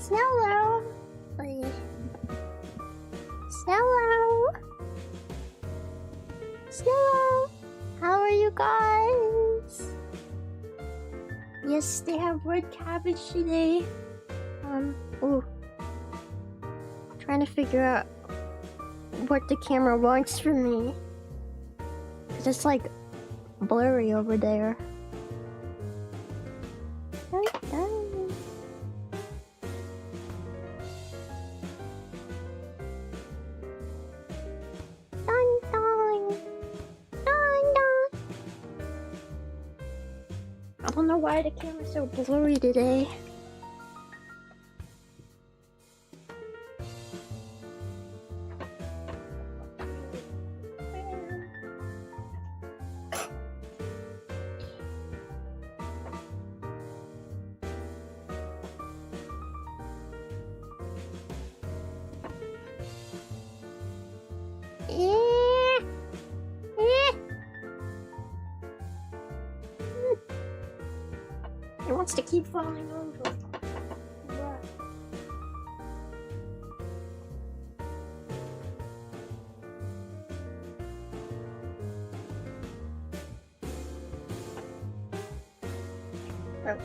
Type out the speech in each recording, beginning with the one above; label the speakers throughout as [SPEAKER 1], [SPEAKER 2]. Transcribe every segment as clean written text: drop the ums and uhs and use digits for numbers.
[SPEAKER 1] Snello! Snello! Snello! How are you guys? Yes, they have red cabbage today. Ooh. Trying to figure out what the camera wants from me. Cause it's like blurry over there. Dun, dun. Dun, dun. Dun, dun. I don't know why the camera's so blurry today. It wants to keep falling over. Oh,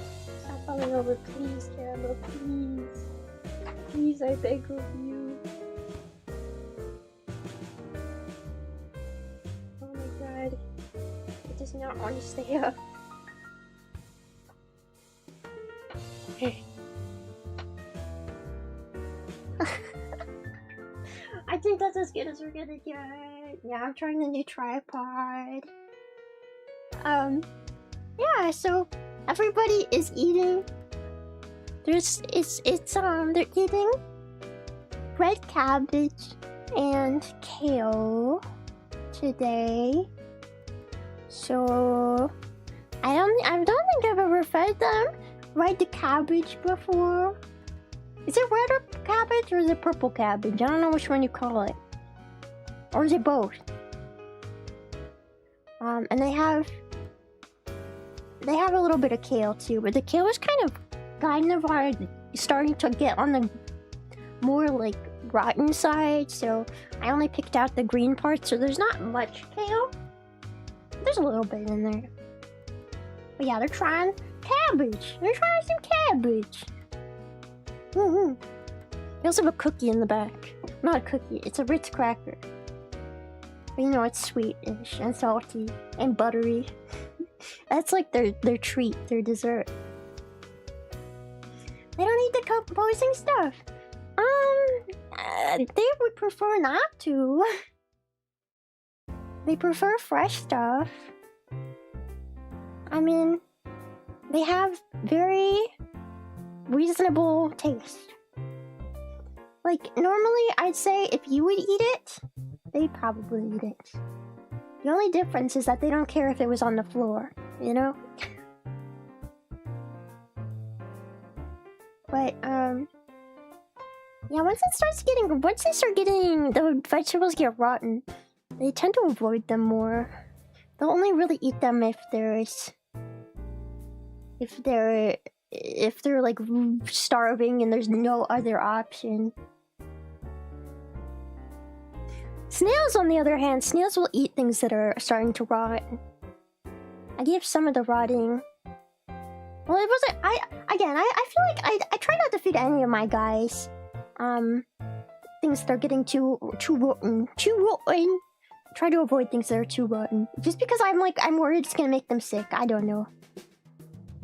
[SPEAKER 1] stop falling over, please, camera, please. Please, I beg of you. Oh my god. It does not want to stay up. I think that's as good as we're gonna get. Yeah, I'm trying the new tripod. Yeah, so everybody is eating. They're eating red cabbage and kale today. So I don't think I've ever fed them red cabbage before. Is it red cabbage or is it purple cabbage? I don't know which one you call it. Or is it both? And they have a little bit of kale too, but the kale is kind of starting to get on the more like rotten side, so I only picked out the green parts, so there's not much kale. There's a little bit in there. But yeah, they're trying cabbage. They're trying some cabbage. They also have a cookie in the back. Not a cookie, it's a Ritz cracker. But you know, it's sweetish and salty and buttery. That's like their treat, their dessert. They don't eat the composing stuff. They would prefer not to. They prefer fresh stuff. I mean, they have very reasonable taste. Like, normally I'd say if you would eat it, they'd probably eat it. The only difference is that they don't care if it was on the floor, you know? But, yeah, once they start getting, the vegetables get rotten, they tend to avoid them more. They'll only really eat them if they're like starving and there's no other option. Snails, on the other hand, snails will eat things that are starting to rot. I gave some of the rotting. Well, it wasn't. I feel like I try not to feed any of my guys things that are getting too rotten. Try to avoid things that are too rotten. Just because I'm worried it's gonna make them sick. I don't know.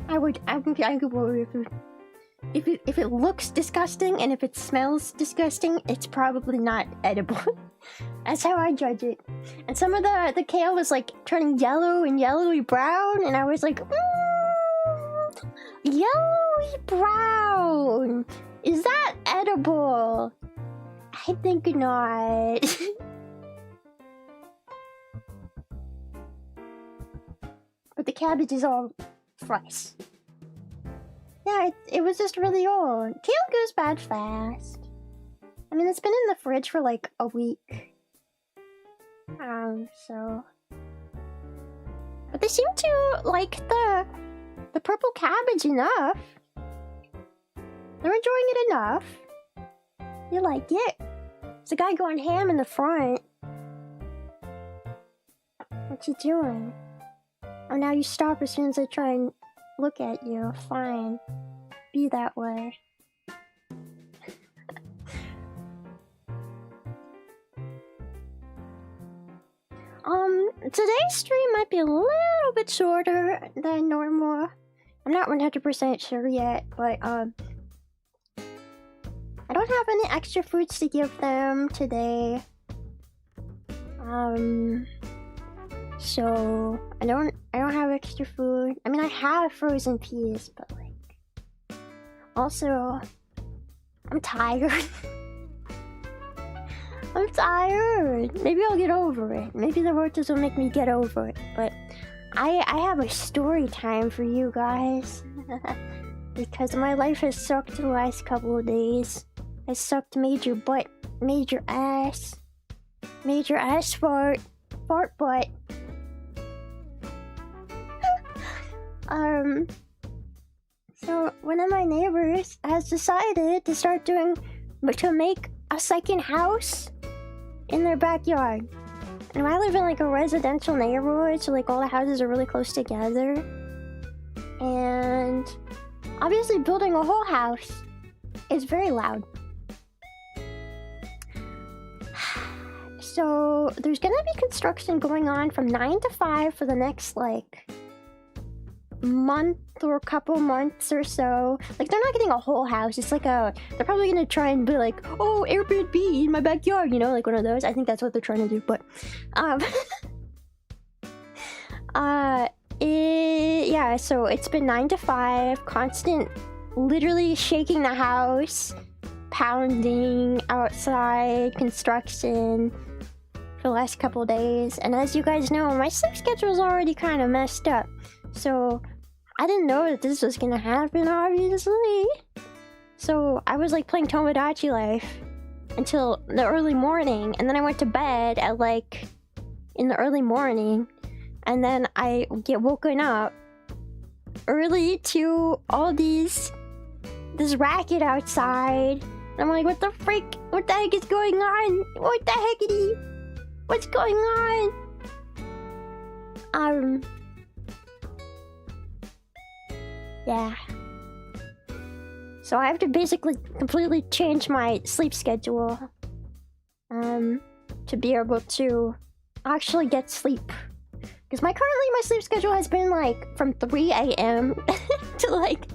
[SPEAKER 1] I could worry if it looks disgusting and if it smells disgusting, it's probably not edible. That's how I judge it. And some of the kale was like turning yellow and yellowy brown, and I was like, yellowy brown. Is that edible? I think not. But the cabbage is all fresh. Yeah, it was just really old. Kale goes bad fast. I mean, it's been in the fridge for like a week. So... But they seem to like the purple cabbage enough. They're enjoying it enough. You like it? There's a guy going ham in the front. What you doing? Oh, now you stop as soon as I try and look at you. Fine. Be that way. Today's stream might be a little bit shorter than normal. I'm not 100% sure yet, but I don't have any extra foods to give them today. So I don't have extra food. I mean, I have frozen peas, but like, also, I'm tired. I'm tired. Maybe I'll get over it. Maybe the roaches will make me get over it. But I have a story time for you guys. Because my life has sucked the last couple of days. I sucked major butt, major ass fart butt. So one of my neighbors has decided to make a second house in their backyard. And I live in like a residential neighborhood, so like all the houses are really close together. And obviously building a whole house is very loud. So there's gonna be construction going on from 9 to 5 for the next like month or couple months or so. Like, they're not getting a whole house. It's like they're probably gonna try and be like, oh, Airbnb in my backyard, you know, like one of those. I think that's what they're trying to do. But yeah, so it's been 9 to 5, constant, literally shaking the house, pounding outside, construction for the last couple of days. And as you guys know, my sleep schedule is already kind of messed up, so I didn't know that this was gonna happen, obviously. So I was like playing Tomodachi Life until the early morning, and then I went to bed at like in the early morning, and then I get woken up early to all this racket outside. And I'm like, what the freak? What the heck is going on? What the heckity? What's going on? Yeah. So I have to basically completely change my sleep schedule to be able to actually get sleep. Because currently my sleep schedule has been like from 3 a.m. to like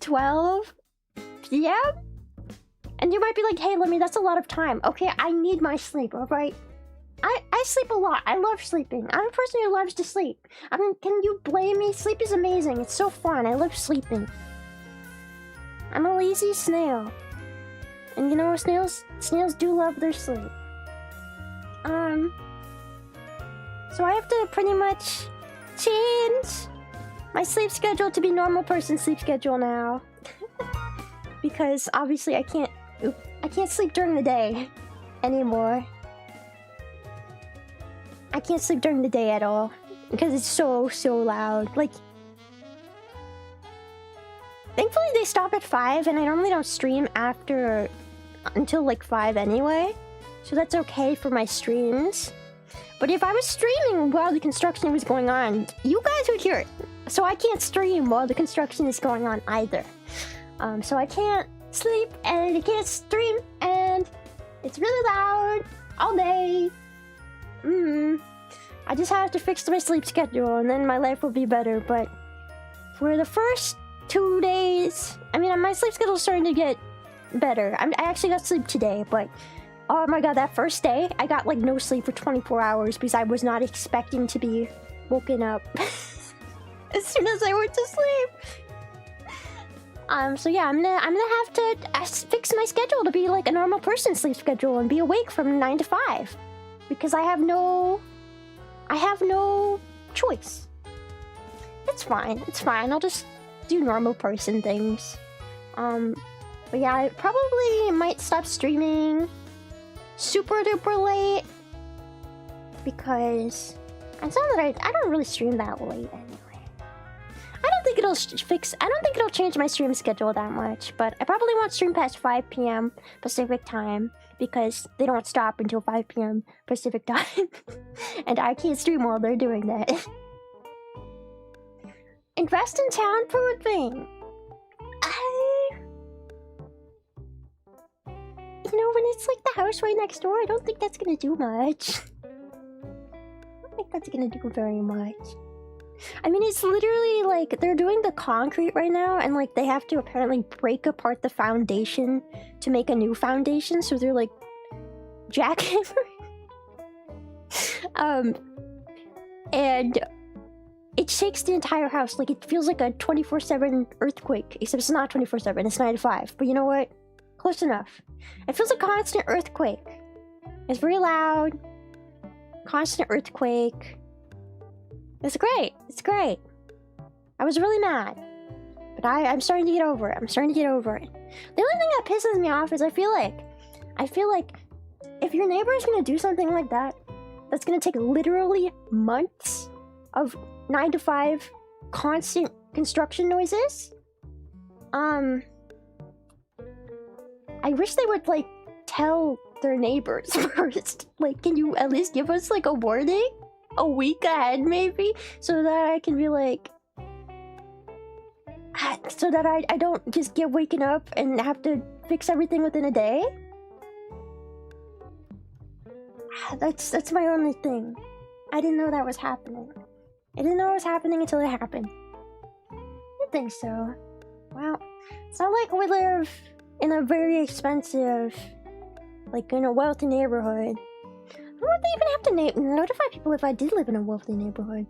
[SPEAKER 1] 12 p.m. And you might be like, hey Lemmy, that's a lot of time. Okay, I need my sleep, alright? I sleep a lot. I love sleeping. I'm a person who loves to sleep. I mean, can you blame me? Sleep is amazing. It's so fun. I love sleeping. I'm a lazy snail. And you know, snails do love their sleep. So I have to pretty much change my sleep schedule to be normal person sleep schedule now. Because obviously I can't sleep during the day anymore. I can't sleep during the day at all because it's so loud. Like, thankfully they stop at 5, and I normally don't stream until like 5 anyway, so that's okay for my streams. But if I was streaming while the construction was going on, you guys would hear it. So I can't stream while the construction is going on either. So I can't sleep and I can't stream, and it's really loud all day. I just have to fix my sleep schedule and then my life will be better. But for the first 2 days, I mean, my sleep schedule is starting to get better. I actually got sleep today, but oh my god, that first day I got like no sleep for 24 hours because I was not expecting to be woken up as soon as I went to sleep. So yeah, I'm gonna have to fix my schedule to be like a normal person's sleep schedule and be awake from 9 to 5 because I have no choice. It's fine. I'll just do normal person things. But yeah, I probably might stop streaming super duper late because it's not that I don't really stream that late anyway. I don't don't think it'll I don't think it'll change my stream schedule that much, but I probably won't stream past 5 p.m. Pacific time because they don't stop until 5 p.m. Pacific time. And I can't stream while they're doing that. Invest in town, poor thing. You know, when it's like the house right next door, I don't think that's gonna do much. I don't think that's gonna do very much. I mean, it's literally like they're doing the concrete right now, and like they have to apparently break apart the foundation to make a new foundation, so they're like jackhammering. And it shakes the entire house. Like it feels like a 24/7 earthquake, except it's not 24/7, it's 9 to 5. But you know what? Close enough. It feels like a constant earthquake. It's very loud. Constant earthquake. It's great. It's great. I was really mad. But I'm starting to get over it. I'm starting to get over it. The only thing that pisses me off is I feel like if your neighbor is gonna do something like that, that's gonna take literally months of 9 to 5 constant construction noises. I wish they would like tell their neighbors first. Like, can you at least give us like a warning? A week ahead maybe? So that I can be like... So that I don't just get waken up and have to fix everything within a day? That's my only thing. I didn't know that was happening. I didn't know it was happening until it happened. I think so. Well, it's not like we live in a very expensive, like in a wealthy neighborhood. Why would they even have to notify people if I did live in a wealthy neighborhood?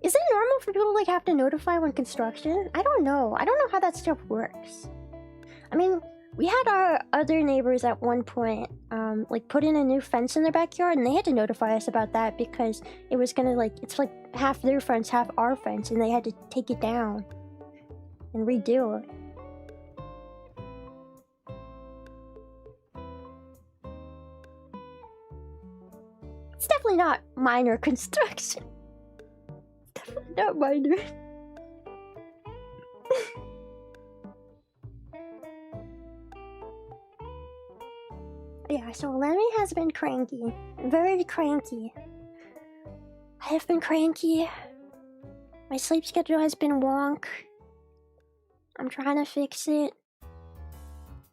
[SPEAKER 1] Is it normal for people to like have to notify when construction? I don't know. I don't know how that stuff works. I mean, we had our other neighbors at one point, like put in a new fence in their backyard, and they had to notify us about that because it was gonna like, it's like half their fence, half our fence, and they had to take it down and redo it. It's definitely not minor construction. Definitely not minor. Yeah, so Lemmy has been cranky. Very cranky. I have been cranky. My sleep schedule has been wonk. I'm trying to fix it.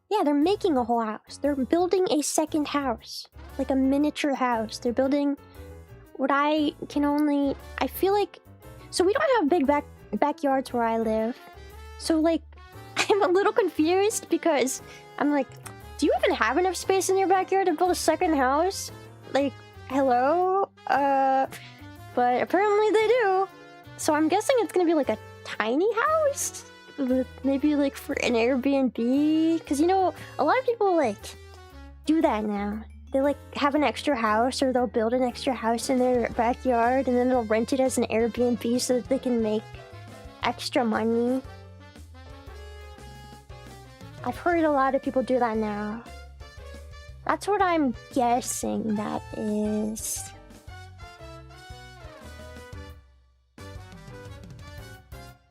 [SPEAKER 1] Yeah, they're making a whole house. They're building a second house. Like a miniature house. They're building what I can only... I feel like... So we don't have big backyards where I live. So like, I'm a little confused because I'm like, do you even have enough space in your backyard to build a second house? Like, hello? But apparently they do. So I'm guessing it's gonna be like a tiny house? Maybe like for an Airbnb? Because you know, a lot of people like do that now. They like have an extra house, or they'll build an extra house in their backyard and then they'll rent it as an Airbnb so that they can make extra money. I've heard a lot of people do that now. That's what I'm guessing that is.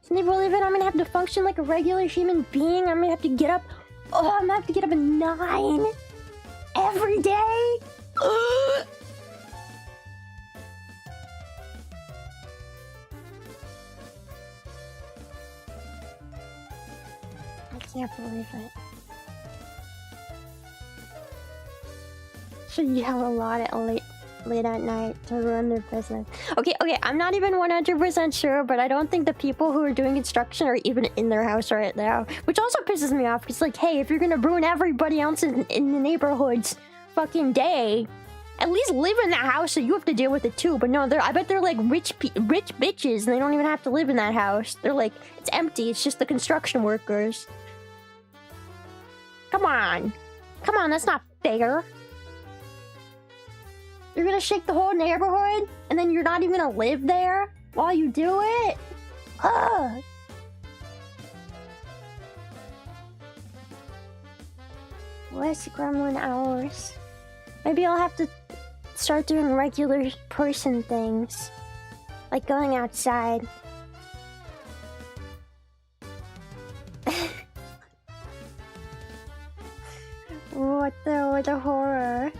[SPEAKER 1] Can they believe it? I'm gonna have to function like a regular human being. I'm gonna have to get up. Oh, I'm gonna have to get up at 9 every day. Ugh. I can't believe it. Should yell a lot at late at night to run their business. Okay, I'm not even 100% sure, but I don't think the people who are doing construction are even in their house right now, which also pisses me off. It's like, hey, if you're gonna ruin everybody else in the neighborhood's fucking day, at least live in that house so you have to deal with it too. But no, I bet they're like rich bitches and they don't even have to live in that house. They're like, it's empty, it's just the construction workers. Come on, that's not fair. You're gonna shake the whole neighborhood, and then you're not even gonna live there while you do it? Ugh! Less gremlin hours. Maybe I'll have to start doing regular person things. Like going outside. what though? The horror.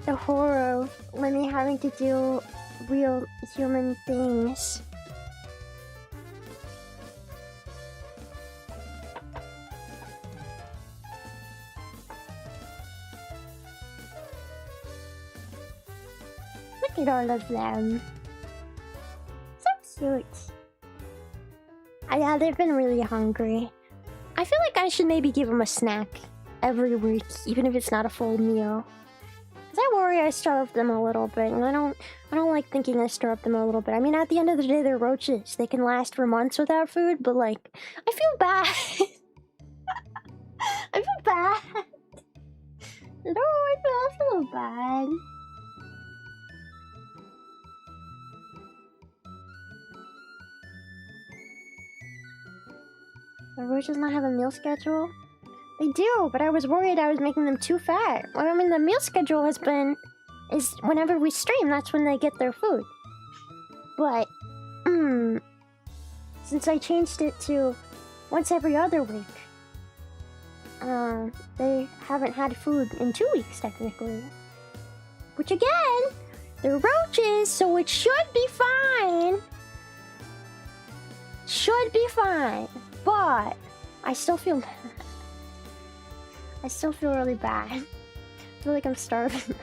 [SPEAKER 1] The horror of Lemmy having to do real human things. Look at all of them. So cute. Yeah, they've been really hungry. I feel like I should maybe give them a snack every week, even if it's not a full meal. Cause I worry I starve them a little bit, and I don't like thinking I starve them a little bit. I mean, at the end of the day, they're roaches. They can last for months without food, but like, I feel bad. I feel bad. No, I feel bad. The roaches not have a meal schedule? They do, but I was worried I was making them too fat. Well, I mean, the meal schedule is whenever we stream, that's when they get their food. But, since I changed it to once every other week, they haven't had food in 2 weeks, technically. Which again, they're roaches, so it should be fine. Should be fine. But I still feel bad. I still feel really bad. I feel like I'm starving.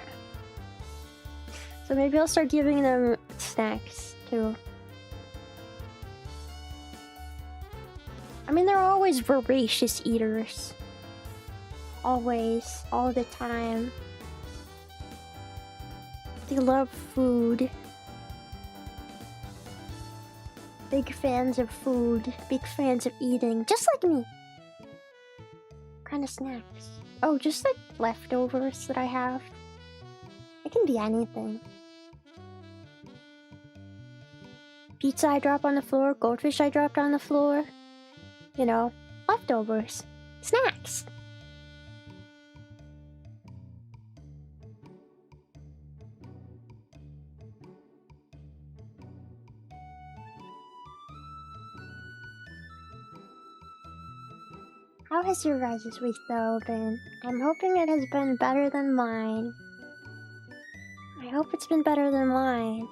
[SPEAKER 1] So maybe I'll start giving them snacks too. I mean, they're always voracious eaters. Always, all the time. They love food. Big fans of food, big fans of eating, just like me. What kind of snacks? Oh, just like leftovers that I have. It can be anything. Pizza I drop on the floor, goldfish I dropped on the floor. You know, leftovers. Snacks. How has your guys' week though been? I'm hoping it has been better than mine. I hope it's been better than mine.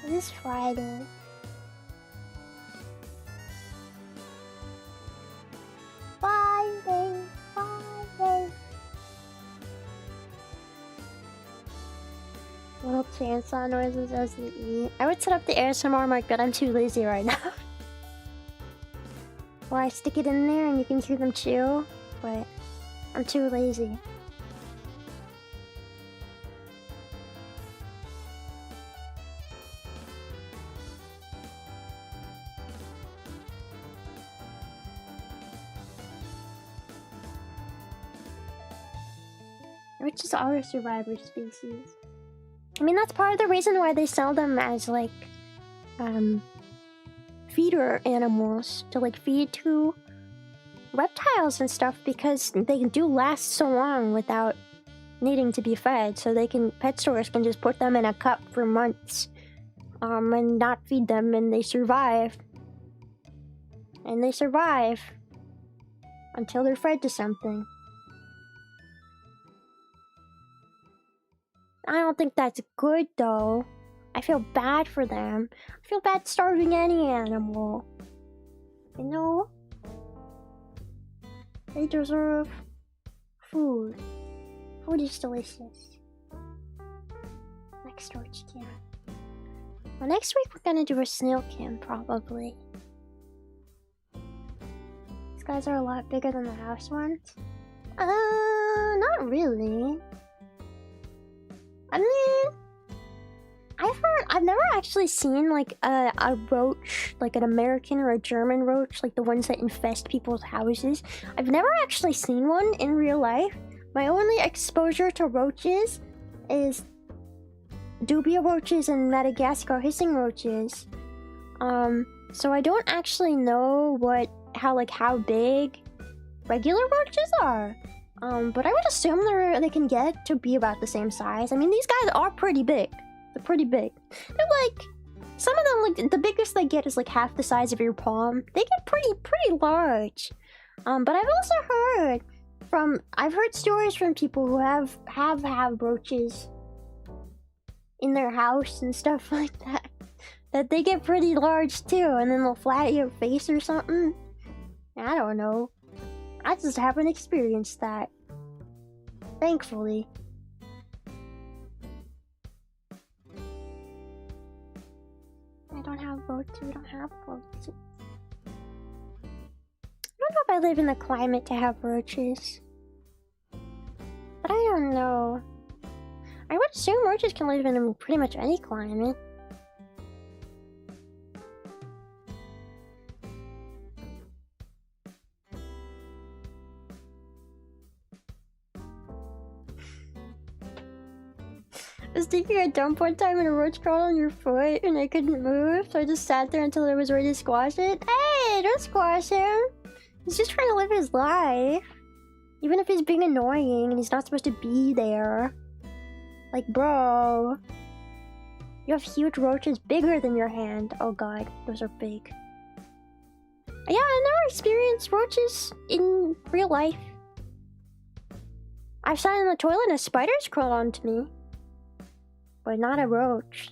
[SPEAKER 1] This Friday. Friday. Little chainsaw noises as they eat. I would set up the ASMR mic, but I'm too lazy right now. Or I stick it in there and you can hear them chew, but I'm too lazy. Roaches are a survivor species. I mean, that's part of the reason why they sell them as, like, feeder animals to, like, feed to reptiles and stuff, because they do last so long without needing to be fed, so pet stores can just put them in a cup for months, and not feed them, and they survive. And they survive until they're fed to something. I don't think that's good, though. I feel bad for them. I feel bad starving any animal. You know? They deserve food. Food is delicious. Next Roach Camp. Well, next week we're gonna do a snail camp, probably. These guys are a lot bigger than the house ones. Not really. I mean, I've never actually seen like a roach, like an American or a German roach, like the ones that infest people's houses. I've never actually seen one in real life. My only exposure to roaches is dubia roaches and Madagascar hissing roaches. So I don't actually know how big regular roaches are. But I would assume they can get to be about the same size. I mean, these guys are pretty big. They're pretty big. They're like, some of them, like, the biggest they get is like half the size of your palm. They get pretty large. But I've heard stories from people who have roaches in their house and stuff like that. That they get pretty large too, and then they'll fly at your face or something. I don't know. I just haven't experienced that. Thankfully. I don't have roaches. We don't have roaches. I don't know if I live in the climate to have roaches. But I don't know. I would assume roaches can live in pretty much any climate. I was taking a dump one time and a roach crawled on your foot and I couldn't move, so I just sat there until I was ready to squash it. Hey, don't squash him! He's just trying to live his life. Even if he's being annoying and he's not supposed to be there. Like, bro. You have huge roaches bigger than your hand. Oh god, those are big. Yeah, I never experienced roaches in real life. I've sat in the toilet and a spider's crawled onto me. But not a roach.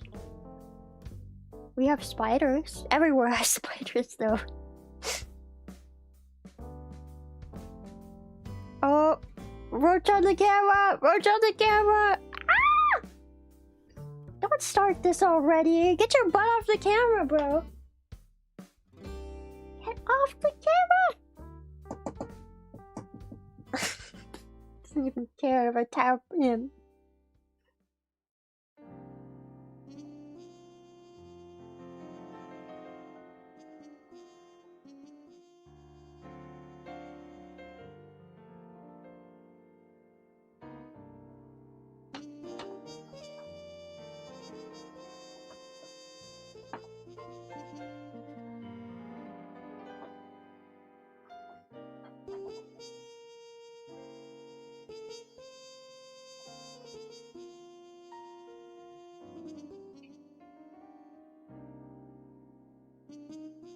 [SPEAKER 1] We have spiders. Everywhere has spiders, though. Oh, roach on the camera! Roach on the camera! Ah! Don't start this already. Get your butt off the camera, bro. Get off the camera! Doesn't even care if I tap him.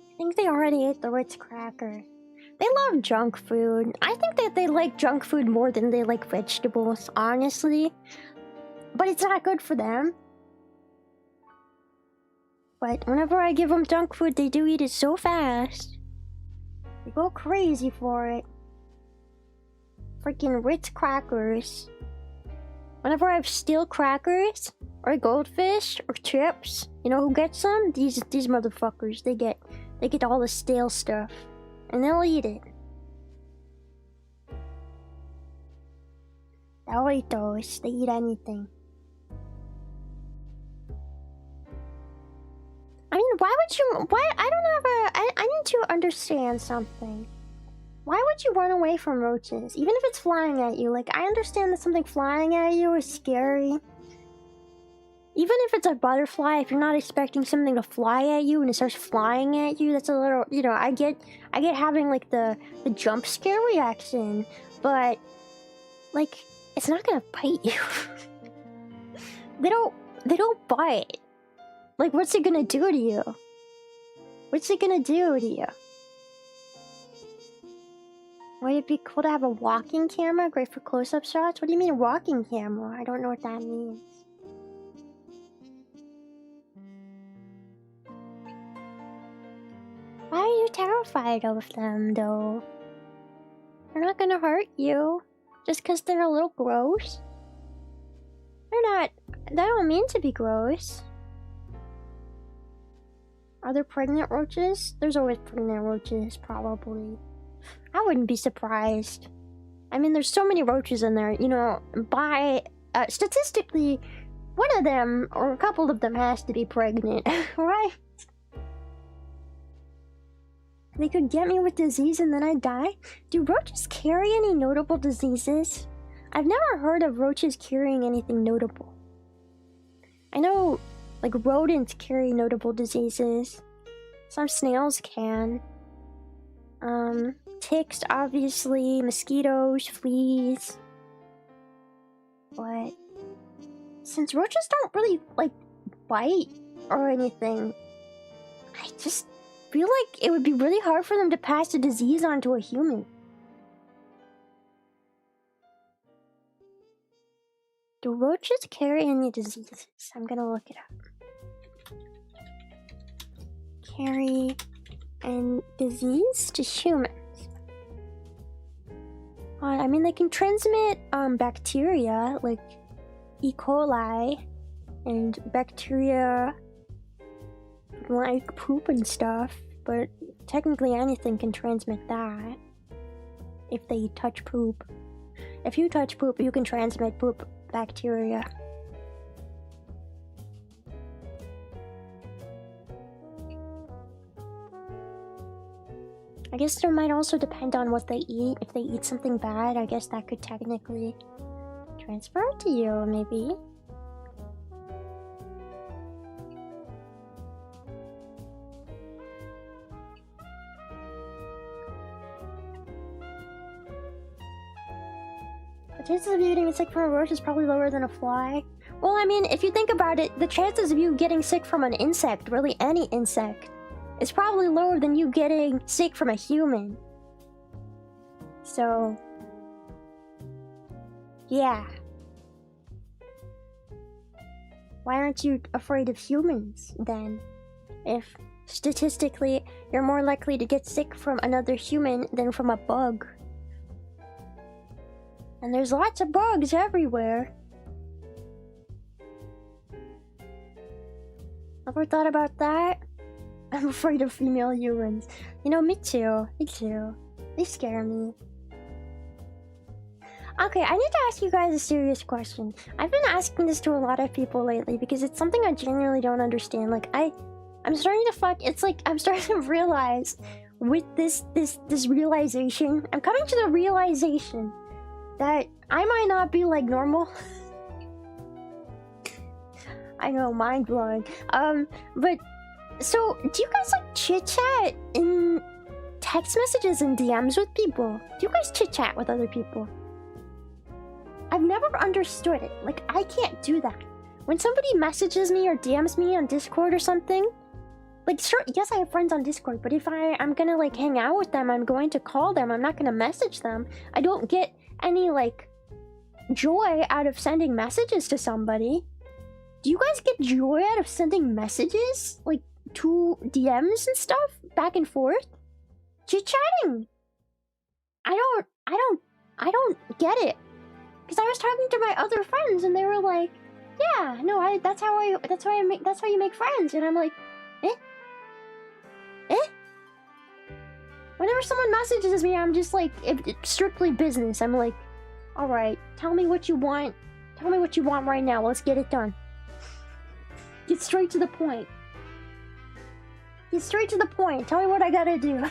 [SPEAKER 1] I think they already ate the Ritz cracker. They love junk food. I think that they like junk food more than they like vegetables, honestly. But it's not good for them. But whenever I give them junk food, they do eat it so fast. They go crazy for it. Freaking Ritz crackers. Whenever I have steel crackers, or goldfish, or chips, you know who gets them? These motherfuckers. They get all the stale stuff. And they'll eat it. They'll eat those. They eat anything. I mean, why would you... I don't have I need to understand something. Why would you run away from roaches? Even if it's flying at you. Like, I understand that something flying at you is scary. Even if it's a butterfly, if you're not expecting something to fly at you and it starts flying at you, that's a little, you know, I get having like the jump scare reaction, but like it's not gonna bite you. they don't bite. Like, what's it gonna do to you? What's it gonna do to you? Would it be cool to have a walking camera? Great for close-up shots? What do you mean a walking camera? I don't know what that means. Why are you terrified of them, though? They're not gonna hurt you. Just because they're a little gross. They're not... They don't mean to be gross. Are there pregnant roaches? There's always pregnant roaches, probably. I wouldn't be surprised. I mean, there's so many roaches in there, you know, statistically, one of them, or a couple of them has to be pregnant, right? They could get me with disease and then I'd die? Do roaches carry any notable diseases? I've never heard of roaches carrying anything notable. I know, like, rodents carry notable diseases. Some snails can. Ticks, obviously, mosquitoes, fleas. But since roaches don't really, like, bite or anything, I just feel like it would be really hard for them to pass a disease on to a human. Do roaches carry any diseases? I'm gonna look it up. Carry and disease to humans. I mean, they can transmit bacteria like E. coli and bacteria like poop and stuff, but technically anything can transmit that if they touch poop. If you touch poop, you can transmit poop bacteria. I guess there might also depend on what they eat. If they eat something bad, I guess that could technically transfer to you, maybe. The chances of you getting sick from a roach is probably lower than a fly. Well, I mean, if you think about it, the chances of you getting sick from an insect, really any insect, is probably lower than you getting sick from a human. So, yeah. Why aren't you afraid of humans, then? If, statistically, you're more likely to get sick from another human than from a bug. And there's lots of bugs everywhere. Ever thought about that? I'm afraid of female humans. You know, me too. Me too. They scare me. Okay, I need to ask you guys a serious question. I've been asking this to a lot of people lately because it's something I genuinely don't understand. Like, I'm starting to it's like I'm starting to realize with this realization, I'm coming to the realization that I might not be like normal. I know, mind blowing. But so, do you guys like chit-chat in text messages and DMs with people? Do you guys chit-chat with other people? I've never understood it. Like, I can't do that. When somebody messages me or DMs me on Discord or something, like, sure, yes, I have friends on Discord, but if I'm gonna, like, hang out with them, I'm going to call them, I'm not gonna message them. I don't get any, like, joy out of sending messages to somebody. Do you guys get joy out of sending messages? Like, to DMs and stuff? Back and forth? Chit-chatting! I don't get it. Because I was talking to my other friends and they were like, yeah, no, that's how you make friends. And I'm like, eh? Whenever someone messages me, I'm just like, it's strictly business. I'm like, alright, tell me what you want. Tell me what you want right now. Let's get it done. Get straight to the point. Get straight to the point. Tell me what I gotta do.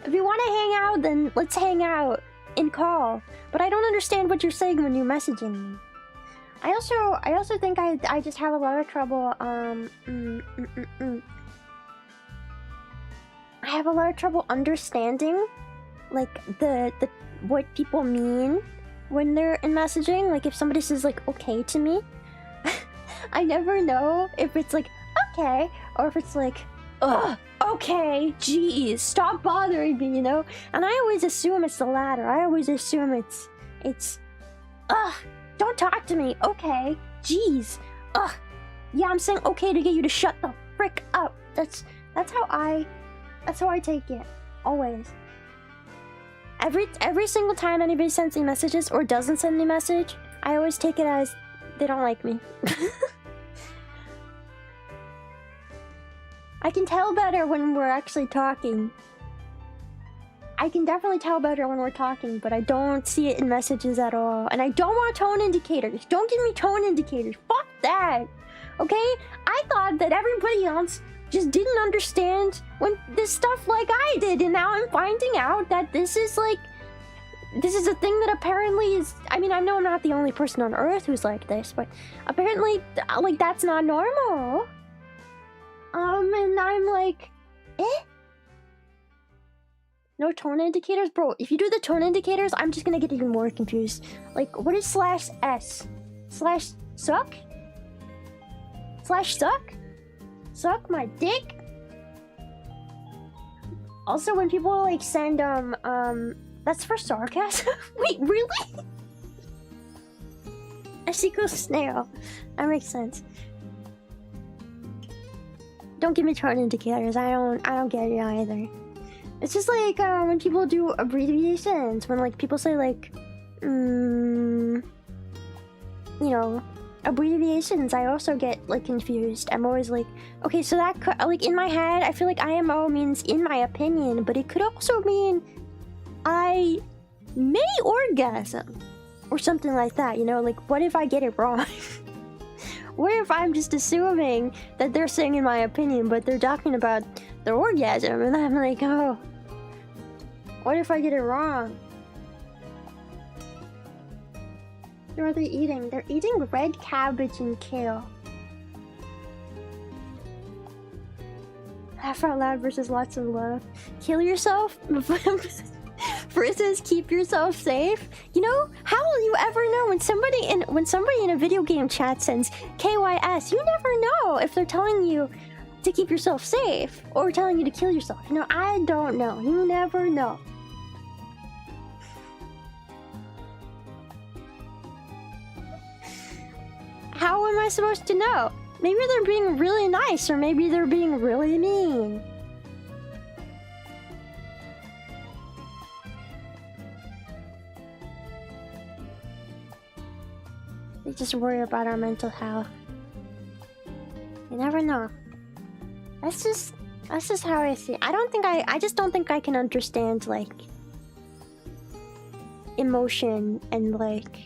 [SPEAKER 1] If you want to hang out, then let's hang out and call. But I don't understand what you're saying when you're messaging me. I also think I just have a lot of trouble. I have a lot of trouble understanding, like the what people mean when they're in messaging. Like if somebody says like okay to me, I never know if it's like okay or if it's like ugh, okay, geez, stop bothering me, you know? And I always assume it's the latter. I always assume it's ugh, don't talk to me, okay, geez, ugh, yeah, I'm saying okay to get you to shut the frick up. That's how I take it, always. Every single time anybody sends me messages or doesn't send me a message, I always take it as they don't like me. I can tell better when we're actually talking. I can definitely tell better when we're talking, but I don't see it in messages at all. And I don't want tone indicators. Don't give me tone indicators. Fuck that. Okay? I thought that everybody else just didn't understand when this stuff like I did, and now I'm finding out that this is a thing that apparently is, I mean, I know I'm not the only person on Earth who's like this, but apparently, like, that's not normal. And I'm like, eh? No tone indicators? Bro, if you do the tone indicators, I'm just gonna get even more confused. Like, what is /s? Slash suck? Slash suck? Suck my dick? Also, when people like send that's for sarcasm? Wait, really? S equals snail. That makes sense. Don't give me tone indicators. I don't get it either. It's just like when people do abbreviations, when like people say like you know, abbreviations, I also get like confused. I'm always like, okay, so that could, like in my head, I feel like IMO means in my opinion, but it could also mean I may orgasm or something like that, you know? Like, what if I get it wrong? What if I'm just assuming that they're saying in my opinion, but they're talking about their orgasm, and I'm like, oh, what if I get it wrong? What are they eating? They're eating red cabbage and kale. Laugh out loud versus lots of love. Kill yourself versus keep yourself safe. You know, how will you ever know when somebody in a video game chat sends KYS? You never know if they're telling you to keep yourself safe or telling you to kill yourself. You know, I don't know. You never know. How am I supposed to know? Maybe they're being really nice, or maybe they're being really mean. They just worry about our mental health. You never know. That's just how I see it. I just don't think I can understand like emotion and like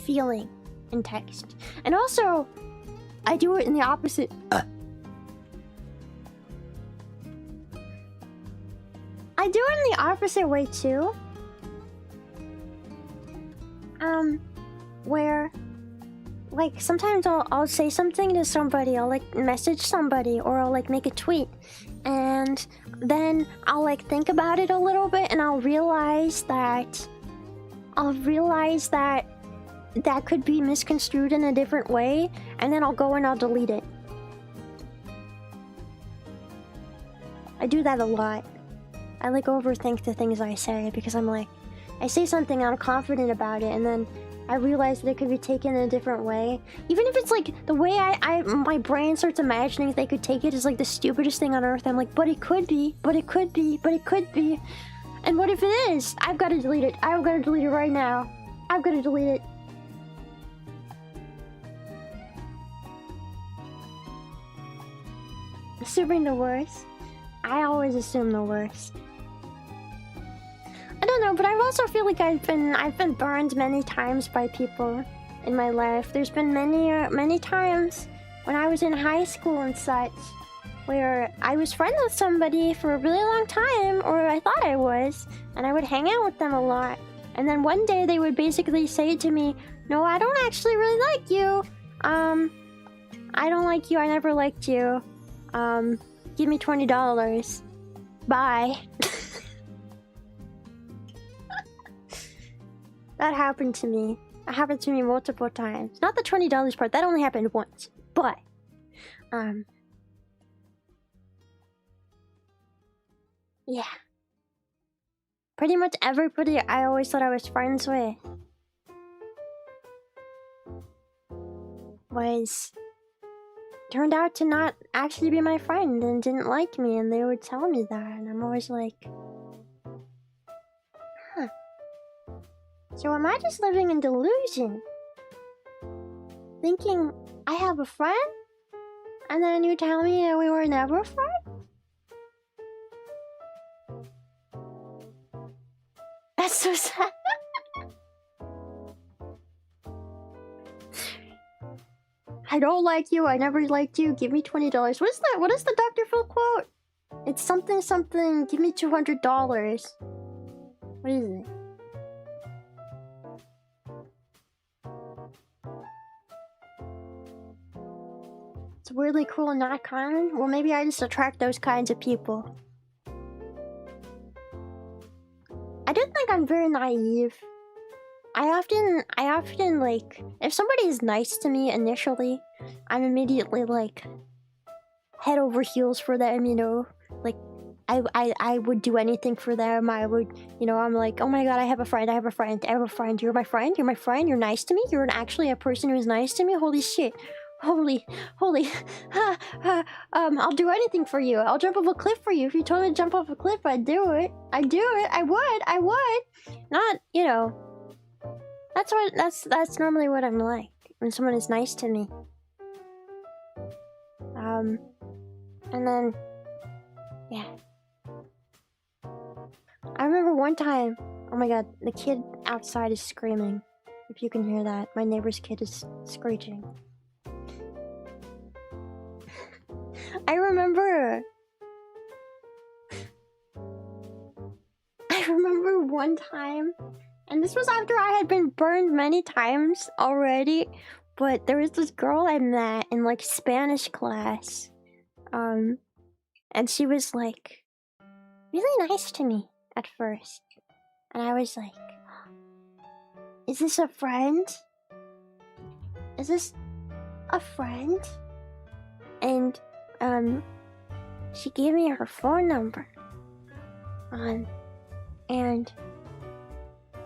[SPEAKER 1] feeling in text. And also, I do it in the opposite. I do it in the opposite way too. Where like sometimes I'll say something to somebody, I'll like message somebody, or I'll like make a tweet, and then I'll like think about it a little bit, and I'll realize that that could be misconstrued in a different way, and then I'll go and I'll delete it. I do that a lot. I like overthink the things I say because I'm like, I say something, I'm confident about it, and then I realize that it could be taken in a different way. Even if it's like the way my brain starts imagining they could take it is like the stupidest thing on earth. I'm like, but it could be, but it could be, but it could be. And what if it is? I've got to delete it. I've got to delete it right now. I've got to delete it. Assuming the worst. I always assume the worst. I don't know, but I also feel like I've been burned many times by people in my life. There's been many times when I was in high school and such, where I was friends with somebody for a really long time, or I thought I was, and I would hang out with them a lot. And then one day they would basically say to me, "No, I don't actually really like you. I don't like you. I never liked you. Give me $20. Bye." That happened to me. That happened to me multiple times. Not the $20 part. That only happened once. But, yeah. Pretty much everybody I always thought I was friends with turned out to not actually be my friend and didn't like me, and they would tell me that, and I'm always like, huh. So am I just living in delusion? Thinking I have a friend? And then you tell me that we were never friends? That's so sad. I don't like you, I never liked you, give me $20. What is that? What is the Dr. Phil quote? It's something something, give me $200. What is it? It's weirdly cool and not common? Well, maybe I just attract those kinds of people. very naive. I often like, if somebody is nice to me initially, I'm immediately like head over heels for them, you know? Like, I would do anything for them. I would, you know, I'm like, oh my god, I have a friend, I have a friend, I have a friend. You're my friend, you're my friend, you're nice to me, you're actually a person who's nice to me. Holy shit. Holy, I'll do anything for you. I'll jump off a cliff for you. If you told me to jump off a cliff, I'd do it. I'd do it. I would. Not, you know. That's normally what I'm like when someone is nice to me. And then, yeah. I remember one time, oh my god, the kid outside is screaming. If you can hear that, my neighbor's kid is screeching. I remember one time, and this was after I had been burned many times already, but there was this girl I met in like Spanish class, and she was like really nice to me at first, and I was like, is this a friend? Is this a friend? And she gave me her phone number. And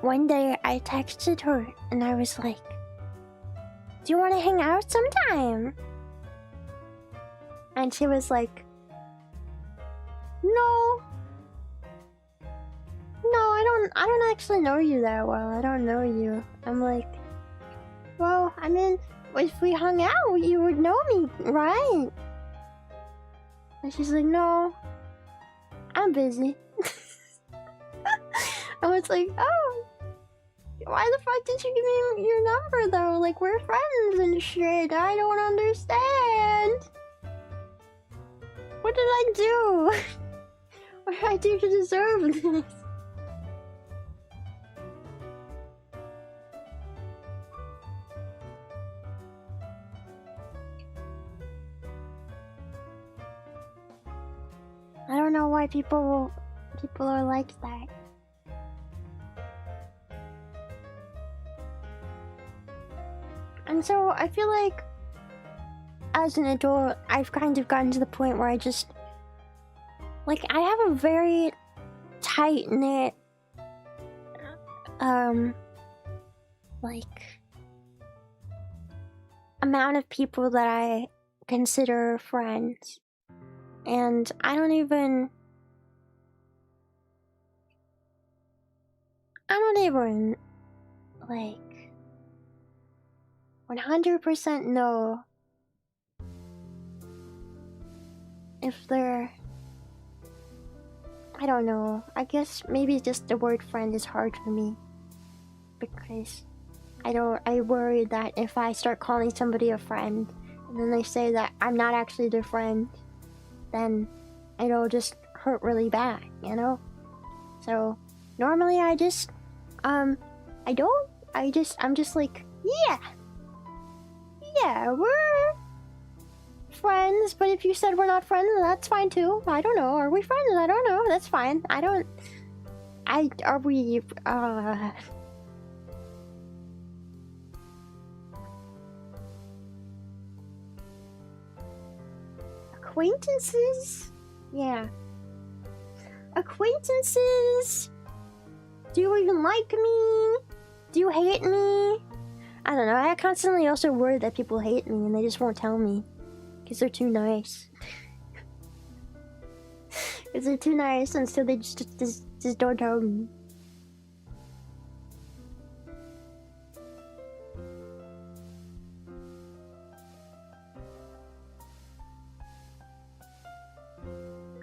[SPEAKER 1] one day I texted her and I was like, do you want to hang out sometime? And she was like, no, I don't actually know you that well. I don't know you. I'm like, well, I mean, if we hung out, you would know me, right? And she's like, no, I'm busy. I was like, oh, why the fuck did you give me your number though? Like, we're friends and shit. I don't understand. What did I do? What did I do to deserve this? I don't know why people are like that. And so I feel like as an adult, I've kind of gotten to the point where I just like, I have a very tight-knit like amount of people that I consider friends. And I don't even like 100% know if they're, I don't know, I guess maybe just the word friend is hard for me because I worry that if I start calling somebody a friend and then they say that I'm not actually their friend, then it'll just hurt really bad, you know? So normally I'm just like, yeah, we're friends, but if you said we're not friends, that's fine too. I don't know, are we friends? I don't know, that's fine. Are we, acquaintances? Yeah. Acquaintances? Do you even like me? Do you hate me? I don't know, I constantly also worry that people hate me and they just won't tell me. Because they're too nice. Because they're too nice and so they just don't tell me.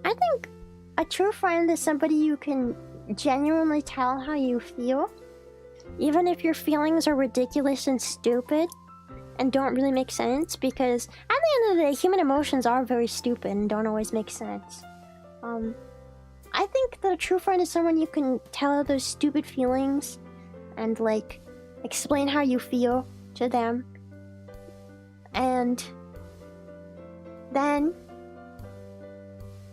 [SPEAKER 1] I think a true friend is somebody you can genuinely tell how you feel, even if your feelings are ridiculous and stupid and don't really make sense, because at the end of the day, human emotions are very stupid and don't always make sense. I think that a true friend is someone you can tell those stupid feelings and, like, explain how you feel to them, and then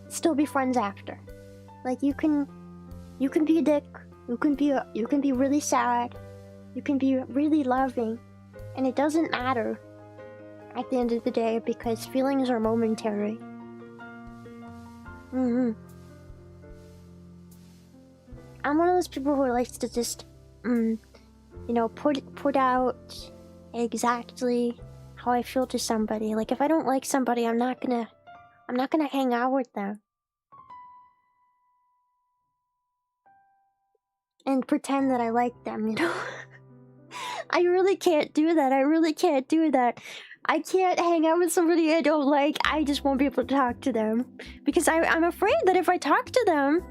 [SPEAKER 1] still be friends after. Like, you can be a dick You can be really sad. You can be really loving. And it doesn't matter at the end of the day because feelings are momentary. I'm one of those people who likes to just, you know, put out exactly how I feel to somebody. Like if I don't like somebody, I'm not gonna hang out with them and pretend that I like them, you know? I really can't do that. I can't hang out with somebody I don't like. I just won't be able to talk to them because I'm afraid that if I talk to them,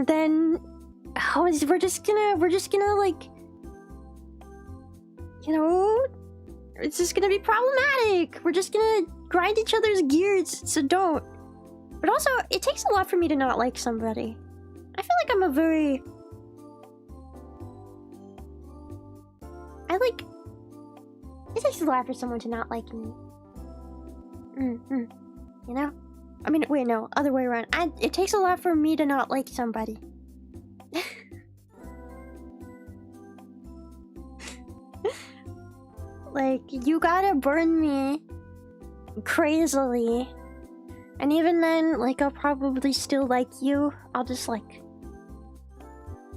[SPEAKER 1] then we're just gonna like, you know, it's just gonna be problematic. We're just gonna grind each other's gears, so don't. But also, it takes a lot for me to not like somebody. I feel like I'm a very... It takes a lot for someone to not like me. You know? I mean, wait, no, other way around. It takes a lot for me to not like somebody. Like, you gotta burn me crazily. And even then, like, I'll probably still like you. I'll just, like,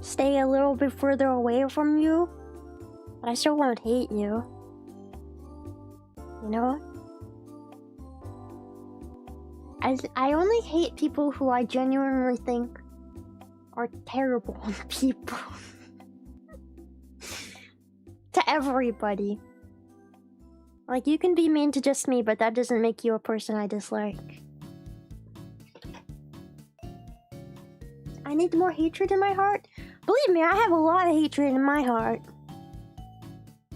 [SPEAKER 1] stay a little bit further away from you. But I still won't hate you. You know? I only hate people who I genuinely think are terrible people. To everybody. Like, you can be mean to just me, but that doesn't make you a person I dislike. I need more hatred in my heart? Believe me, I have a lot of hatred in my heart.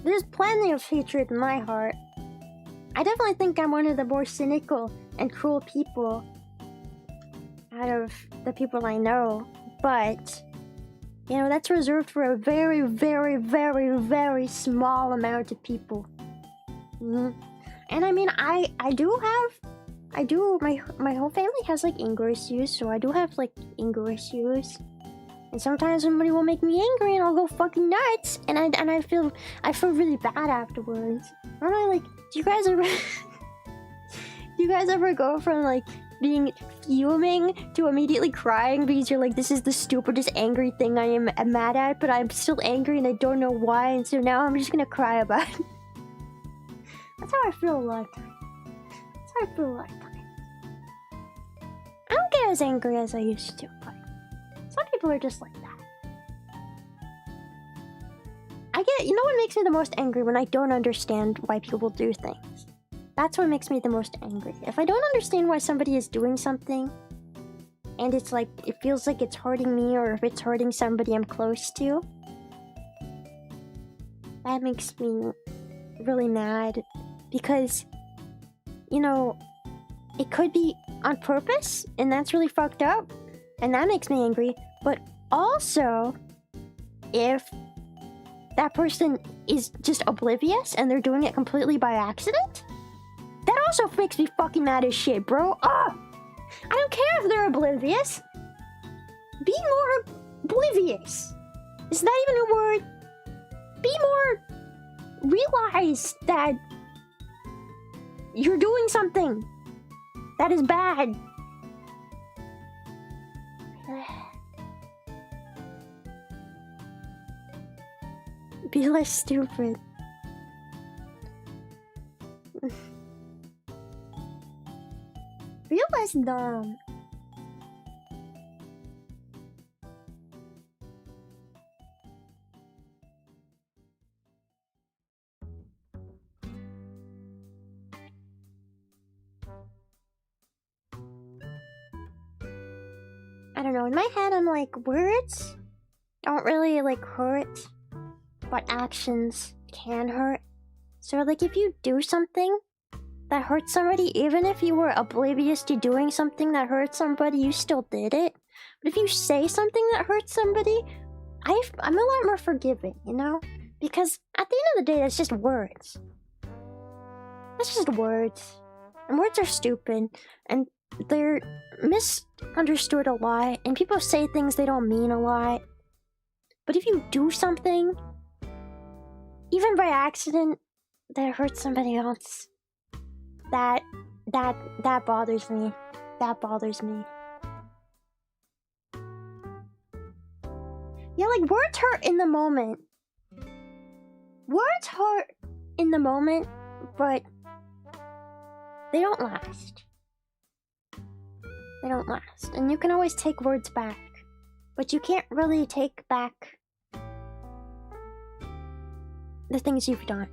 [SPEAKER 1] There's plenty of hatred in my heart. I definitely think I'm one of the more cynical and cruel people out of the people I know. But, you know, that's reserved for a very, very, very, very small amount of people. And I mean, my whole family has like anger issues, so I do have like anger issues. And sometimes somebody will make me angry and I'll go fucking nuts, and I feel really bad afterwards. Aren't I like, do you guys ever go from like being fuming to immediately crying because you're like, this is the stupidest angry thing I am mad at, but I'm still angry and I don't know why, and so now I'm just gonna cry about it. That's how I feel a lot of times. I don't get as angry as I used to, but some people are just like that. You know what makes me the most angry? When I don't understand why people do things. That's what makes me the most angry. If I don't understand why somebody is doing something, and it's like, it feels like it's hurting me, or if it's hurting somebody I'm close to, that makes me really mad. Because, you know, it could be on purpose, and that's really fucked up, and that makes me angry. But also, if that person is just oblivious and they're doing it completely by accident, that also makes me fucking mad as shit, bro. I don't care if they're oblivious. Be more oblivious. Is that even a word? Be more... Realize that you're doing something that is bad. Be less stupid. Be less dumb. I don't know, in my head I'm like, words don't really like hurt, but actions can hurt. So like, if you do something that hurts somebody, even if you were oblivious to doing something that hurt somebody, you still did it. But if you say something that hurts somebody, I'm a lot more forgiving, you know? Because at the end of the day, it's just words. It's just words. And words are stupid, and they're misunderstood a lot, and people say things they don't mean a lot. But if you do something, even by accident, that hurts somebody else, that bothers me. That bothers me. Yeah, like, words hurt in the moment. Words hurt in the moment, but they don't last. They don't last. And you can always take words back, but you can't really take back the things you've done.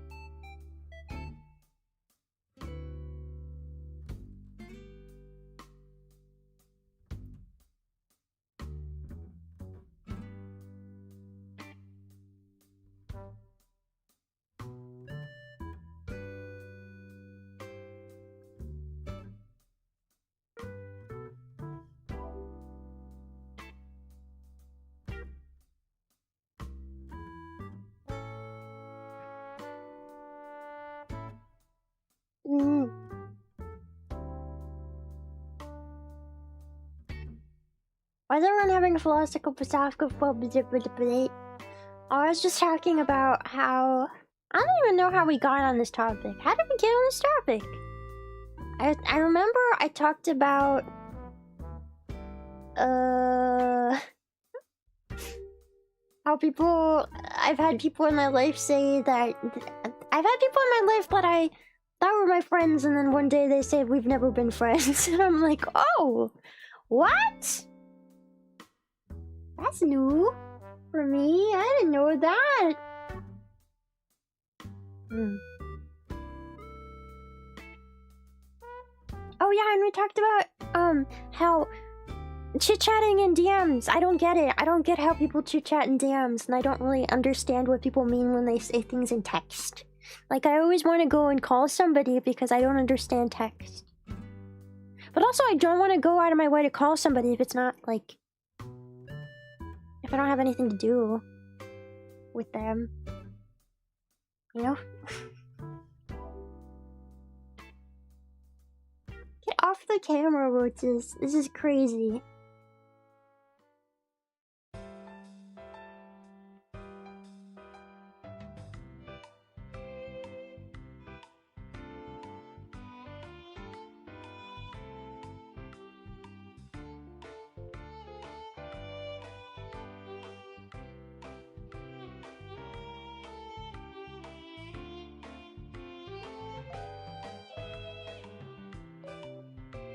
[SPEAKER 1] Why is everyone having a philosophical debate? I was just talking about how... I don't even know how we got on this topic. How did we get on this topic? I remember I talked about... how people... I've had people in my life say that... I've had people in my life that I thought were my friends, and then one day they say we've never been friends. And I'm like, oh! What? That's new for me. I didn't know that. Oh yeah, and we talked about how chit-chatting in DMs. I don't get it. I don't get how people chit-chat in DMs, and I don't really understand what people mean when they say things in text. Like, I always want to go and call somebody because I don't understand text. But also, I don't want to go out of my way to call somebody if it's not, like... if I don't have anything to do with them. You know? Get off the camera, Roaches. This is crazy.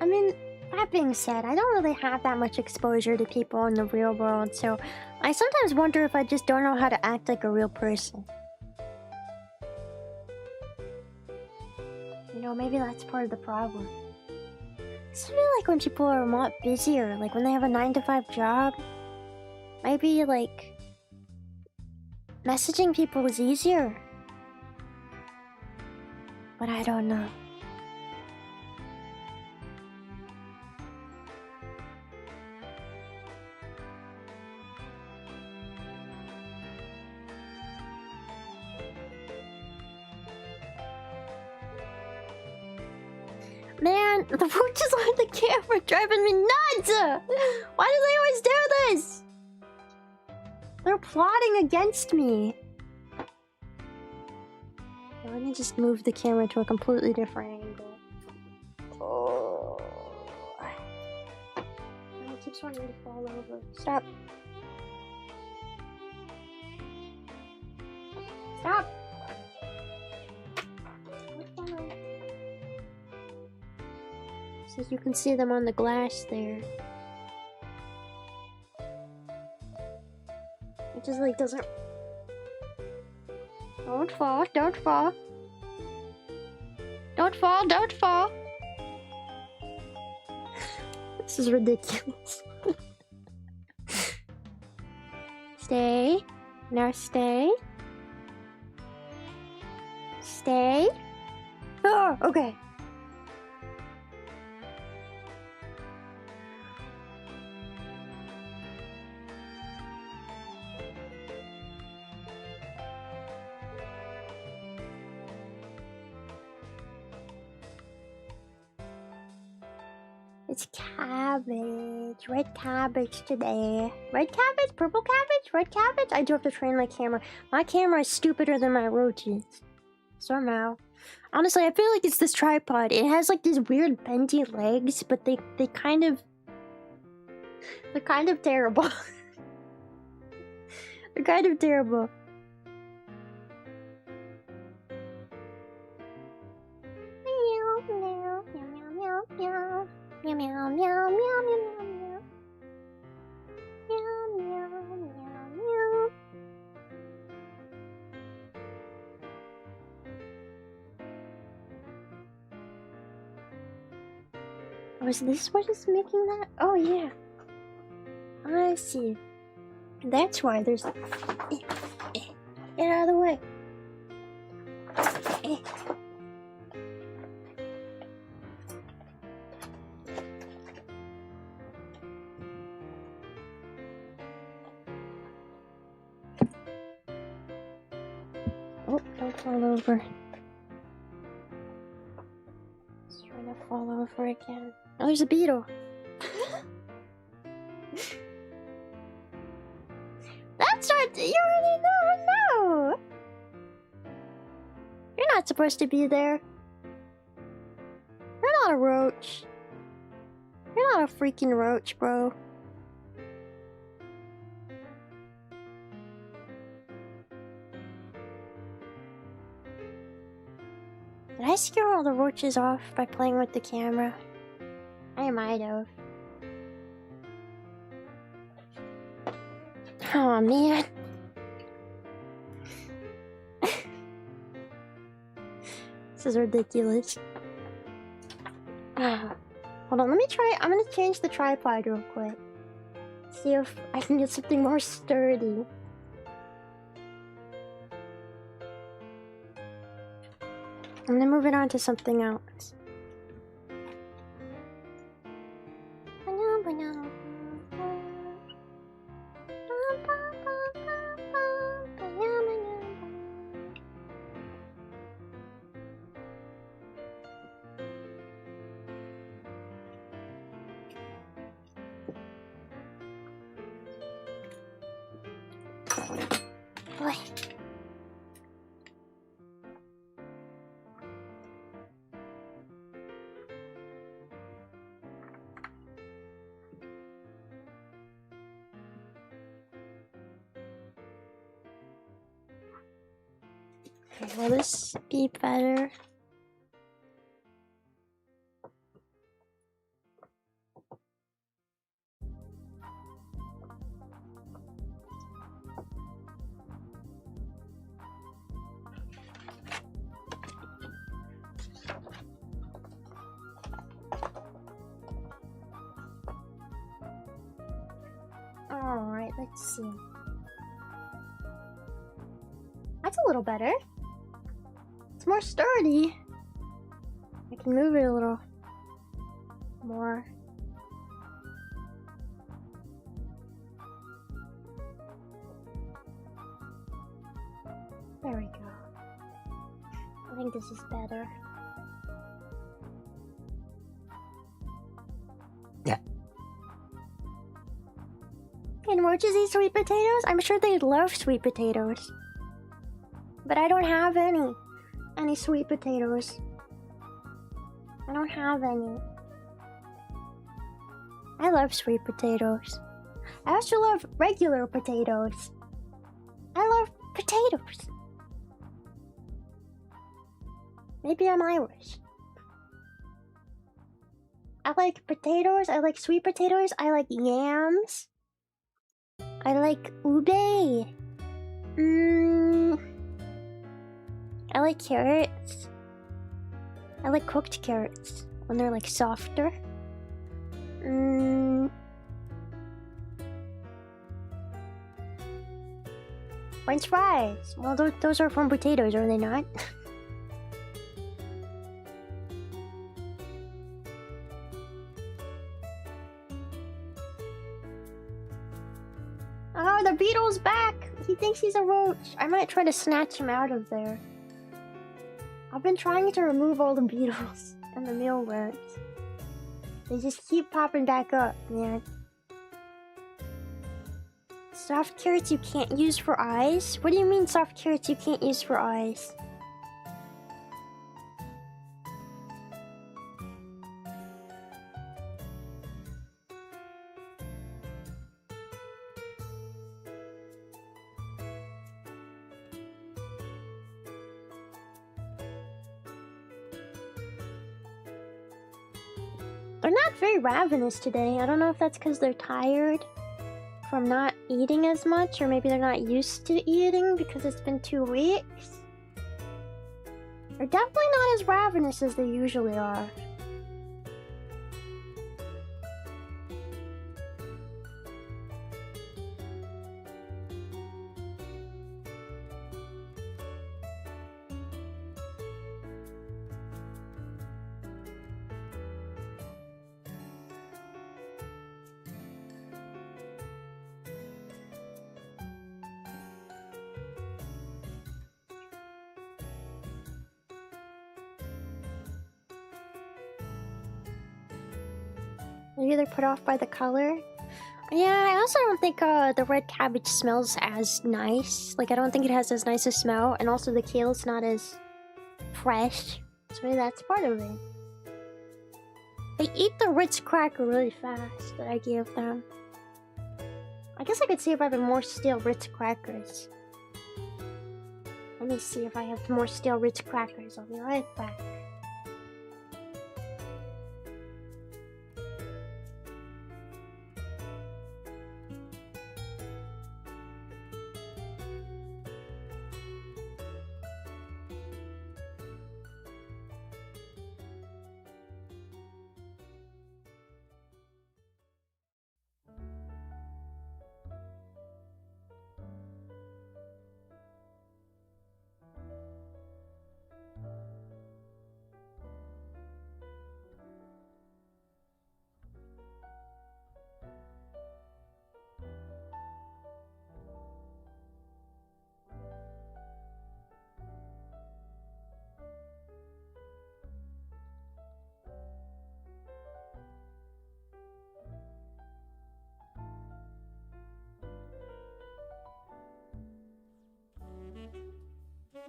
[SPEAKER 1] I mean, that being said, I don't really have that much exposure to people in the real world, so I sometimes wonder if I just don't know how to act like a real person. You know, maybe that's part of the problem. It's feel like when people are a lot busier, like when they have a 9-to-5 job, maybe, like, messaging people is easier. But I don't know. Man, the roaches on the camera driving me nuts! Why do they always do this? They're plotting against me. Let me just move the camera to a completely different angle. Oh. It keeps wanting to fall over. Stop. Stop! So you can see them on the glass there. It just like doesn't... Don't fall, don't fall. Don't fall, don't fall. This is ridiculous. Stay. Now stay. Stay. Oh, okay. It's cabbage. cabbage, red cabbage today. Red cabbage, purple cabbage, red cabbage. I do have to train my camera. My camera is stupider than my roaches. Somehow. Honestly, I feel like it's this tripod. It has like these weird bendy legs, but they're kind of terrible. They're kind of terrible. Meow meow meow meow meow meow meow meow meow meow meow. Oh, is this what is making that? Oh yeah, I see. That's why there's. Get out of the way. Oh, don't fall over. Just trying to fall over again. Oh, there's a beetle. That's what you already know. No, you're not supposed to be there. You're not a roach. You're not a freaking roach, bro. Did I scare all the roaches off by playing with the camera? I might have. Oh man. This is ridiculous. Hold on, let me try. I'm gonna change the tripod real quick. See if I can get something more sturdy. I'm gonna move it on to something else. Boy. Will this be better? Alright, let's see. That's a little better. It's more sturdy. I can move it a little more. There we go. I think this is better.
[SPEAKER 2] Yeah.
[SPEAKER 1] Can roaches eat sweet potatoes? I'm sure they love sweet potatoes. But I don't have any sweet potatoes. I don't have any. I love sweet potatoes. I also love regular potatoes. I love potatoes. Maybe I'm Irish. I like potatoes. I like sweet potatoes. I like yams. I like ube. I like carrots. I like cooked carrots when they're like softer. French fries. Well, those are from potatoes, are they not? Oh, the beetle's back! He thinks he's a roach. I might try to snatch him out of there. I've been trying to remove all the beetles and the mealworms. They just keep popping back up, man. Soft carrots you can't use for eyes? What do you mean soft carrots you can't use for eyes? They're not very ravenous today. I don't know if that's because they're tired from not eating as much, or maybe they're not used to eating because it's been 2 weeks. They're definitely not as ravenous as they usually are. Maybe they're put off by the color. Yeah, I also don't think the red cabbage smells as nice. Like, I don't think it has as nice a smell, and also the kale's not as fresh. So maybe that's part of it. They eat the Ritz cracker really fast that I gave them. I guess I could see if I have more stale Ritz crackers. Let me see if I have more stale Ritz crackers. I'll be right back.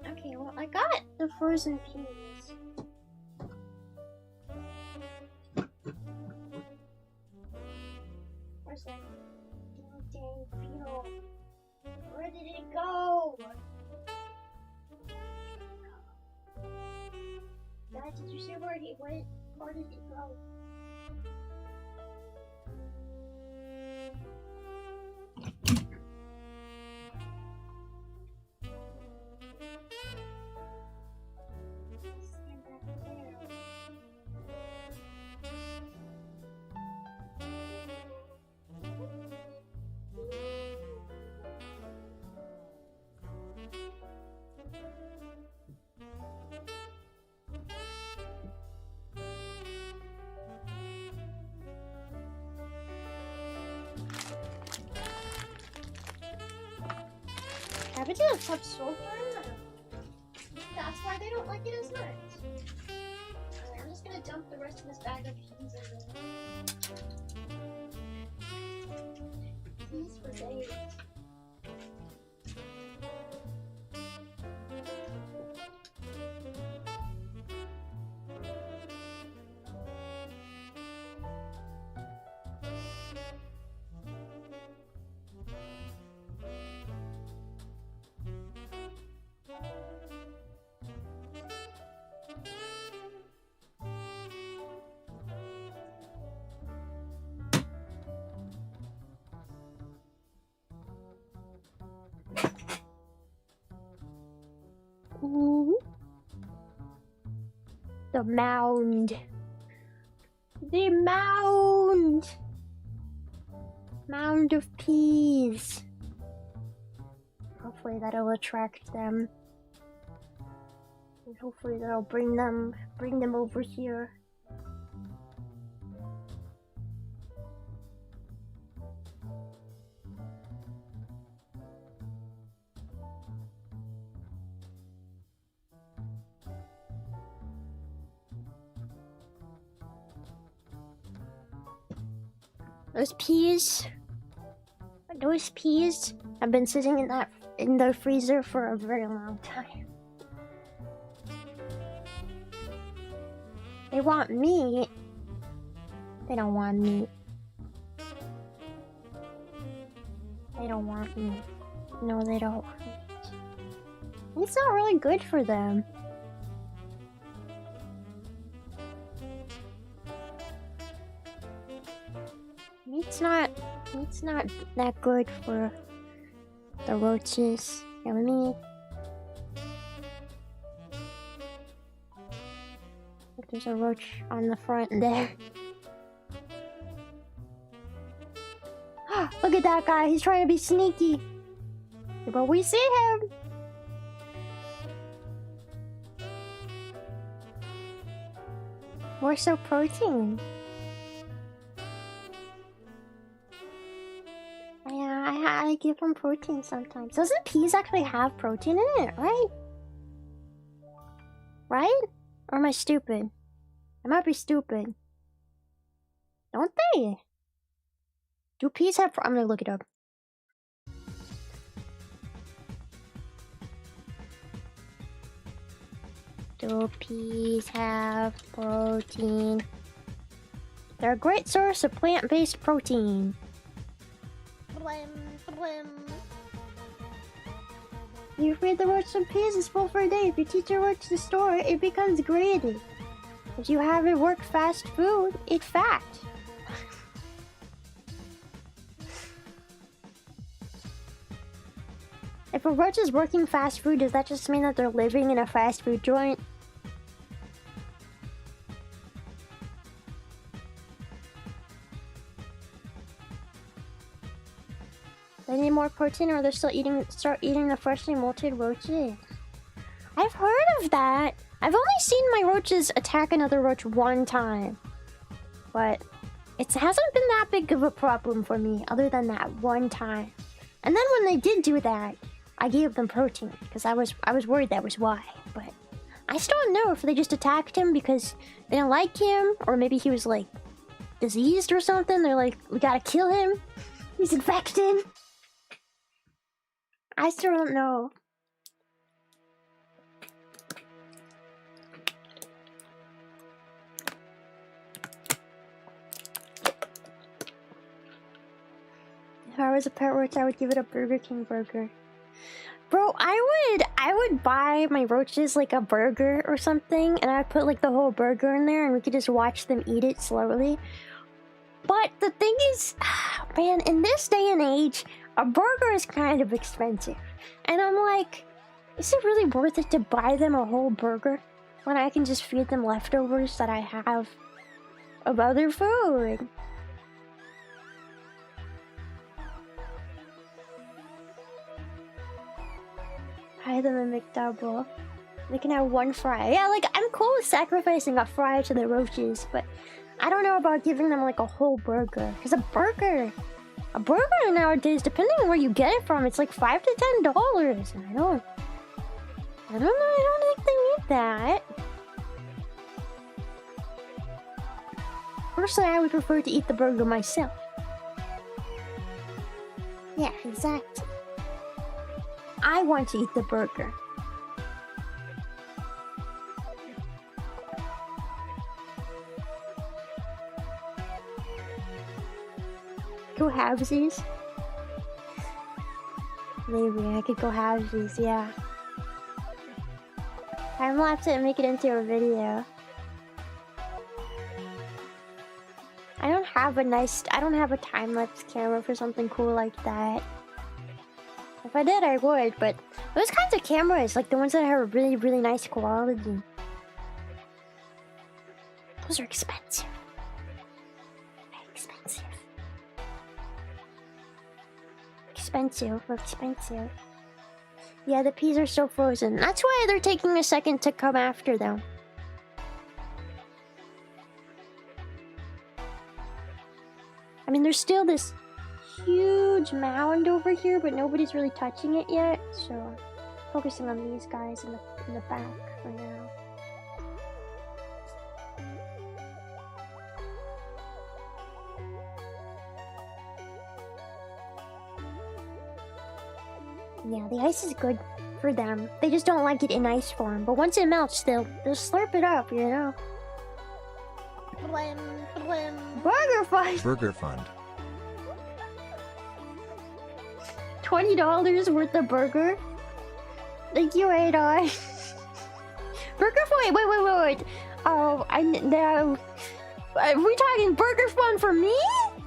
[SPEAKER 1] Okay, well, I got the frozen peas. Where's that? Oh, dang beetle. Where did it go? Dad, did you see where he went? Where did it go? Cabbages have such sulfur in them. That's why they don't like it as much. Alright, I'm just gonna dump the rest of this bag of peas in there. Peas for days. Ooh. The mound. The mound. Mound of peas. Hopefully that'll attract them. And hopefully that'll bring them over here. Those peas Those peas have been sitting in the freezer for a very long time. They want meat. They don't want meat. They don't want meat. No, they don't. It's not really good for them. Meat's not that good for the roaches. Here, let me... Look, there's a roach on the front there. Look at that guy, he's trying to be sneaky. But we see him. More so protein. Yeah, I give them protein sometimes. Doesn't peas actually have protein in it, right? Right? Or am I stupid? I might be stupid. Don't they? Do peas have I'm gonna look it up. Do peas have protein? They're a great source of plant-based protein. You feed the roach some peas, it's full for a day. If you teach a roach to store it, it becomes greedy. If you have it work fast food, it's fat. If a roach is working fast food, does that just mean that they're living in a fast food joint? They need more protein, or they're still start eating the freshly molted roaches. I've heard of that. I've only seen my roaches attack another roach one time. But it hasn't been that big of a problem for me, other than that one time. And then when they did do that, I gave them protein, because I was worried that was why. But I still don't know if they just attacked him because they didn't like him, or maybe he was like diseased or something. They're like, we gotta kill him. He's infected. I still don't know. If I was a pet roach, I would give it a Burger King burger. Bro, I would buy my roaches like a burger or something, and I'd put like the whole burger in there and we could just watch them eat it slowly. But the thing is, man, in this day and age, a burger is kind of expensive. And I'm like, is it really worth it to buy them a whole burger when I can just feed them leftovers that I have of other food? Buy them a McDouble. They can have one fry. Yeah, like, I'm cool with sacrificing a fry to the roaches, but I don't know about giving them like a whole burger. Because a burger nowadays, depending on where you get it from, it's like $5 to $10. And I don't know, I don't think they need that. Personally, I would prefer to eat the burger myself. Yeah, exactly. I want to eat the burger. Go halvesies? Maybe I could go halvesies, yeah. Time-lapse it and make it into a video. I don't have a time-lapse camera for something cool like that. If I did, I would, but those kinds of cameras, like the ones that have really, really nice quality, those are expensive. Very expensive. Expensive. Yeah, the peas are still frozen. That's why they're taking a second to come after them. I mean, there's still this huge mound over here, but nobody's really touching it yet, so focusing on these guys in the back for now. Yeah, the ice is good for them. They just don't like it in ice form. But once it melts, they'll slurp it up, you know? Burger Fund!
[SPEAKER 2] Burger Fund.
[SPEAKER 1] $20 worth of burger? Thank you, Adon. Burger Fund? Wait. Oh, are we talking Burger Fund for me?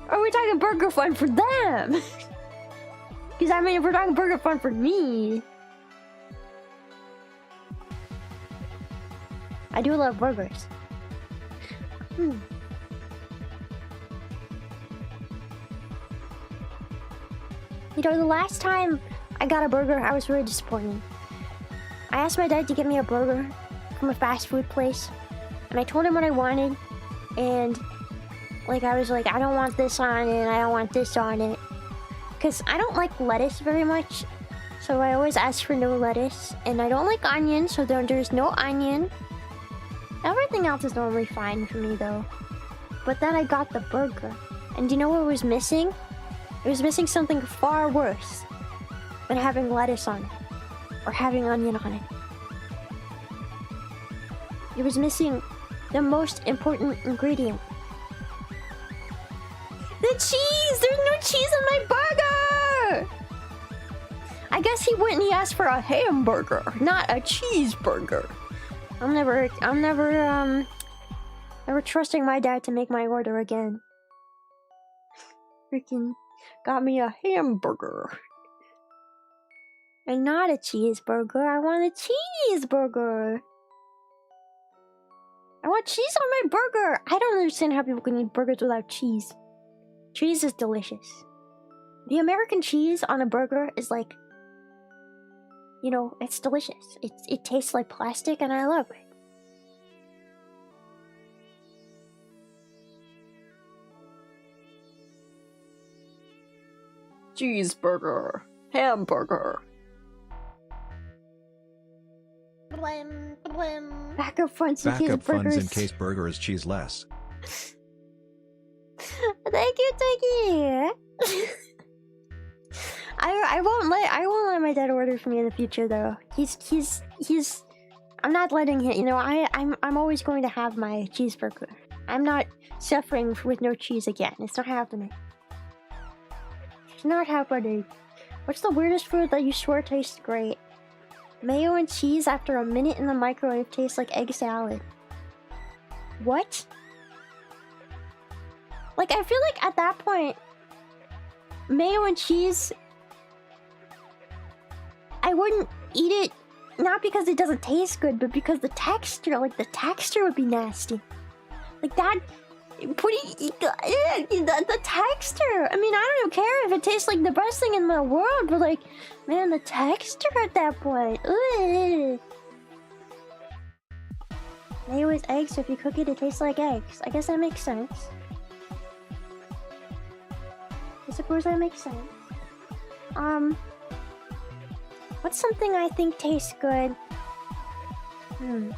[SPEAKER 1] Or are we talking Burger Fund for them? Because, I mean, if we're talking Burger Fund for me... I do love burgers. You know, the last time I got a burger, I was really disappointed. I asked my dad to get me a burger from a fast food place, and I told him what I wanted, and like I was like, I don't want this on it, I don't want this on it, because I don't like lettuce very much, so I always ask for no lettuce, and I don't like onion, so there's no onion. Everything else is normally fine for me though. But then I got the burger, and do you know what was missing? It was missing something far worse than having lettuce on it, or having onion on it. It was missing the most important ingredient. The cheese! There's no cheese on my burger! I guess he went and he asked for a hamburger, not a cheeseburger. I'm never trusting my dad to make my order again. Freaking got me a hamburger. And not a cheeseburger. I want a cheeseburger. I want cheese on my burger. I don't understand how people can eat burgers without cheese. Cheese is delicious. The American cheese on a burger is like, you know, it's delicious. It tastes like plastic and I love it. Cheeseburger. Hamburger. Backup funds in case burgers.
[SPEAKER 2] In case burger is cheeseless.
[SPEAKER 1] Thank you. I won't let my dad order for me in the future though. He's I'm not letting him, you know, I'm always going to have my cheeseburger. I'm not suffering with no cheese again. It's not happening. It's not happening. What's the weirdest food that you swear tastes great? Mayo and cheese after a minute in the microwave tastes like egg salad. What? Like, I feel like at that point, mayo and cheese, I wouldn't eat it, not because it doesn't taste good, but because the texture would be nasty. Like that, the texture. I mean, I don't care if it tastes like the best thing in the world, but like, man, the texture at that point. Ugh. Mayo is eggs, so if you cook it, it tastes like eggs. I guess that makes sense. I suppose that makes sense. What's something I think tastes good? Something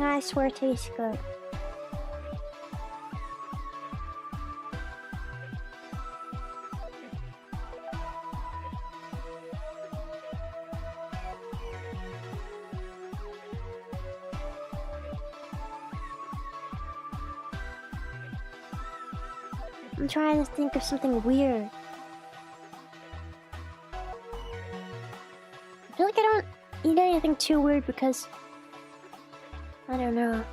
[SPEAKER 1] I swear tastes good. I'm trying to think of something weird. I feel like I don't eat anything too weird because I don't know.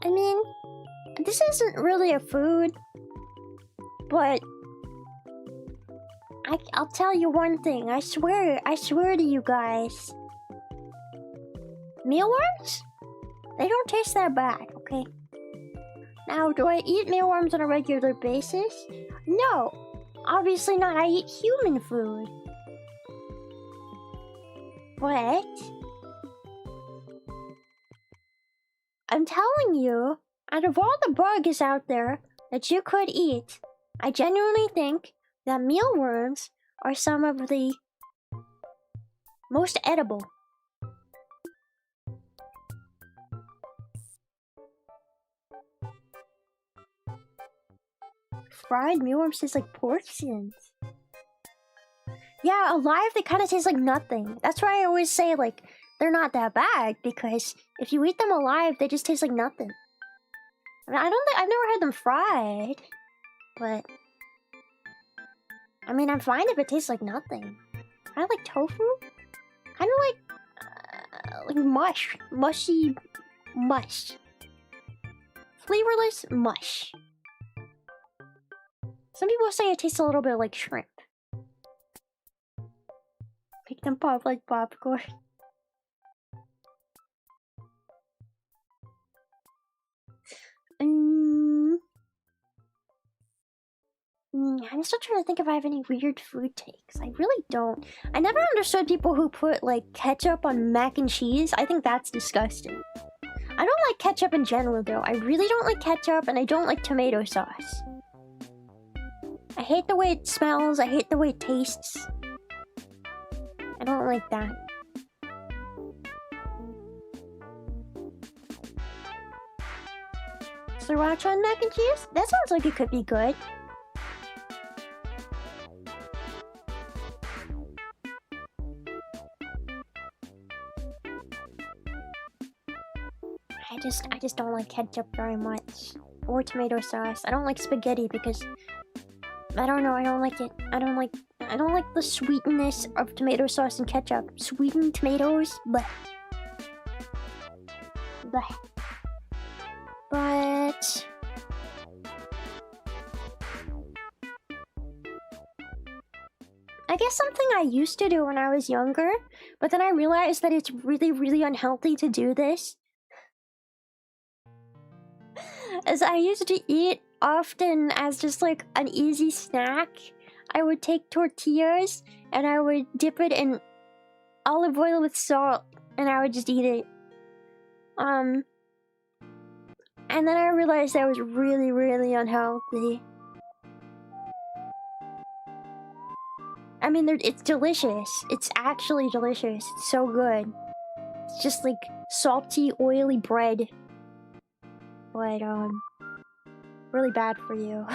[SPEAKER 1] I mean, this isn't really a food, but I'll tell you one thing. I swear to you guys. Mealworms? They don't taste that bad, okay? Now, do I eat mealworms on a regular basis? No! Obviously not, I eat human food. But... I'm telling you, out of all the bugs out there that you could eat, I genuinely think that mealworms are some of the most edible. Fried mealworms taste like pork skins. Yeah, alive they kind of taste like nothing. That's why I always say, like, they're not that bad, because if you eat them alive, they just taste like nothing. I mean, I've never had them fried, but I mean, I'm fine if it tastes like nothing. Kind of like tofu, kind of like mush, mushy mush, flavorless mush. Some people say it tastes a little bit like shrimp. Make them pop like popcorn. I'm still trying to think if I have any weird food takes. I really don't. I never understood people who put, like, ketchup on mac and cheese. I think that's disgusting. I don't like ketchup in general, though. I really don't like ketchup, and I don't like tomato sauce. I hate the way it smells. I hate the way it tastes. I don't like that. Sriracha on mac and cheese? That sounds like it could be good. I just don't like ketchup very much. Or tomato sauce. I don't like spaghetti because I don't know, I don't like it. I don't like the sweetness of tomato sauce and ketchup. Sweetened tomatoes, bleh. Bleh. But I guess something I used to do when I was younger, but then I realized that it's really, really unhealthy to do this. As I used to eat often as just like an easy snack. I would take tortillas and I would dip it in olive oil with salt and I would just eat it. And then I realized that was really, really unhealthy. I mean, it's delicious. It's actually delicious. It's so good. It's just like salty, oily bread. But, really bad for you.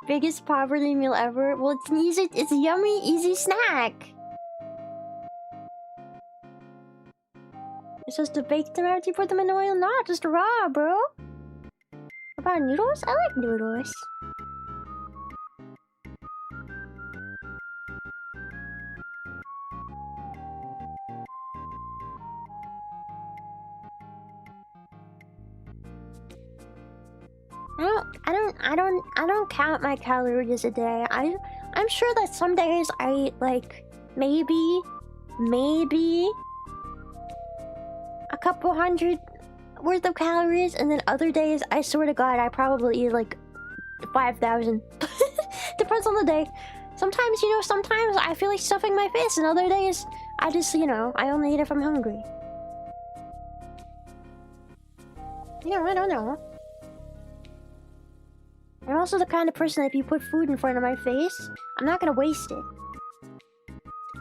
[SPEAKER 1] Biggest poverty meal ever? Well, it's a yummy, easy snack. You're supposed to bake them after you put them in oil? Not just raw, bro. What about noodles? I like noodles. I don't count my calories a day. I'm sure that some days I eat like maybe a couple hundred worth of calories, and then other days I swear to God I probably eat like 5,000. Depends on the day. Sometimes, you know, sometimes I feel like stuffing my face, and other days I just, you know, I only eat if I'm hungry. You know, I don't know. I'm also the kind of person that if you put food in front of my face, I'm not gonna waste it.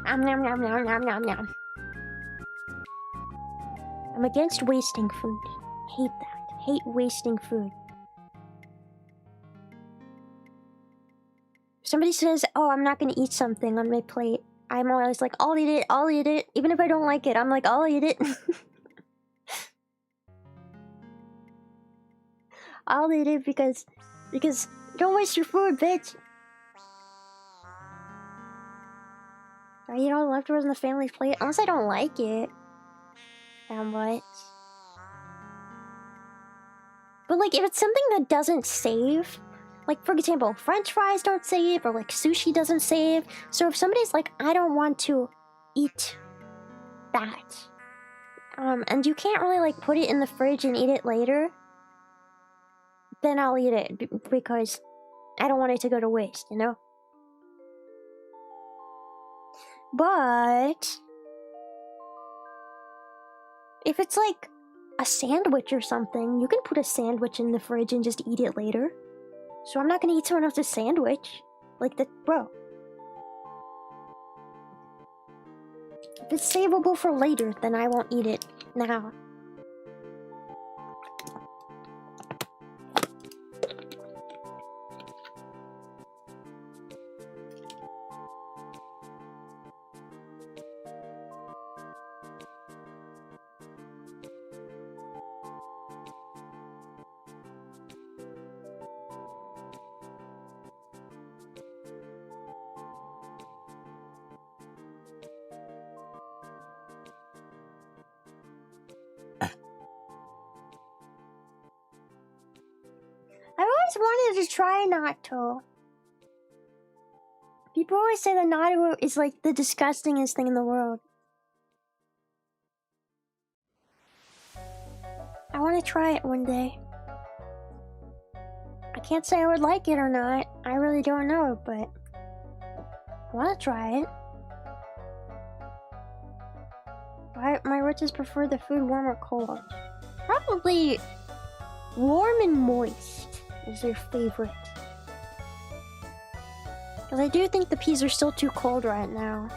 [SPEAKER 1] Nom nom nom nom nom nom nom. I'm against wasting food. Hate that. Hate wasting food. If somebody says, oh, I'm not gonna eat something on my plate, I'm always like, I'll eat it. Even if I don't like it, I'm like, I'll eat it. I'll eat it because don't waste your food, bitch. I eat all the leftovers on the family plate, unless I don't like it that much. But like, if it's something that doesn't save, like for example, French fries don't save, or like sushi doesn't save. So if somebody's like, I don't want to eat that. And you can't really like put it in the fridge and eat it later, then I'll eat it because I don't want it to go to waste, you know? But if it's like a sandwich or something, you can put a sandwich in the fridge and just eat it later. So I'm not gonna eat someone else's sandwich. Like that, bro. If it's savable for later, then I won't eat it now. I always wanted to try natto. People always say that natto is like the disgustingest thing in the world. I want to try it one day. I can't say I would like it or not. I really don't know, but I want to try it. My Roaches prefer the food warm or cold. Probably warm and moist is their favorite. Because I do think the peas are still too cold right now.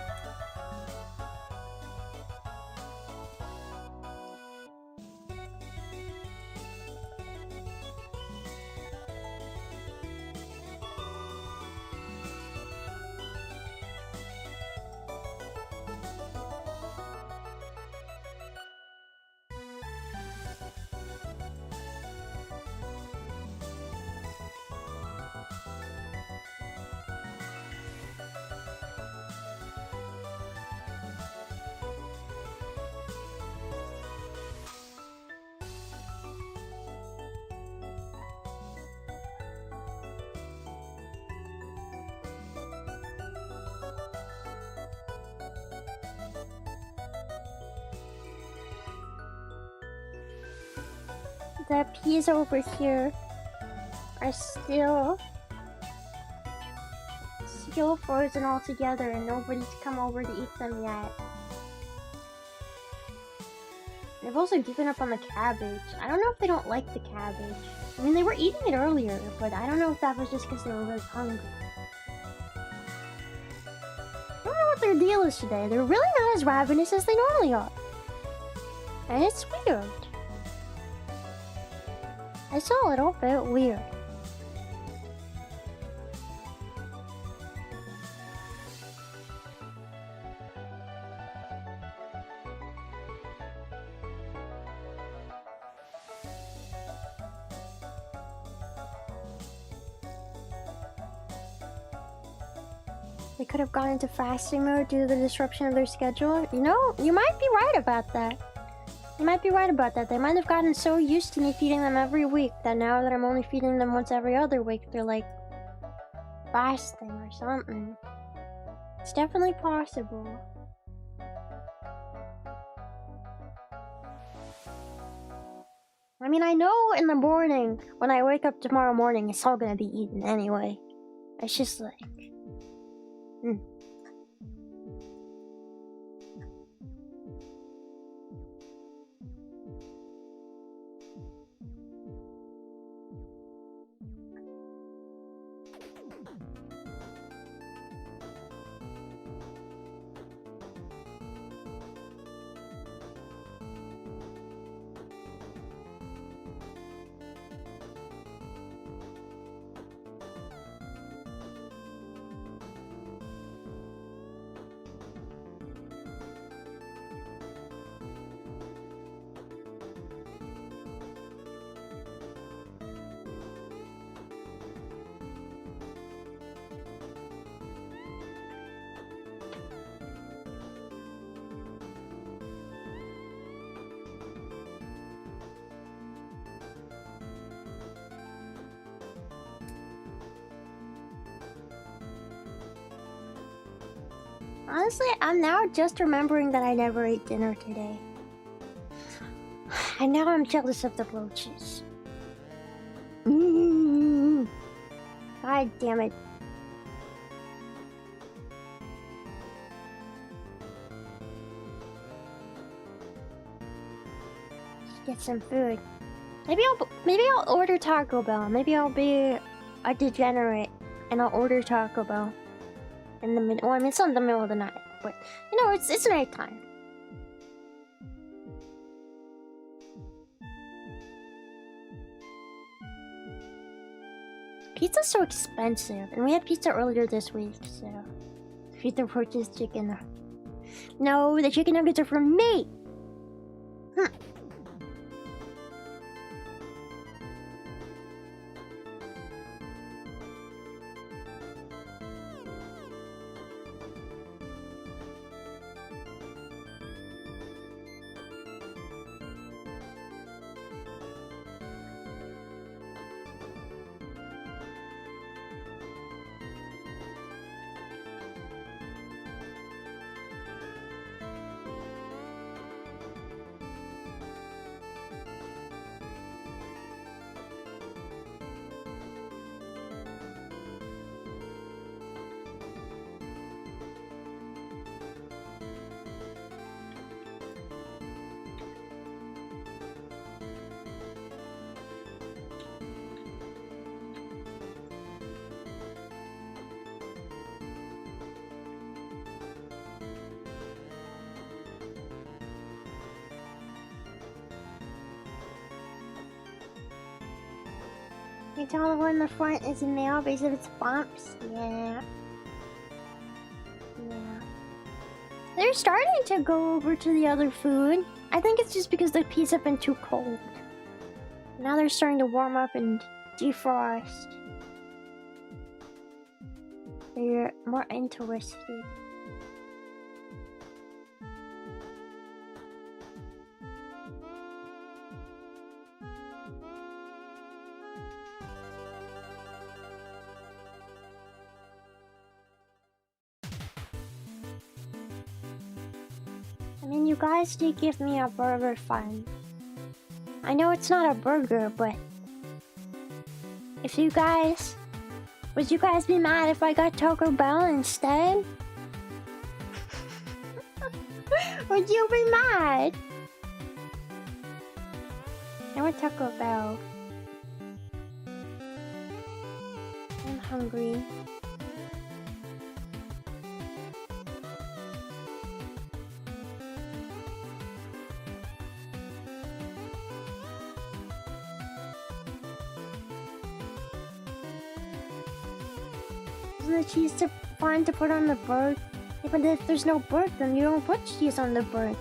[SPEAKER 1] The peas over here are still frozen all together and nobody's come over to eat them yet. They've also given up on the cabbage. I don't know if they don't like the cabbage. I mean, they were eating it earlier, but I don't know if that was just because they were really hungry. I don't know what their deal is today. They're really not as ravenous as they normally are. And it's weird. It's a little bit weird. They could have gone into fasting mode due to the disruption of their schedule. You know, you might be right about that. You might be right about that. They might have gotten so used to me feeding them every week that now that I'm only feeding them once every other week, they're like fasting or something. It's definitely possible. I mean, I know in the morning, when I wake up tomorrow morning, it's all gonna be eaten anyway. It's just like... Honestly, I'm now just remembering that I never ate dinner today. And now I'm jealous of the roaches. God damn it. Get some food. Maybe I'll order Taco Bell. Maybe I'll be a degenerate and I'll order Taco Bell in the middle. Well, I mean, it's not in the middle of the night, but you know, it's night time. Pizza's so expensive, and we had pizza earlier this week, so feed the roaches chicken. No, the chicken nuggets are for me. You tell the one in the front is a male because of its bumps? Yeah. Yeah. They're starting to go over to the other food. I think it's just because the pizza's been too cold. Now they're starting to warm up and defrost. They're more interested. I mean, you guys did give me a burger fund. I know it's not a burger, but if you guys... Would you guys be mad if I got Taco Bell instead? Would you be mad? I want Taco Bell. I'm hungry. Isn't the cheese too fine to put on the bird? Yeah, but if there's no bird, then you don't put cheese on the bird.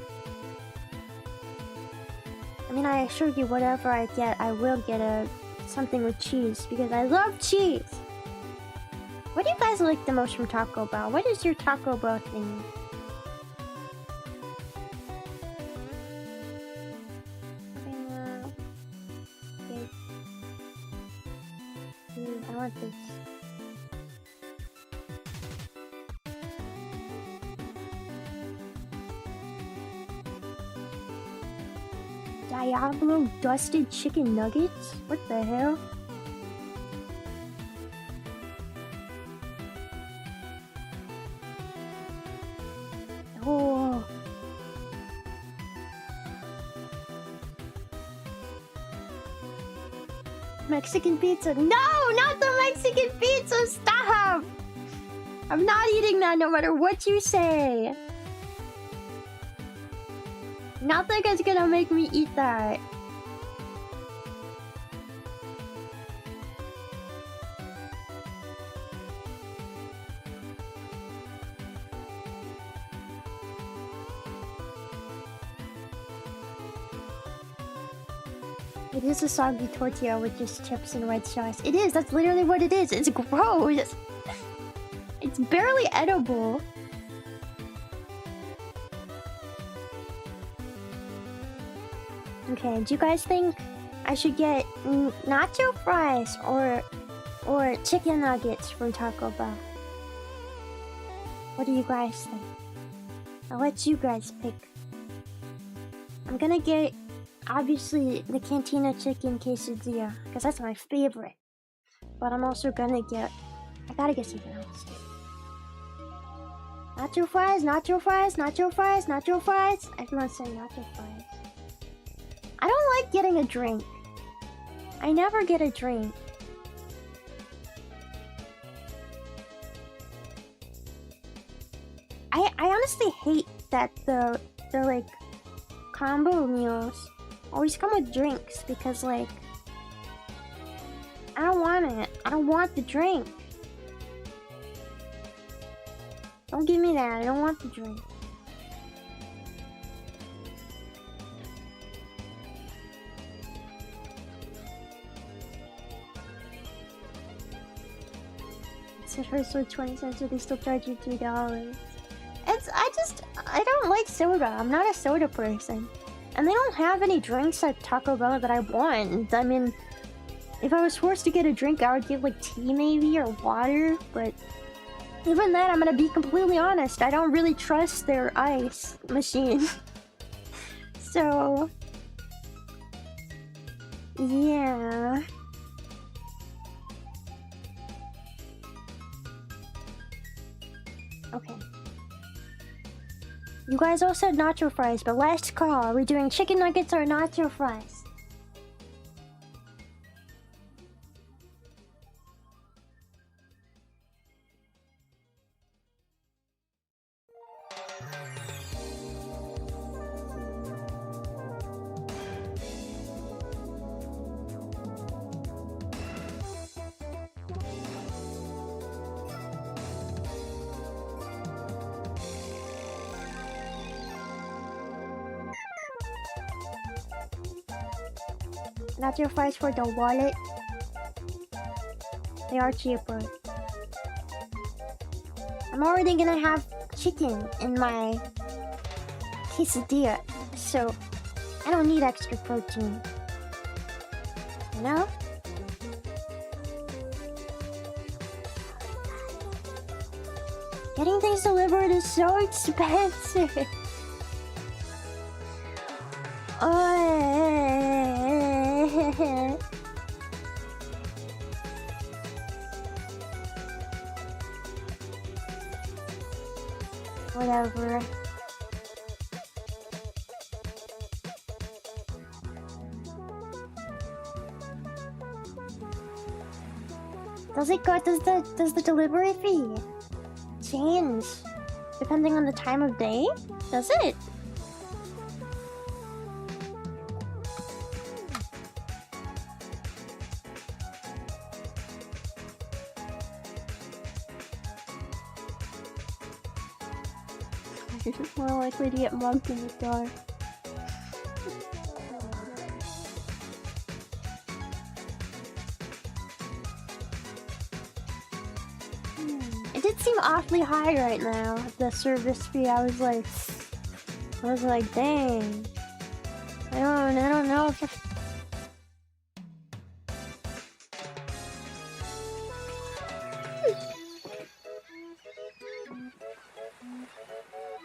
[SPEAKER 1] I mean, I assure you, whatever I get, I will get something with cheese because I love cheese. What do you guys like the most from Taco Bell? What is your Taco Bell thing? I want this. Diablo dusted chicken nuggets? What the hell? Oh. Mexican pizza. No, not the Mexican pizza. Stop. I'm not eating that no matter what you say. Nothing is gonna make me eat that. It is a soggy tortilla with just chips and red sauce. It is, that's literally what it is. It's gross. It's barely edible. Okay, do you guys think I should get nacho fries or chicken nuggets from Taco Bell? What do you guys think? I'll let you guys pick. I'm gonna get, obviously, the Cantina Chicken Quesadilla, because that's my favorite. But I'm also gonna get, I gotta get something else. Nacho fries, nacho fries, nacho fries, nacho fries. Everyone's saying nacho fries. I don't like getting a drink. I never get a drink. I honestly hate that the like combo meals always come with drinks because like I don't want it. I don't want the drink. Don't give me that. I don't want the drink. It hurts with 20 cents, so they still charge you $3. I don't like soda. I'm not a soda person. And they don't have any drinks at Taco Bell that I want. I mean, if I was forced to get a drink, I would get like tea maybe or water, but even then, I'm gonna be completely honest, I don't really trust their ice machine. So, yeah. Okay. You guys all said nacho fries, but last call. Are we doing chicken nuggets or nacho fries? Nacho fries for the wallet. They are cheaper. I'm already gonna have chicken in my quesadilla, so I don't need extra protein. You know? Getting things delivered is so expensive. Whatever. Does the delivery fee change depending on the time of day? Does it? More likely to get mugged in the dark. It did seem awfully high right now, the service fee. I was like, dang. I don't know if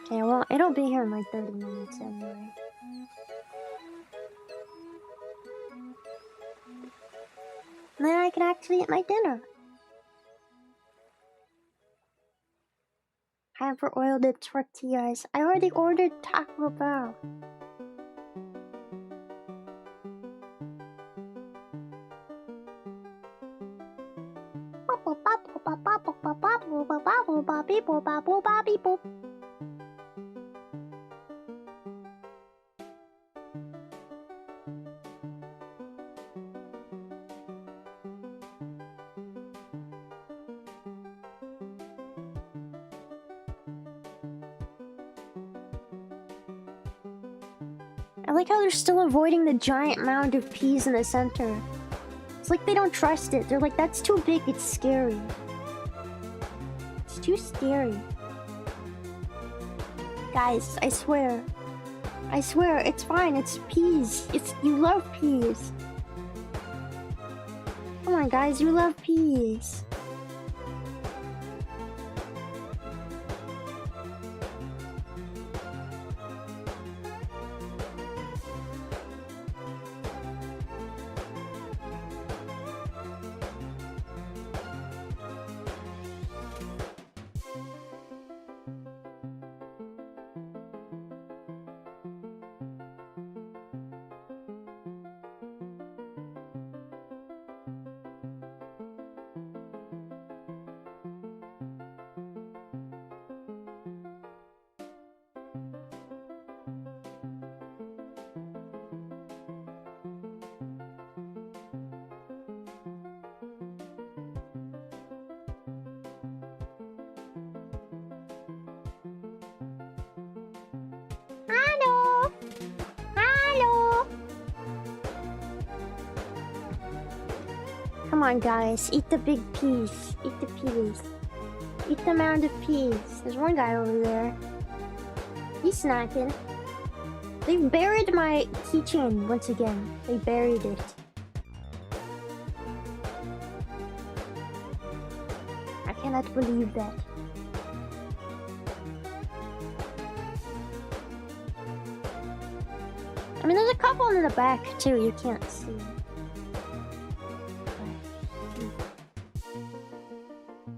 [SPEAKER 1] okay, well, it'll be here in like 30 minutes anyway. And then I can actually eat my dinner. Time for oil dip tortillas. I already ordered Taco Bell. I like how they're still avoiding the giant mound of peas in the center. It's like they don't trust it. They're like, that's too big, it's scary. It's too scary. Guys, I swear. I swear, it's fine, it's peas. You love peas. Come on, guys, you love peas. Come on, guys. Eat the big peas. Eat the peas. Eat the mound of peas. There's one guy over there. He's snacking. They buried my keychain once again. They buried it. I cannot believe that. I mean, there's a couple in the back too, you can't see.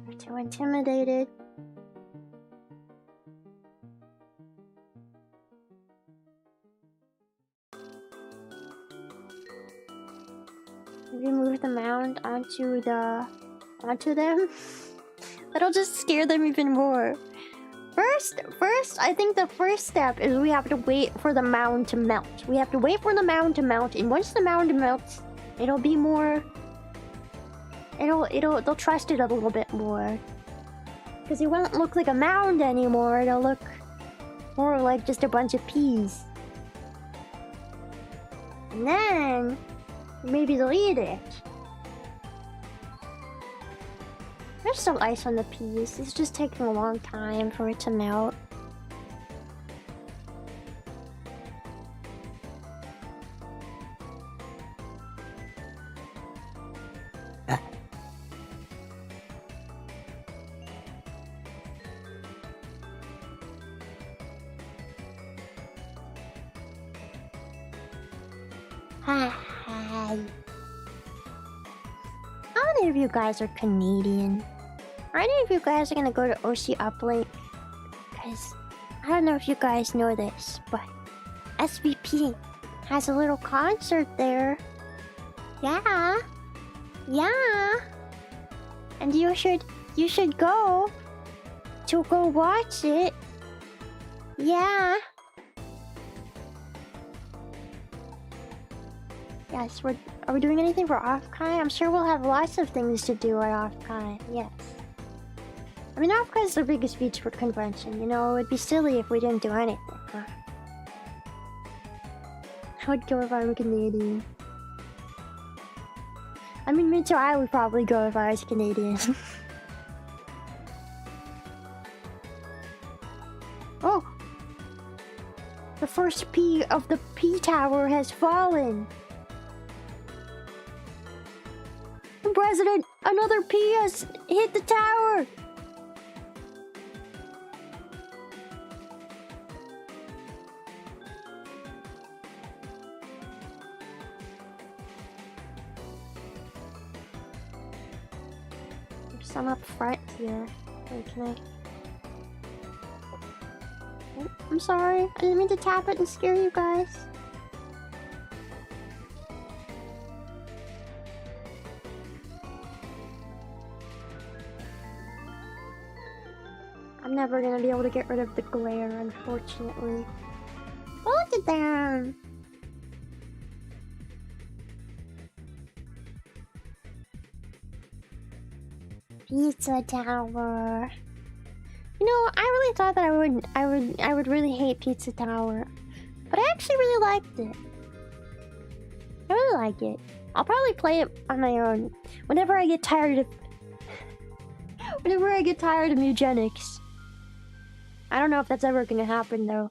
[SPEAKER 1] They're too intimidated. Maybe move the mound onto them. That'll just scare them even more. First, I think the first step is we have to wait for the mound to melt. We have to wait for the mound to melt, and once the mound melts, it'll be more... They'll trust it a little bit more. Because it won't look like a mound anymore, it'll look more like just a bunch of peas. And then, maybe they'll eat it. There's some ice on the peas. It's just taking a long time for it to melt. Hi. How many of you guys are Canadian? Are any of you guys are gonna go to OC Uplink? Because I don't know if you guys know this, but SVP has a little concert there. Yeah. And you should go watch it. Yeah. Yes, are we doing anything for Off-Kai? I'm sure we'll have lots of things to do at Off-Kai, yes. I mean, Off-Kai is the biggest VTuber convention, you know, it'd be silly if we didn't do anything, huh? I would go if I were Canadian. I mean, me too, I would probably go if I was Canadian. Oh! The first P of the P Tower has fallen! President, another P has hit the tower! There's some up front here. Wait, can I... Oh, I'm sorry. I didn't mean to tap it and scare you guys. I'm never gonna be able to get rid of the glare, unfortunately. Look at them! Pizza Tower. You know, I really thought that I would really hate Pizza Tower, but I actually really liked it. I really like it. I'll probably play it on my own whenever I get tired of eugenics. I don't know if that's ever gonna happen though.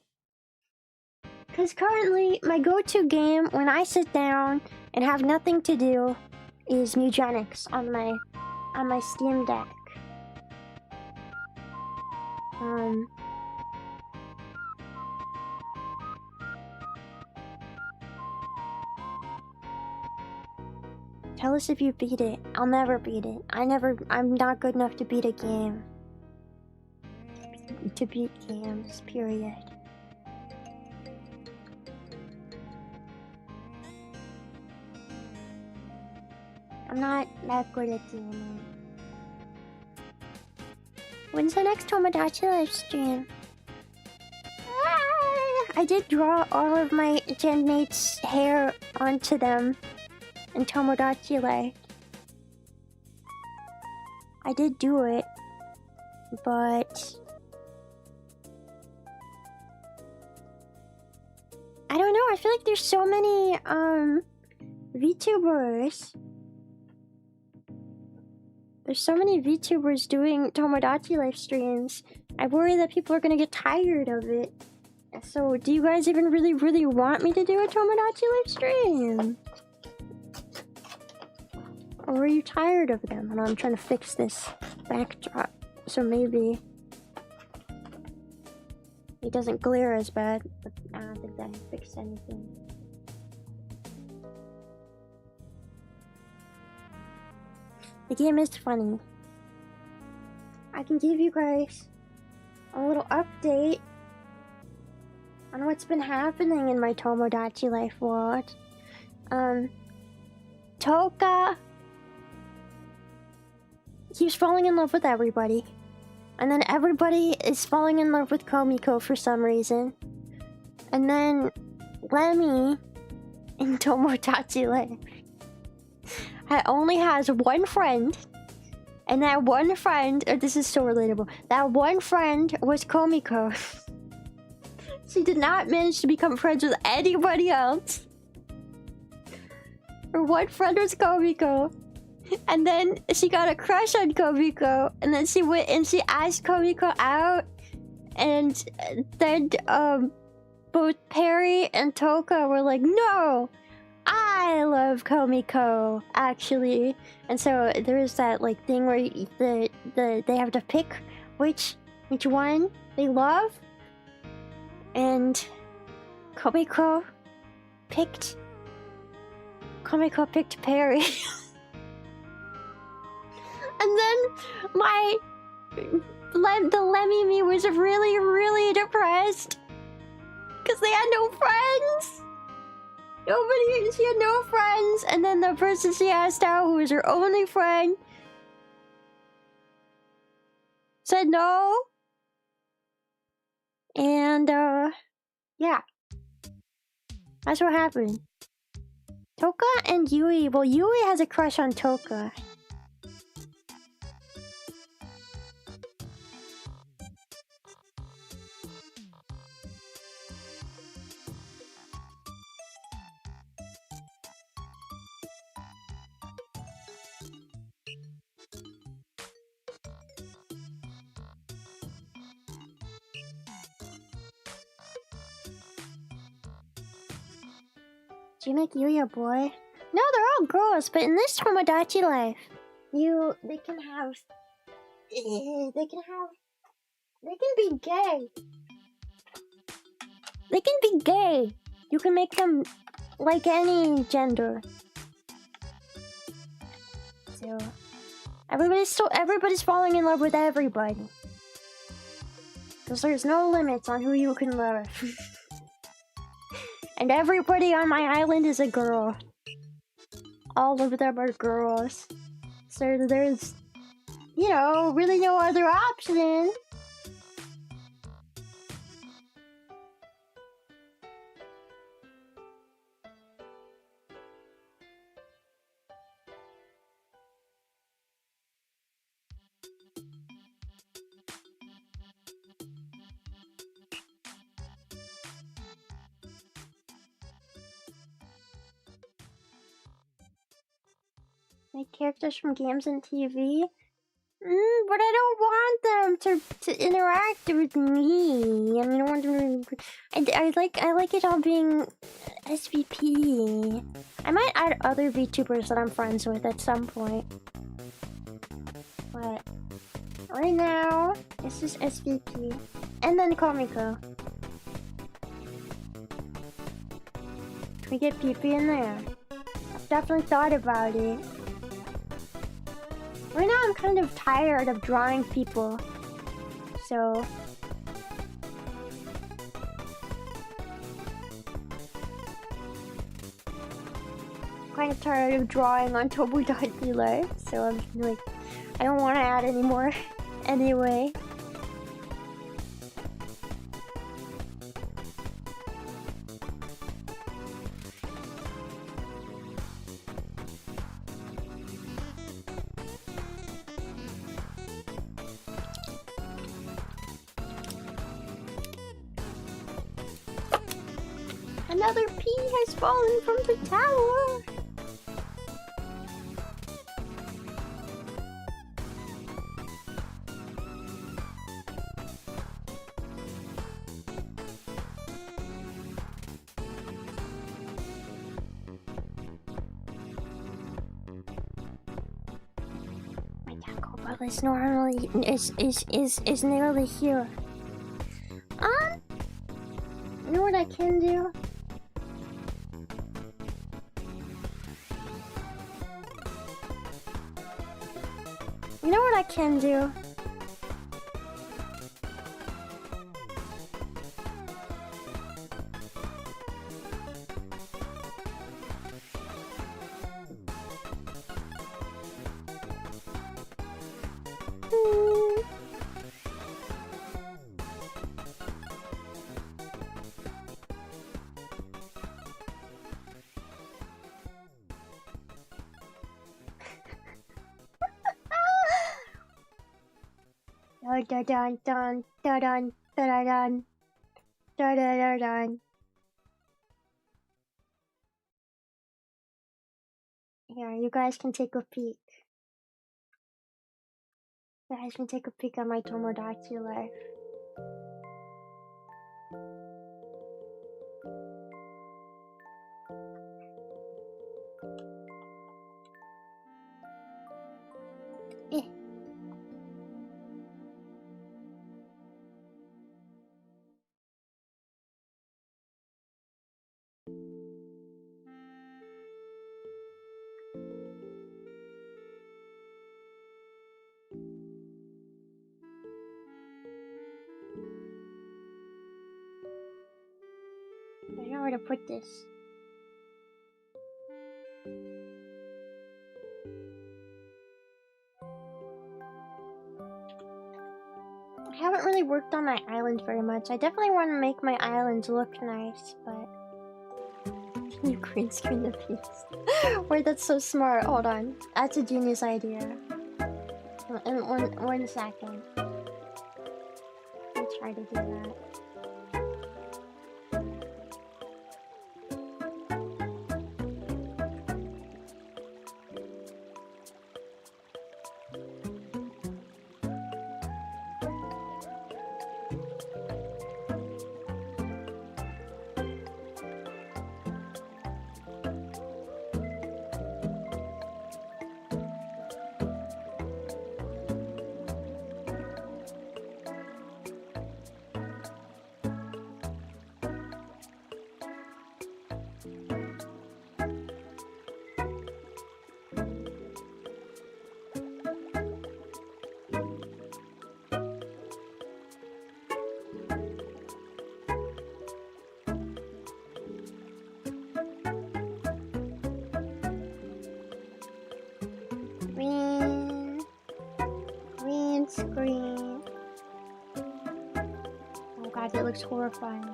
[SPEAKER 1] Because currently, my go-to game when I sit down and have nothing to do is eugenics on my Steam Deck. Tell us if you beat it. I'll never beat it. I'm not good enough to beat a game. To beat games, period. I'm not that good at gaming. When's the next Tomodachi live stream? I did draw all of my gen mates' hair onto them in Tomodachi Life. I did do it, but I don't know, I feel like there's so many VTubers There's so many VTubers doing Tomodachi live streams. I worry that people are gonna get tired of it. So, do you guys even really want me to do a Tomodachi live stream? Or are you tired of them? And I'm trying to fix this backdrop, so maybe it doesn't glare as bad. But I don't think that fixed anything. The game is funny. I can give you guys a little update on what's been happening in my Tomodachi life world. Toka keeps falling in love with everybody. And then everybody is falling in love with Komiko for some reason. And then Lemmy in Tomodachi life only has one friend. And that one friend, this is so relatable, that one friend was Komiko. She did not manage to become friends with anybody else. Her one friend was Komiko. And then she got a crush on Komiko. And then she went and she asked Komiko out. And then both Perry and Toka were like, no! I love Komiko, actually. And so there's that like thing where they have to pick which one they love. And Komiko picked Perry. And then the Lemmy me was really depressed because they had no friends. She had no friends, and then the person she asked out, who was her only friend, said no. And yeah, that's what happened. Toka and Yui. Well, Yui has a crush on Toka. Do you make Yui a boy? No, they're all girls, but in this Tomodachi life, they can be gay. They can be gay. You can make them like any gender. So everybody's falling in love with everybody. Because there's no limits on who you can love. And everybody on my island is a girl. All of them are girls. So there's, really no other option. Make characters from games and TV? But I don't want them to interact with me. I mean, I want them to... I like it all being SVP. I might add other VTubers that I'm friends with at some point. But right now, it's just SVP. And then Komiko. Can we get PP in there? I've definitely thought about it. Right now I'm kind of tired of drawing people, so... kind of tired of drawing on Tomodachi Life, so I'm like, I don't want to add any more anyway. Another pea has fallen from the tower. Well, it's normally is nearly here. You know what I can do? You know what I can do? Dun dun dun dun dun dun dun dun dun dun. Here, you guys can take a peek. You guys can take a peek at my Tomodachi life. I don't know where to put this. I haven't really worked on my island very much. I definitely want to make my islands look nice, but... You green screen the piece. Wait, that's so smart. Hold on. That's a genius idea. In one second. I'll try to do that. Green screen. Oh god, it looks horrifying.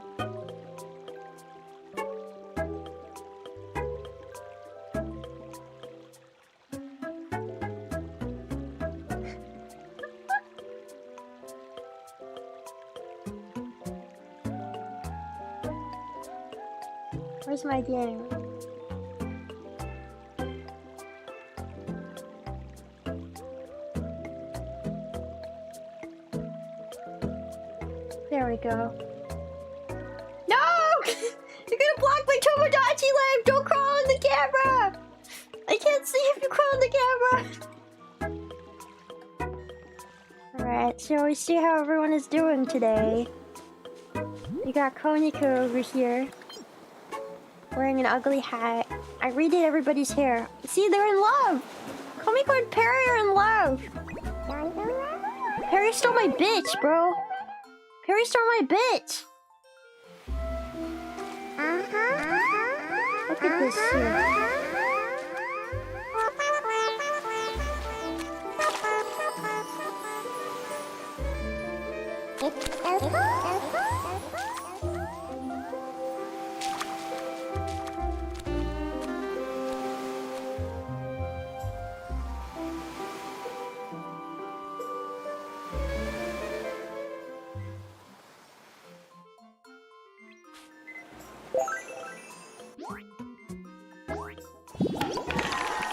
[SPEAKER 1] Where's my game? There we go. No! You're gonna block my Tomodachi life! Don't crawl on the camera! I can't see if you crawl on the camera! Alright, so we see how everyone is doing today. You got Konika over here. Wearing an ugly hat. I redid everybody's hair. See, they're in love! Komiko and Perry are in love! Perry stole my bitch, bro! Perry stole my bitch! Look at this shit.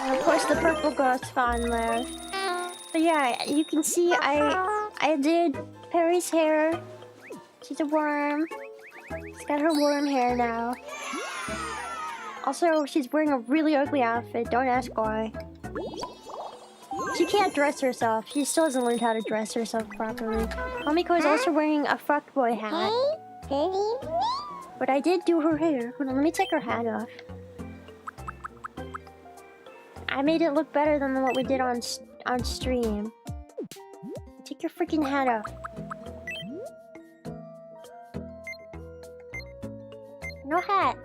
[SPEAKER 1] And of course the purple ghost spawned there. But yeah, you can see I did Perry's hair. She's a worm. She's got her worm hair now. Also, she's wearing a really ugly outfit. Don't ask why. She can't dress herself. She still hasn't learned how to dress herself properly. Momiko is also wearing a fuckboy hat. But I did do her hair. Hold on, let me take her hat off. I made it look better than what we did on stream. Take your freaking hat off. No hat.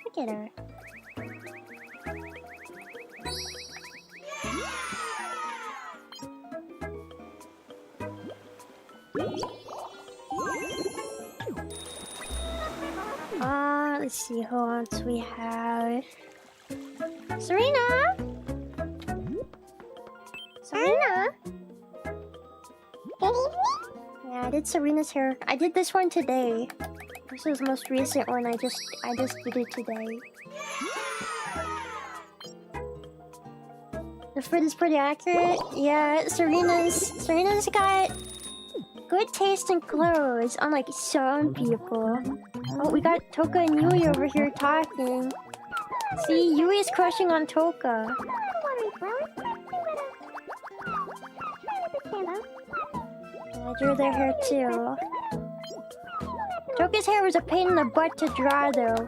[SPEAKER 1] Look at her. Let's see who else we have. Serena? Serena? Good evening? Yeah, I did Serena's hair. I did this one today. This is the most recent one. I just did it today. The fit is pretty accurate. Yeah, Serena's got good taste in clothes, unlike some people. Oh, we got Toka and Yui over here talking. See, Yui is crushing on Toka. I drew their hair too. Toka's hair was a pain in the butt to draw though.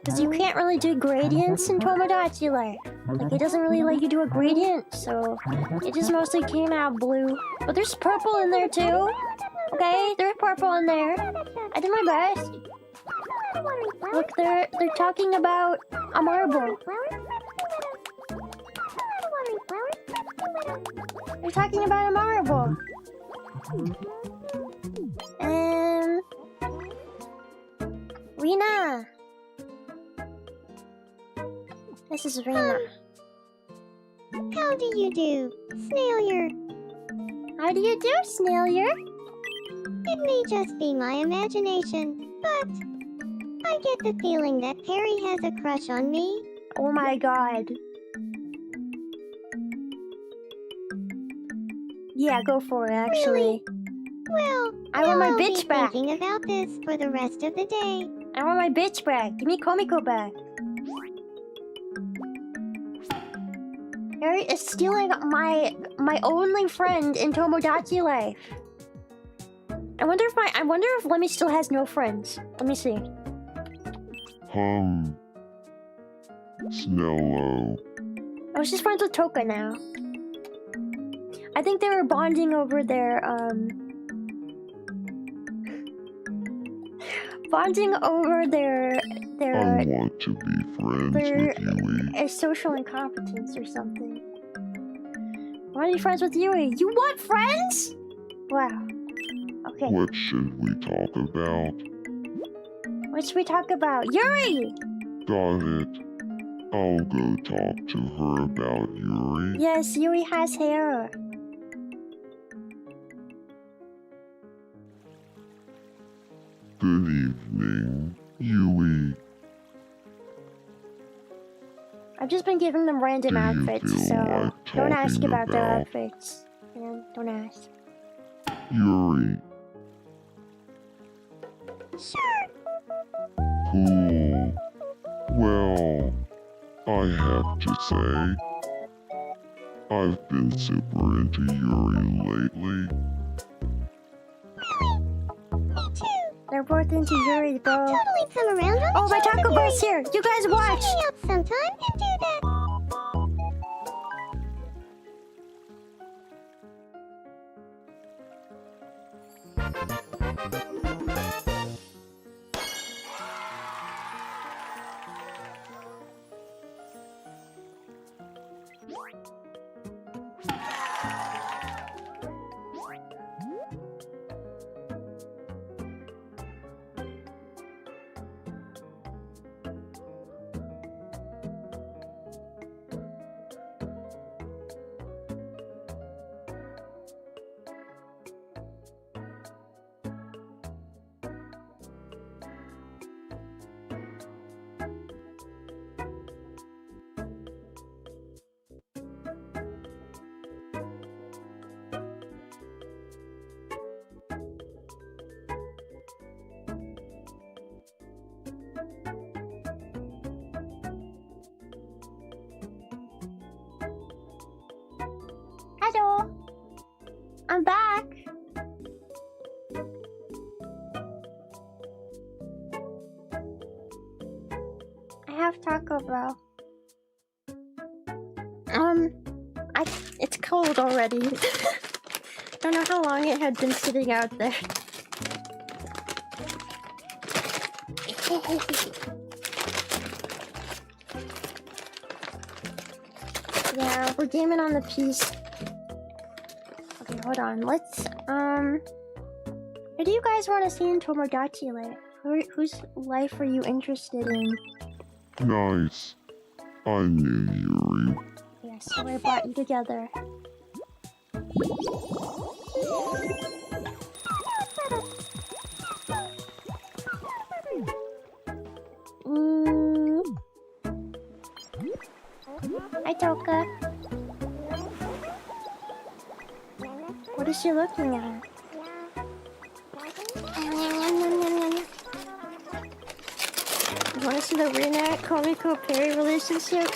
[SPEAKER 1] Because you can't really do gradients in Tomodachi Life. Like, it doesn't really let you do a gradient, so it just mostly came out blue. But there's purple in there too. Okay, there's purple in there. I did my best. Look, they're talking about a marble. They're talking about a marble. Rena. This is Rena.
[SPEAKER 2] How do you do, Snailyer?
[SPEAKER 1] How do you do, Snailyer?
[SPEAKER 2] It may just be my imagination, but I get the feeling that Perry has a crush on me.
[SPEAKER 1] Oh my god. Yeah, go for it, actually.
[SPEAKER 2] Really? Well,
[SPEAKER 1] I want my
[SPEAKER 2] I'll
[SPEAKER 1] bitch
[SPEAKER 2] be
[SPEAKER 1] back.
[SPEAKER 2] thinking about this for the rest of the day.
[SPEAKER 1] I want my bitch back. Give me Komiko back. Harry is stealing my only friend in Tomodachi Life. I wonder if Lemmy still has no friends. Let me see.
[SPEAKER 3] Snello.
[SPEAKER 1] Oh, she's friends with Toka now. I think they were bonding over their bonding over their
[SPEAKER 3] I want to be friends with Yui.
[SPEAKER 1] social incompetence or something. I want to be friends with Yui. You want friends? Wow. Okay.
[SPEAKER 3] What should we talk about?
[SPEAKER 1] What should we talk about? Yuri!
[SPEAKER 3] Got it. I'll go talk to her about Yuri.
[SPEAKER 1] Yes, Yui has hair.
[SPEAKER 3] Good evening, Yui.
[SPEAKER 1] I've just been giving them random
[SPEAKER 3] Do you
[SPEAKER 1] outfits,
[SPEAKER 3] feel
[SPEAKER 1] so
[SPEAKER 3] like
[SPEAKER 1] don't ask
[SPEAKER 3] talking
[SPEAKER 1] about their
[SPEAKER 3] about-
[SPEAKER 1] outfits. Yeah, don't ask.
[SPEAKER 3] Yuri.
[SPEAKER 2] Sure.
[SPEAKER 3] Cool. Well, I have to say, I've been super into Yuri lately.
[SPEAKER 2] Me too.
[SPEAKER 1] They're both into Yuri, bro.
[SPEAKER 2] Totally come around on
[SPEAKER 1] Oh,
[SPEAKER 2] the
[SPEAKER 1] my
[SPEAKER 2] chance
[SPEAKER 1] taco
[SPEAKER 2] of
[SPEAKER 1] bar's
[SPEAKER 2] Yuri.
[SPEAKER 1] here! You guys watch!
[SPEAKER 2] Hang out sometime and do that.
[SPEAKER 1] have Taco Bell. It's cold already. Don't know how long it had been sitting out there. Yeah, we're gaming on the piece. Okay, hold on. Let's, who do you guys want to see in Tomodachi Life? Whose life are you interested in?
[SPEAKER 3] Nice. I knew Yuri.
[SPEAKER 1] Yes, so I brought you together. Hi, Toka. What is she looking at? You want to see the Rina Komiko Perry relationship?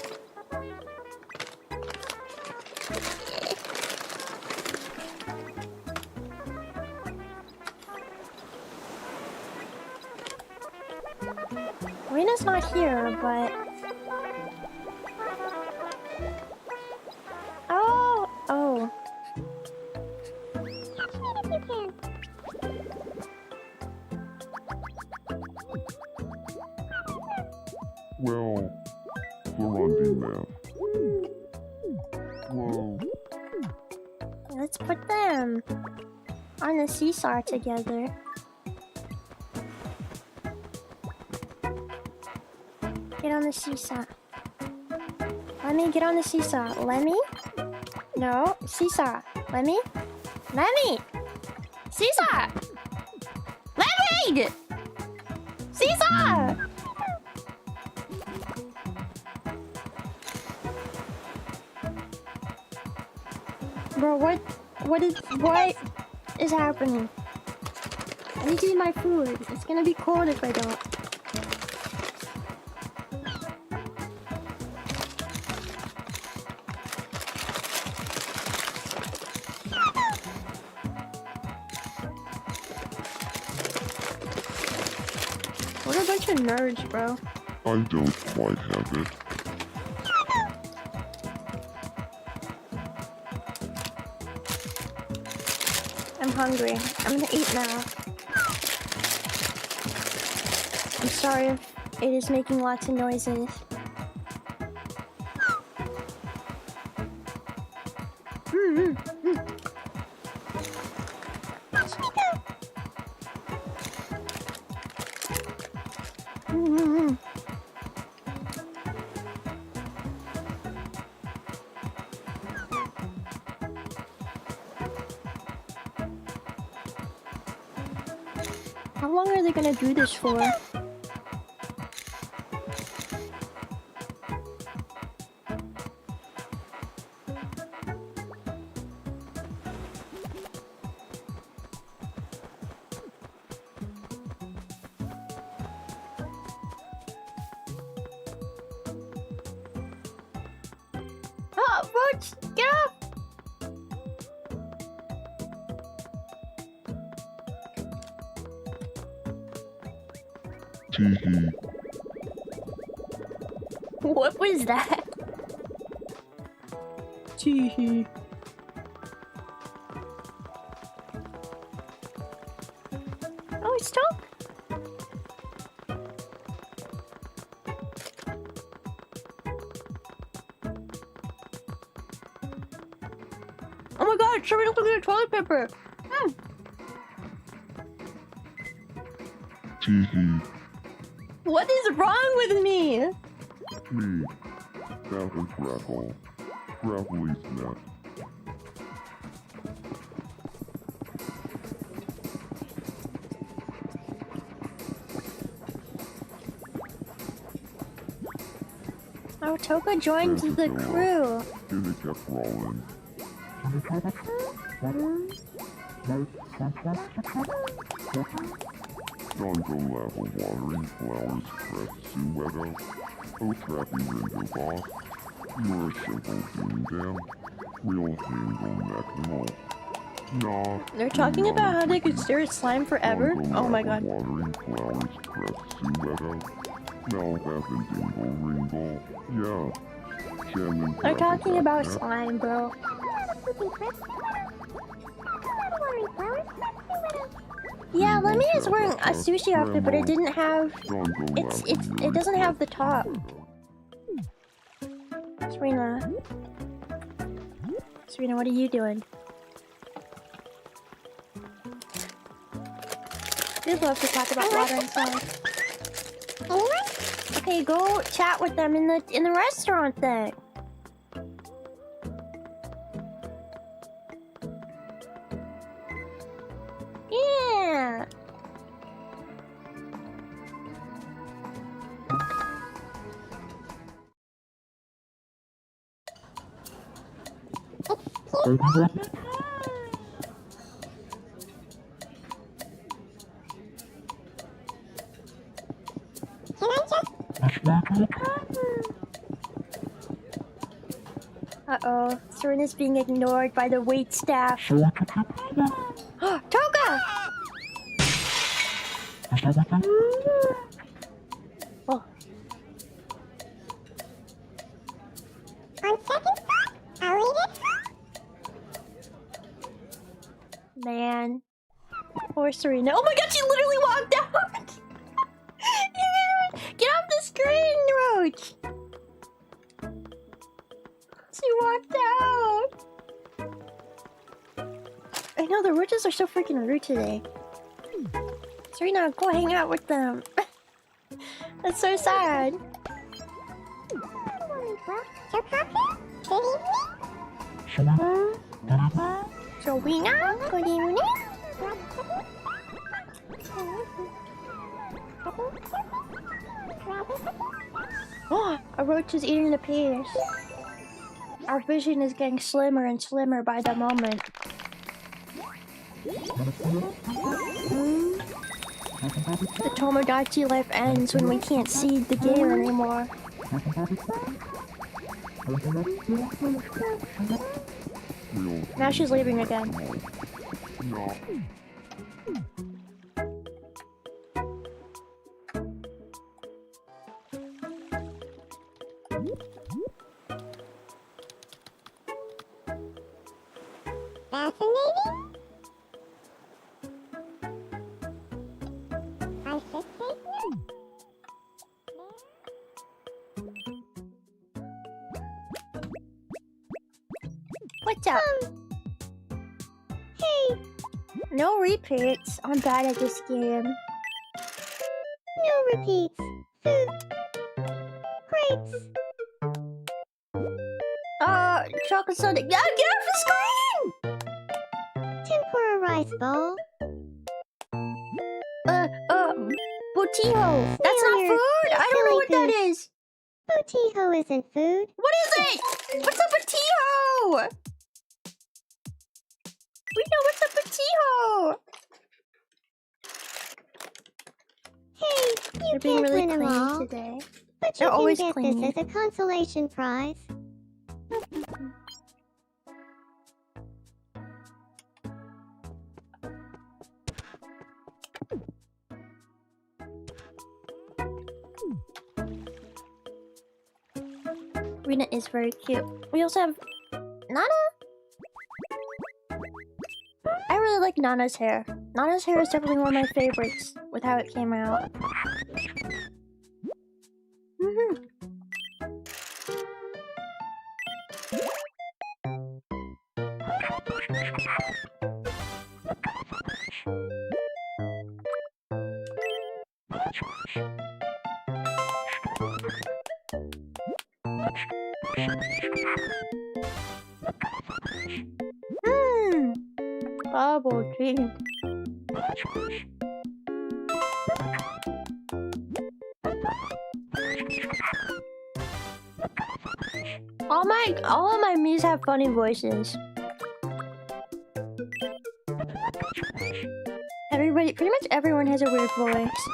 [SPEAKER 1] Rina's not here, but... Oh.
[SPEAKER 3] Well, Florandi map. Whoa.
[SPEAKER 1] Let's put them on the seesaw together. Get on the seesaw. Let me get on the seesaw. Let me? No. Seesaw. Let me? Let me! Seesaw! Let me! Seesaw! Bro, what is happening? I need to eat my food. It's gonna be cold if I don't. What a bunch of nerds, bro.
[SPEAKER 3] I don't quite have it.
[SPEAKER 1] I'm hungry. I'm gonna eat now. I'm sorry if it is making lots of noises. How long are they gonna do this for? Oh, Roach, get up!
[SPEAKER 3] Teehee.
[SPEAKER 1] What was that? Teehee. Oh, it's stuck? Oh my god, somebody look at the toilet paper!
[SPEAKER 3] Teehee.
[SPEAKER 1] What is wrong with me?
[SPEAKER 3] Me. That was Grackle. Grackle's net.
[SPEAKER 1] Oh, Toka joined the crew.
[SPEAKER 3] And it kept rolling. Dongo lava watering flowers crest Suedo. Oh trappy window boss. You're a simple doom We'll handle Mechanol. Nah.
[SPEAKER 1] They're talking about how they could stare at slime forever?
[SPEAKER 3] Dongo
[SPEAKER 1] Oh my
[SPEAKER 3] lava
[SPEAKER 1] god.
[SPEAKER 3] watering flowers crest Suedo. Mel Evan Dingle Ringle. Yeah. Shannon.
[SPEAKER 1] They're talking about slime, bro. Yeah, Lemmy is wearing a sushi outfit, but it didn't have. It doesn't have the top. Serena. Serena, what are you doing? We'd love to talk about water and stuff. Okay, go chat with them in the restaurant then. Yeah. Uh-oh, Serena's being ignored by the wait staff. Toga! Oh.
[SPEAKER 2] On second thought, I'll eat it.
[SPEAKER 1] Man. Poor Serena. Oh my god, she literally walked out! Get off the screen, Roach! She walked out! I know, the Roaches are so freaking rude today. Serena, go hang out with them. That's so sad. Serena, good evening. Oh, a roach is eating the peas. Our vision is getting slimmer and slimmer by the moment. The Tomodachi life ends when we can't see the game anymore. Now she's leaving again.
[SPEAKER 2] Fascinating? I should say no.
[SPEAKER 1] What's up?
[SPEAKER 2] Hey,
[SPEAKER 1] No repeats. I'm bad at this game.
[SPEAKER 2] no repeats. Food. Grapes.
[SPEAKER 1] Chocolate soda. Get off the screen!
[SPEAKER 2] Tempura rice bowl.
[SPEAKER 1] Botijo. That's not
[SPEAKER 2] Failure.
[SPEAKER 1] food! I don't know what that
[SPEAKER 2] Silly
[SPEAKER 1] is!
[SPEAKER 2] Botijo isn't food.
[SPEAKER 1] What is it? What's a botijo? We know what's a botijo!
[SPEAKER 2] Hey, you
[SPEAKER 1] They're being
[SPEAKER 2] can't
[SPEAKER 1] really
[SPEAKER 2] win them
[SPEAKER 1] clean
[SPEAKER 2] all.
[SPEAKER 1] today.
[SPEAKER 2] But
[SPEAKER 1] They're
[SPEAKER 2] you
[SPEAKER 1] always
[SPEAKER 2] can get
[SPEAKER 1] clean.
[SPEAKER 2] this as a consolation prize.
[SPEAKER 1] Rena is very cute. We also have Nana. I really like Nana's hair. Nana's hair is definitely one of my favorites with how it came out. Bubble tea. All of my Miis have funny voices. Pretty much everyone has a weird voice.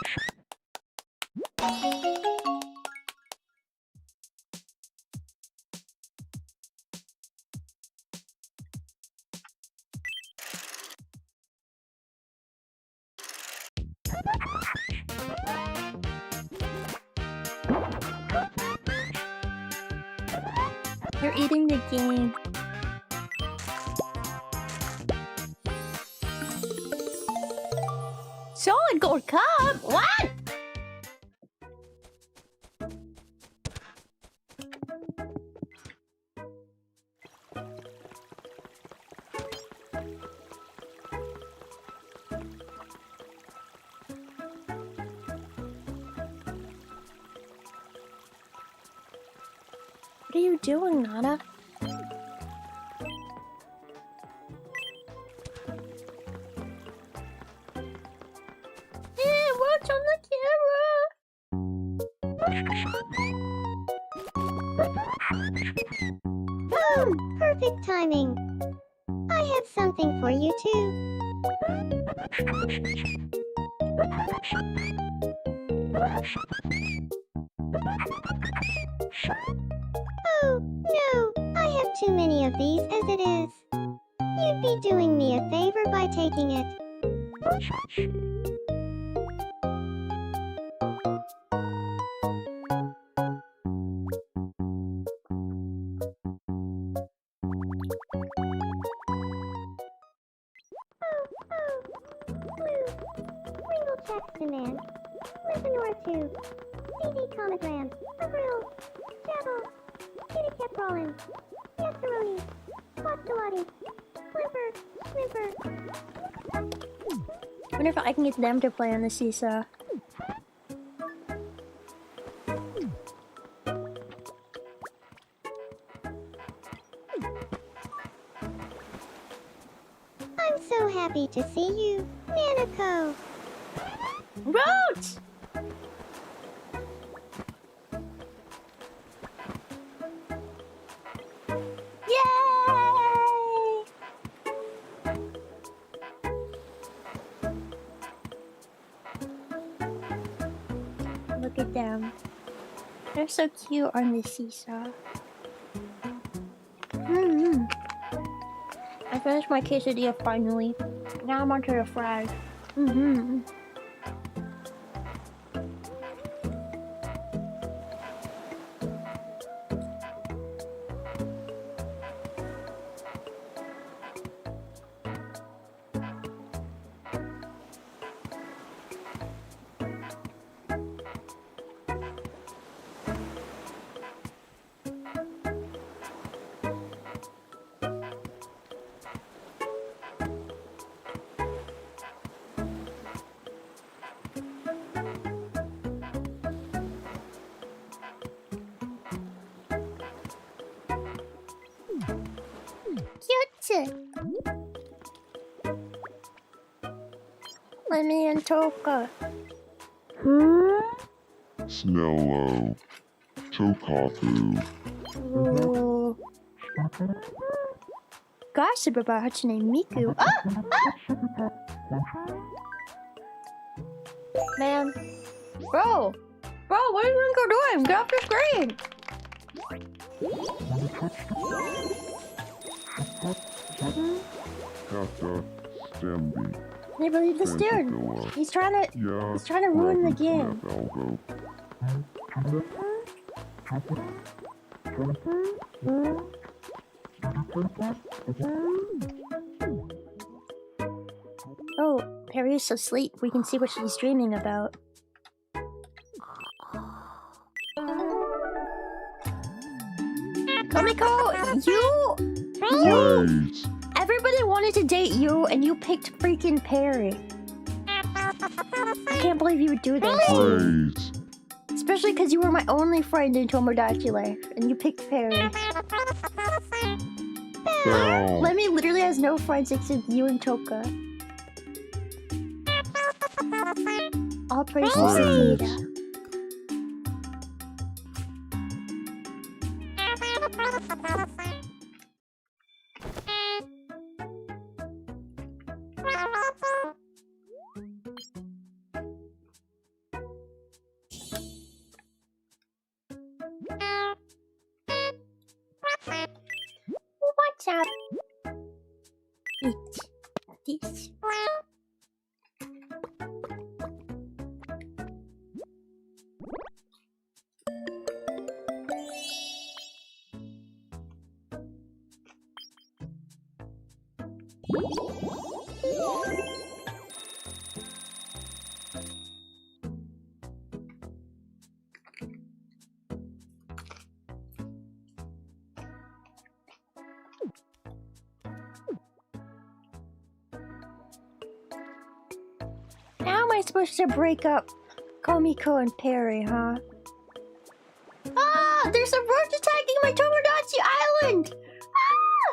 [SPEAKER 1] You're eating the game. Solid gold cup? What? What are you doing, Nana? Yeah, watch on the camera!
[SPEAKER 2] Boom! Perfect timing. I have something for you too. Oh, no. I have too many of these as it is. You'd be doing me a favor by taking it. Blue. Ringle checks demand. Listenor 2. CD Comogram. A grill. Jabble. Kitty kept rolling. Yes-a-roni. Watch-a-lottie. Flimper. Snipper.
[SPEAKER 1] I wonder if I can get them to play on the seesaw.
[SPEAKER 2] I'm so happy to see you, Nanako.
[SPEAKER 1] Roach! Yay! Look at them. They're so cute on the seesaw. I finished my quesadilla finally. Now I'm onto the fries. Cute. Lemmy and Toka.
[SPEAKER 3] Snello. Tokafu.
[SPEAKER 1] Ooh. Gossip about Hatsune Miku. Man. Bro, what are you gonna doing? Get off the screen!
[SPEAKER 3] Kata. Stemby.
[SPEAKER 1] Can't believe this dude. He's trying to ruin the game. Oh, Perry's asleep. We can see what she's dreaming about. Komiko, you...
[SPEAKER 3] Praise.
[SPEAKER 1] Everybody wanted to date you, and you picked freaking Perry. I can't believe you would do this.
[SPEAKER 3] Praise.
[SPEAKER 1] Especially because you were my only friend in Tomodachi Life, and you picked Perry.
[SPEAKER 3] Bell.
[SPEAKER 1] Lemmy literally has no friends except you and Toka. All praise to Sakita. What's up? Eat this. supposed to break up Komiko and Perry, huh? Ah! There's a roach attacking my Tomodachi Island! Ah!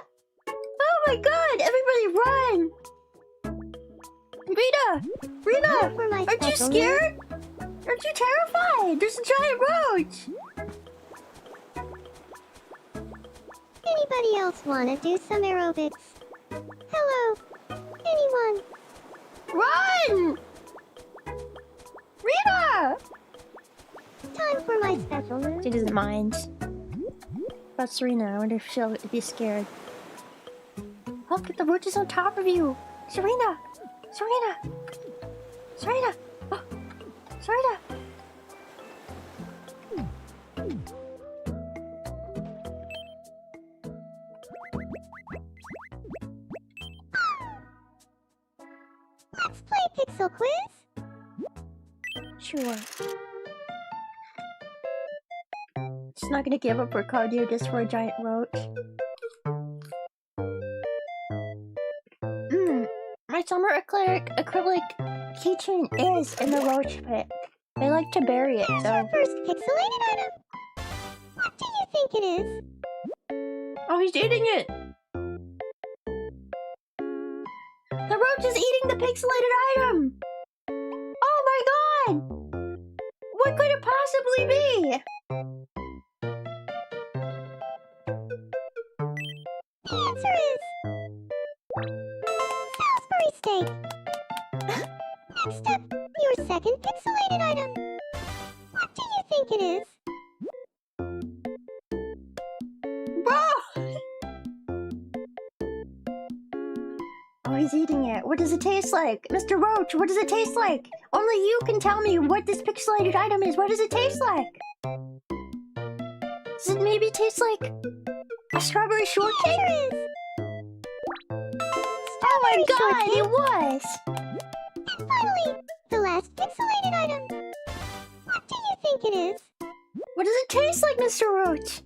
[SPEAKER 1] Oh my god! Everybody run! Rita! Aren't you scared? Aren't you terrified? There's a giant roach!
[SPEAKER 2] Anybody else wanna do some aerobics? Hello? Anyone?
[SPEAKER 1] Run! Rita!
[SPEAKER 2] Time for my special move.
[SPEAKER 1] She doesn't mind. About Serena, I wonder if she'll be scared. Look, the roach is on top of you! Serena! Serena! Serena! Oh, Serena!
[SPEAKER 2] Let's play Pixel Quiz.
[SPEAKER 1] Sure. She's not gonna give up her cardio just for a giant roach. My summer acrylic keychain is in the roach pit. I like to bury it,
[SPEAKER 2] Here's
[SPEAKER 1] so...
[SPEAKER 2] your first pixelated item. What do you think it is?
[SPEAKER 1] Oh, he's eating it! The roach is eating the pixelated item! Oh my god! What could it possibly be?
[SPEAKER 2] The answer is... Salisbury steak. Next up, your second pixelated item. What do you think it is?
[SPEAKER 1] Bro! Oh, he's eating it. What does it taste like? Mr. Roach, what does it taste like? Only you can tell me what this pixelated item is. What does it taste like? Does it maybe taste like a strawberry shortcake? Oh my god, it was!
[SPEAKER 2] And finally, the last pixelated item. What do you think it is?
[SPEAKER 1] What does it taste like, Mr. Roach?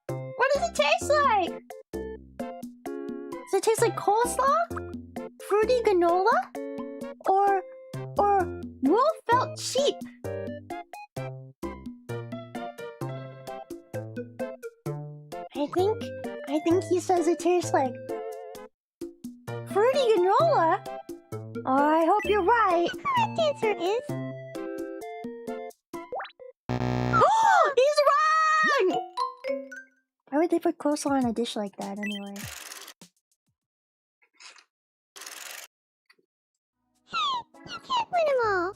[SPEAKER 1] What does it taste like? Does it taste like coleslaw? Fruity granola? Or wool felt sheep? I think he says it tastes like fruity granola? Oh, I hope you're right.
[SPEAKER 2] The correct answer is...
[SPEAKER 1] Oh, he's wrong! Why would they put coleslaw on a dish like that anyway?
[SPEAKER 2] You can't win them all.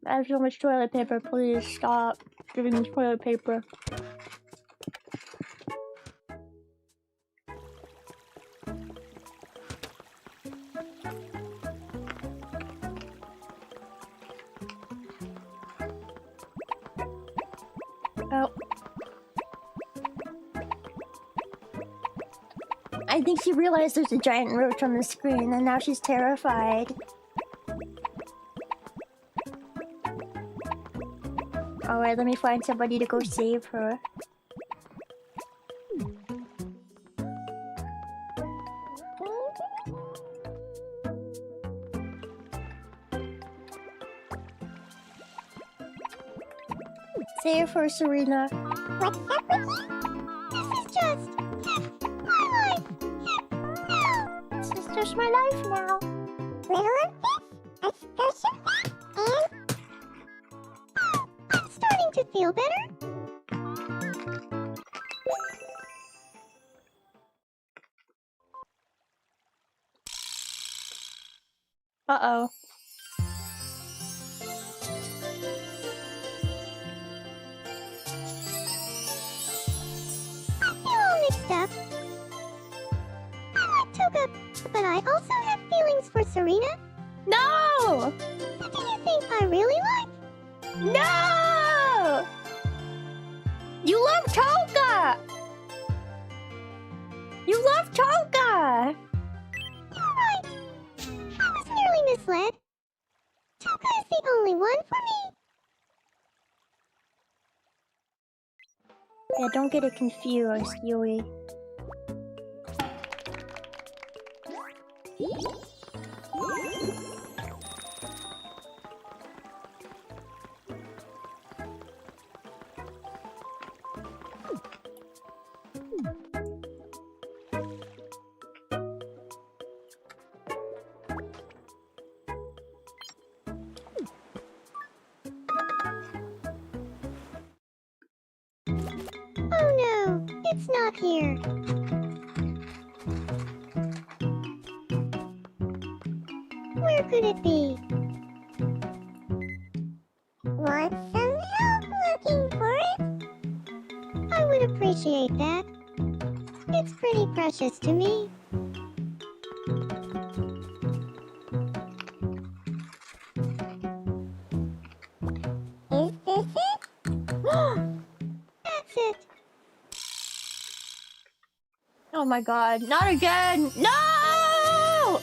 [SPEAKER 1] I have so much toilet paper, please stop giving me toilet paper. Oh. I think she realized there's a giant roach on the screen and now she's terrified. Alright, let me find somebody to go save her. Save her, Serena.
[SPEAKER 2] What's up with you? This is just... my life. No.
[SPEAKER 1] This is just my life now.
[SPEAKER 2] Little of this, a special and... I'm starting to feel better.
[SPEAKER 1] Uh-oh.
[SPEAKER 2] I feel all mixed up. I like Toga, but I also have feelings for Serena.
[SPEAKER 1] No!
[SPEAKER 2] What do you think I really like?
[SPEAKER 1] No! You love Toga! You love Toga!
[SPEAKER 2] You're right. I was nearly misled. Toga is the only one for me.
[SPEAKER 1] Yeah, don't get it confused, Yui.
[SPEAKER 2] Oh no, it's not here. Where could it be? Want some help looking for it? I would appreciate that. It's pretty precious to me. Is this it? That's it.
[SPEAKER 1] Oh my god, not again! No!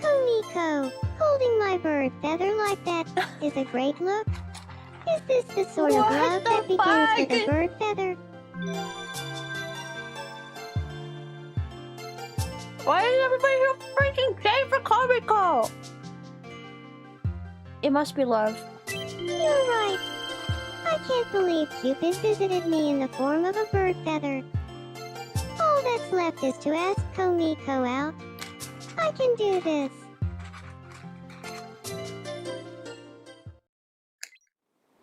[SPEAKER 2] Komiko, holding my bird feather like that is a great look. Is this the sort of
[SPEAKER 1] What
[SPEAKER 2] love
[SPEAKER 1] the
[SPEAKER 2] that begins with a
[SPEAKER 1] fuck?
[SPEAKER 2] bird feather?
[SPEAKER 1] Why is everybody so freaking gay for Komiko? It must be love.
[SPEAKER 2] You're right. I can't believe Cupid visited me in the form of a bird feather. All that's left is to ask Komiko out. I can do this.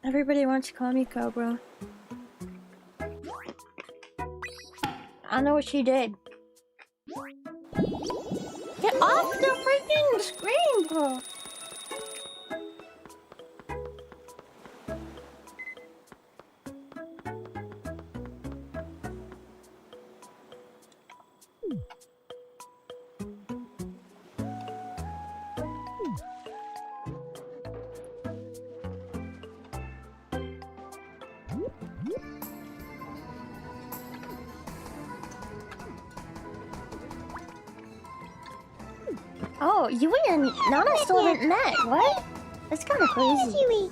[SPEAKER 1] Everybody wants Komiko, bro. I know what she did. Get off the freaking screen, bro! Oh, Yui and Nana still haven't met. What? That's kind of crazy.
[SPEAKER 2] Yui.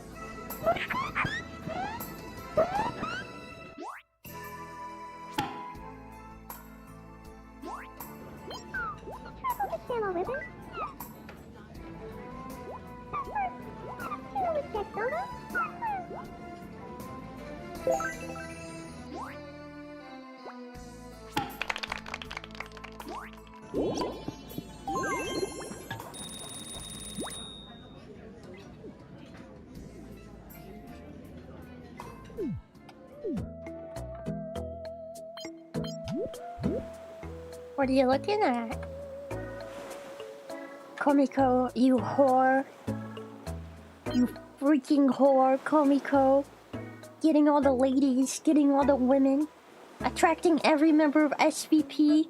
[SPEAKER 1] What are you looking at? Komiko, you whore. You freaking whore, Komiko. Getting all the ladies, getting all the women. Attracting every member of SVP.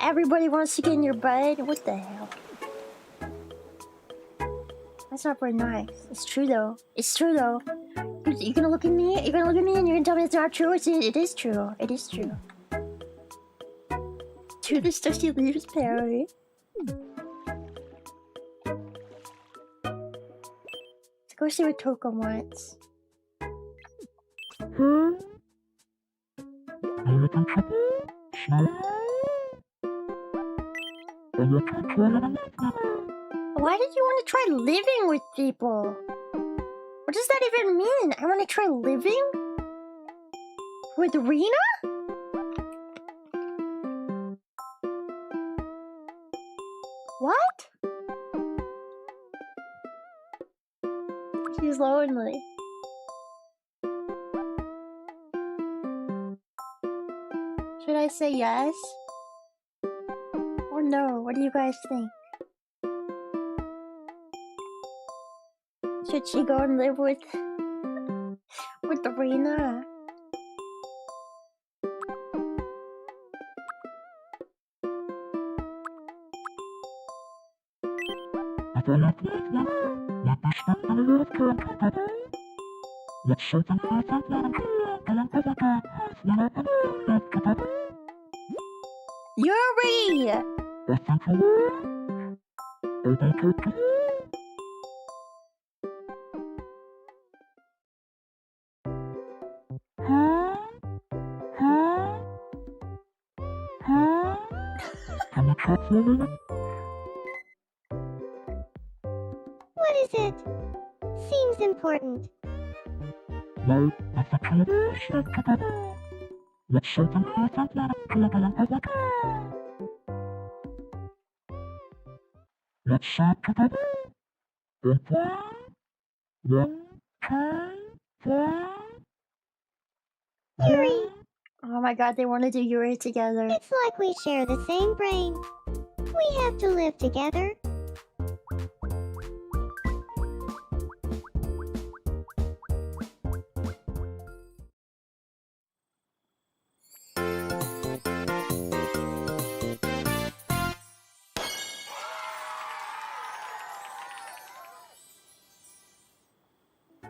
[SPEAKER 1] Everybody wants to get in your bed. What the hell? That's not very nice. It's true though. It's true though. You're gonna look at me? You're gonna look at me and you're gonna tell me it's not true? It is true. It is true. To the stuff she leaves, Perry. Let's go see what Toko wants. Why did you want to try living with people? What does that even mean? I want to try living? With Rena? What? She's lonely. Should I say yes? Or no? What do you guys think? Should she go and live with Rena? Yuri!
[SPEAKER 3] Can you check for me?
[SPEAKER 2] What is it? Seems important.
[SPEAKER 3] Well, if the tubers live together, let's say them have a lot together. Let's say together. In 1, 2, 3.
[SPEAKER 2] Yuri!
[SPEAKER 1] Oh my god, they want to do Yuri together.
[SPEAKER 2] It's like we share the same brain. We have to live together.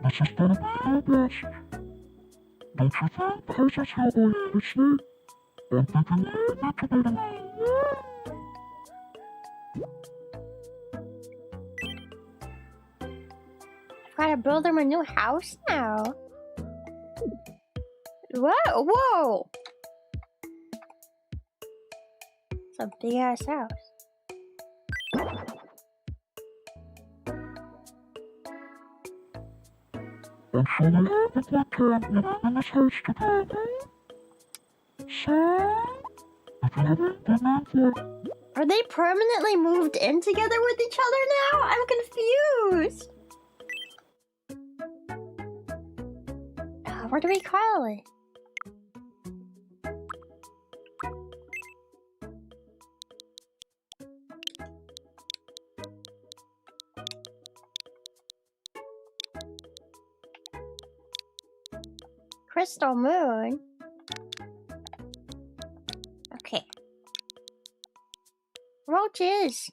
[SPEAKER 3] This is gonna be our best. Don't you think this is how we listening? And thinking not to be alone.
[SPEAKER 1] Gotta build them a new house now. What? Whoa! It's a big ass house.
[SPEAKER 3] And so we have the one camp in this house together. So, if you haven't been on for
[SPEAKER 1] Are they permanently moved in together with each other now? I'm confused. What do we call it? Crystal Moon? Okay. Roaches!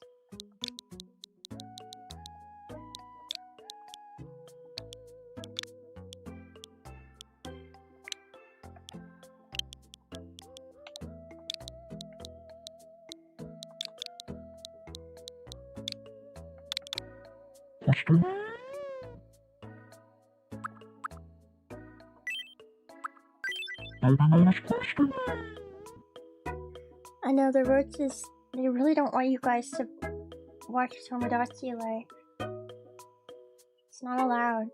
[SPEAKER 3] what's the question?
[SPEAKER 1] I know the Roaches, they really don't want you guys to watch Tomodachi Life. It's not allowed.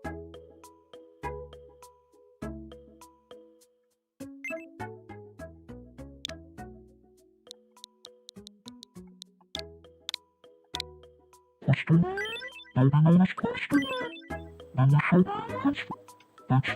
[SPEAKER 3] Question? Question? Then you say that's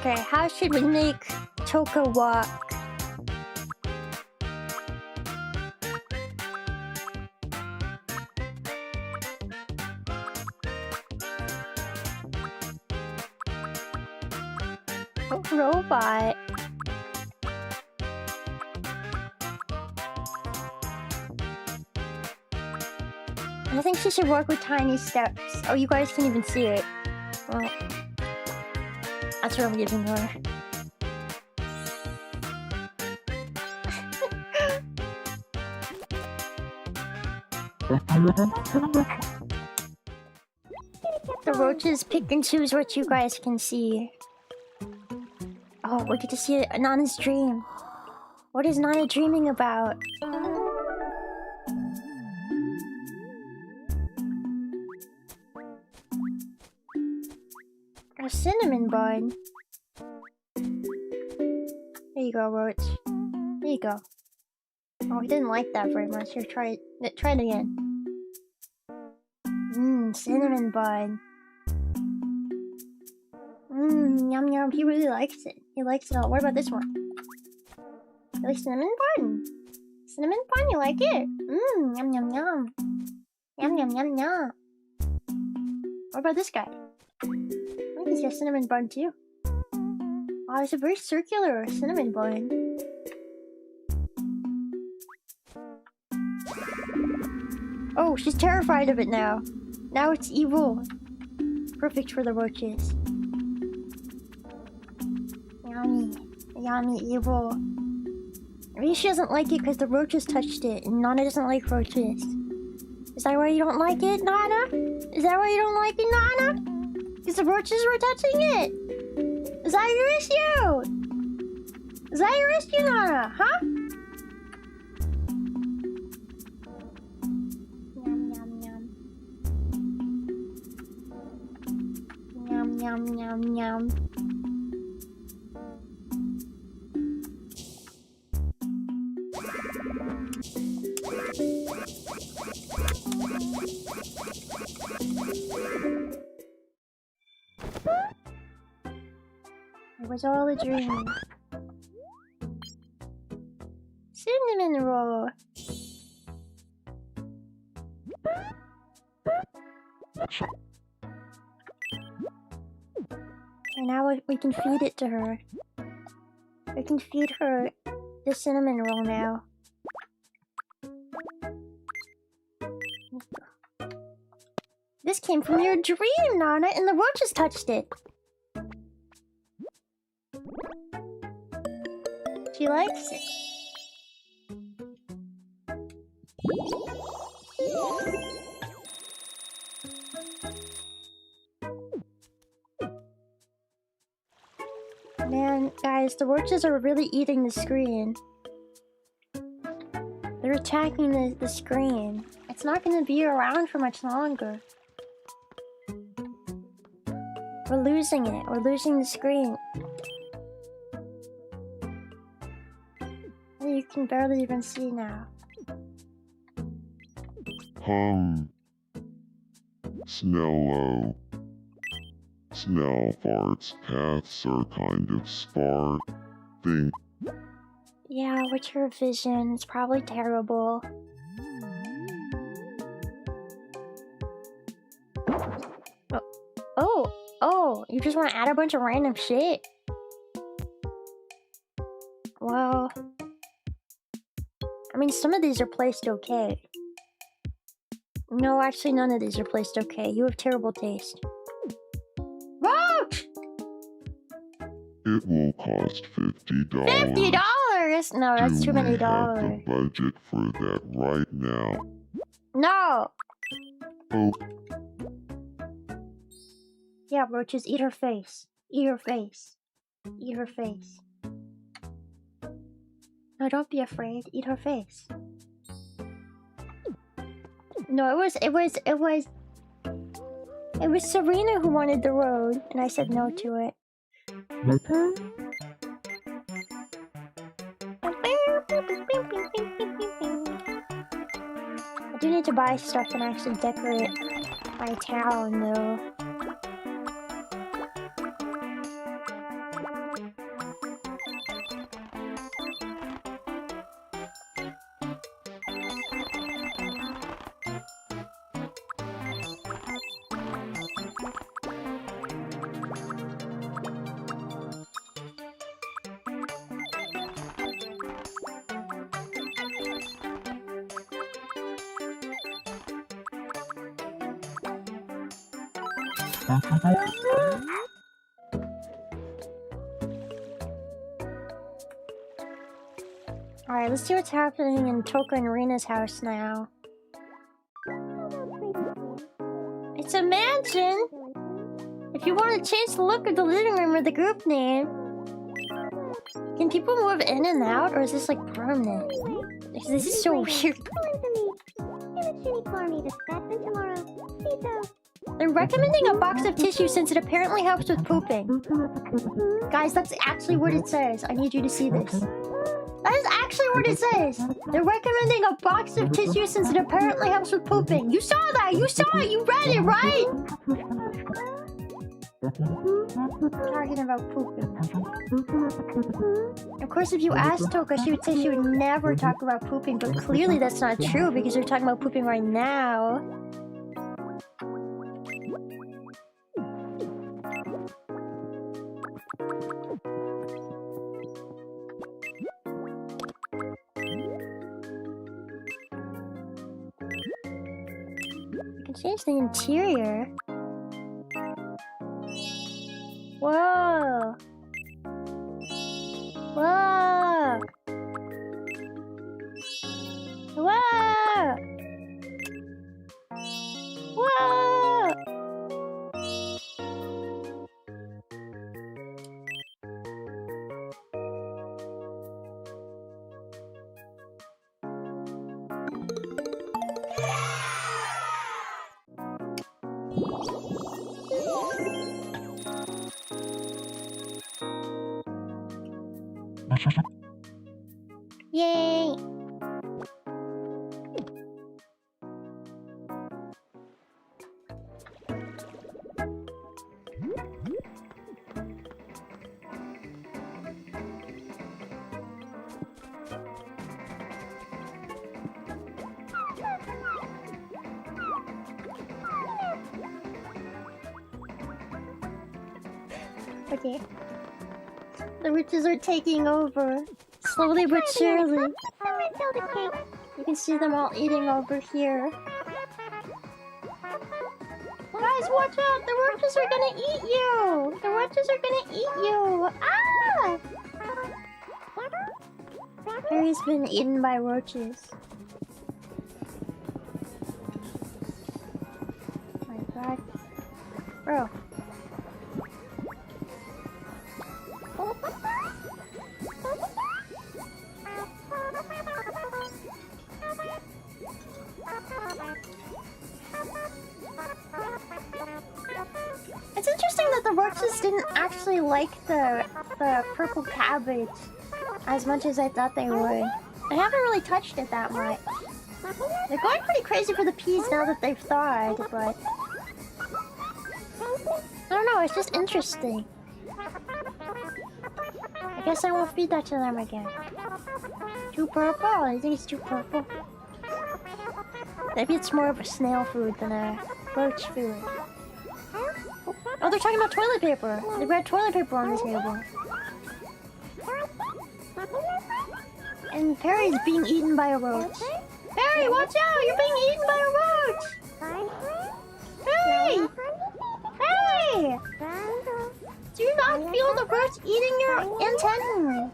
[SPEAKER 1] Okay, how should we make Choco walk? Oh, robot. I think she should walk with tiny steps. Oh, you guys can't even see it. Well, that's what I'm giving her. The Roaches pick and choose what you guys can see. Oh, we get to see Nana's dream. What is Nana dreaming about? A cinnamon bun. There you go, Roach. There you go. Oh, he didn't like that very much. Here, try it. Try it again. Cinnamon bun. Yum yum. He really likes it. He likes it all. What about this one? You like cinnamon bun? Cinnamon bun, you like it? Yum yum yum. Yum yum yum yum. What about this guy? I think he's got cinnamon bun too. Oh, it's a very circular cinnamon bun. Oh, she's terrified of it now. Now it's evil. Perfect for the Roaches. Yummy. Yummy evil. Maybe she doesn't like it because the roaches touched it, and Nana doesn't like roaches. Is that why you don't like it, Nana? Is that why you don't like it, Nana? Because the roaches were touching it! Is that your issue? Is that your issue, Nana? Huh? Yum, yum, yum. Yum, yum, yum. It was all a dream. Cinnamon roll. And now we can feed it to her. We can feed her the cinnamon roll now. This came from your dream, Nana, and the roaches touched it. She likes it. Man, guys, the roaches are really eating the screen. They're attacking the screen. It's not going to be around for much longer. We're losing it. We're losing the screen. You can barely even see now.
[SPEAKER 3] Snello. Snailbart's paths are kind of sparse. Think.
[SPEAKER 1] Yeah, what's her vision? It's probably terrible. Oh, you just want to add a bunch of random shit? Well, I mean, some of these are placed okay. No, actually, none of these are placed okay. You have terrible taste. Roach!
[SPEAKER 3] It will cost $50.
[SPEAKER 1] $50? No, that's too many
[SPEAKER 3] Do we
[SPEAKER 1] dollars.
[SPEAKER 3] have the budget for that right now?
[SPEAKER 1] No!
[SPEAKER 3] Oh,
[SPEAKER 1] Yeah, roaches, eat her face. Eat her face. Eat her face. No, don't be afraid. Eat her face. No, it was Serena who wanted the road, and I said no to it. I do need to buy stuff and actually decorate my town, though. Alright, let's see what's happening in Toka and Rena's house now. It's a mansion! If you want to change the look of the living room or the group name, can people move in and out, or is this like permanent? This is so weird. They're recommending a box of tissue since it apparently helps with pooping. Guys, that's actually what it says. I need you to see this. That is actually what it says. They're recommending a box of tissue since it apparently helps with pooping. You saw that! You saw it! You read it, right? Talking about pooping. Of course, if you asked Toka, she would say she would never talk about pooping, but clearly that's not true because you're talking about pooping right now. You can change the interior. Whoa! Whoa! Yay! Okay. The Roaches are taking over. Slowly but surely. You can see them all eating over here. Guys, watch out! The Roaches are gonna eat you! The Roaches are gonna eat you! Ah! Harry's been eaten by roaches. Oh my god. Bro. It's interesting that the roaches didn't actually like the purple cabbage as much as I thought they would. I haven't really touched it that much. They're going pretty crazy for the peas now that they've thawed, but... I don't know, it's just interesting. I guess I won't feed that to them again. Too purple? I think it's too purple. Maybe it's more of a snail food than a roach food. Oh, they're talking about toilet paper. They've got toilet paper on the table. And Perry's being eaten by a roach. Perry, watch out! You're being eaten by a roach! Perry! Perry! Do you not feel the roach eating your antennae?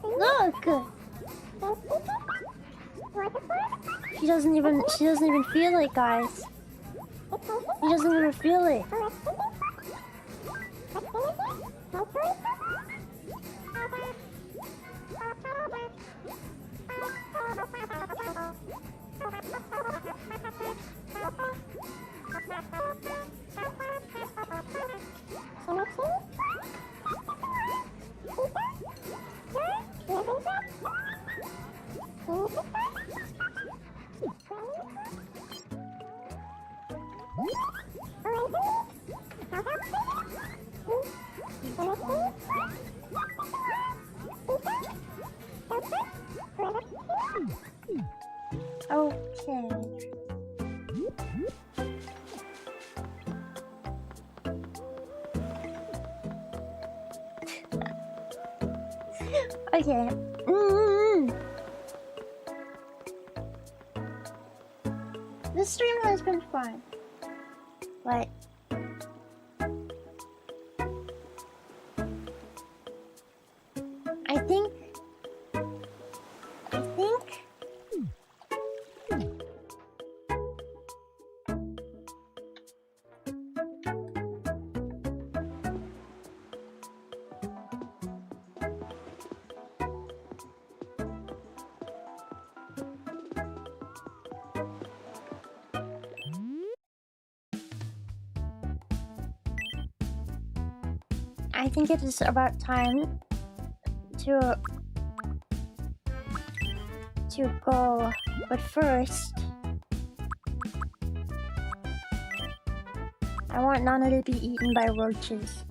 [SPEAKER 1] Look! She doesn't even feel it, guys. She doesn't even feel it. Okay. Okay. This stream has been fun, but I think it is about time to go, but first I want Nana to be eaten by roaches.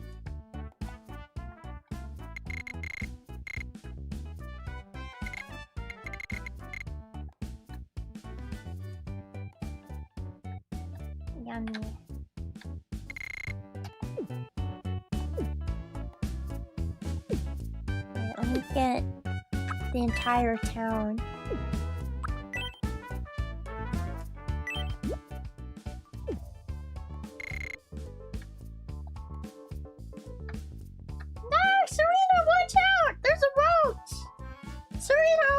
[SPEAKER 1] Yummy. Let me get the entire town. No, Serena, watch out! There's a roach! Serena!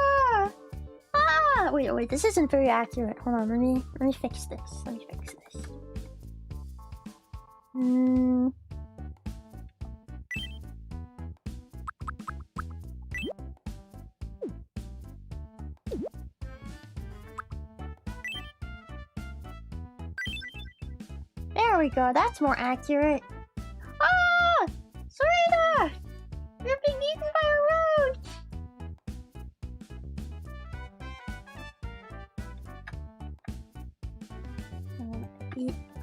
[SPEAKER 1] Ah! Wait, this isn't very accurate. Hold on, let me fix this. Let me fix this. There we go, that's more accurate. Ah! Serena! You're being eaten by a roach!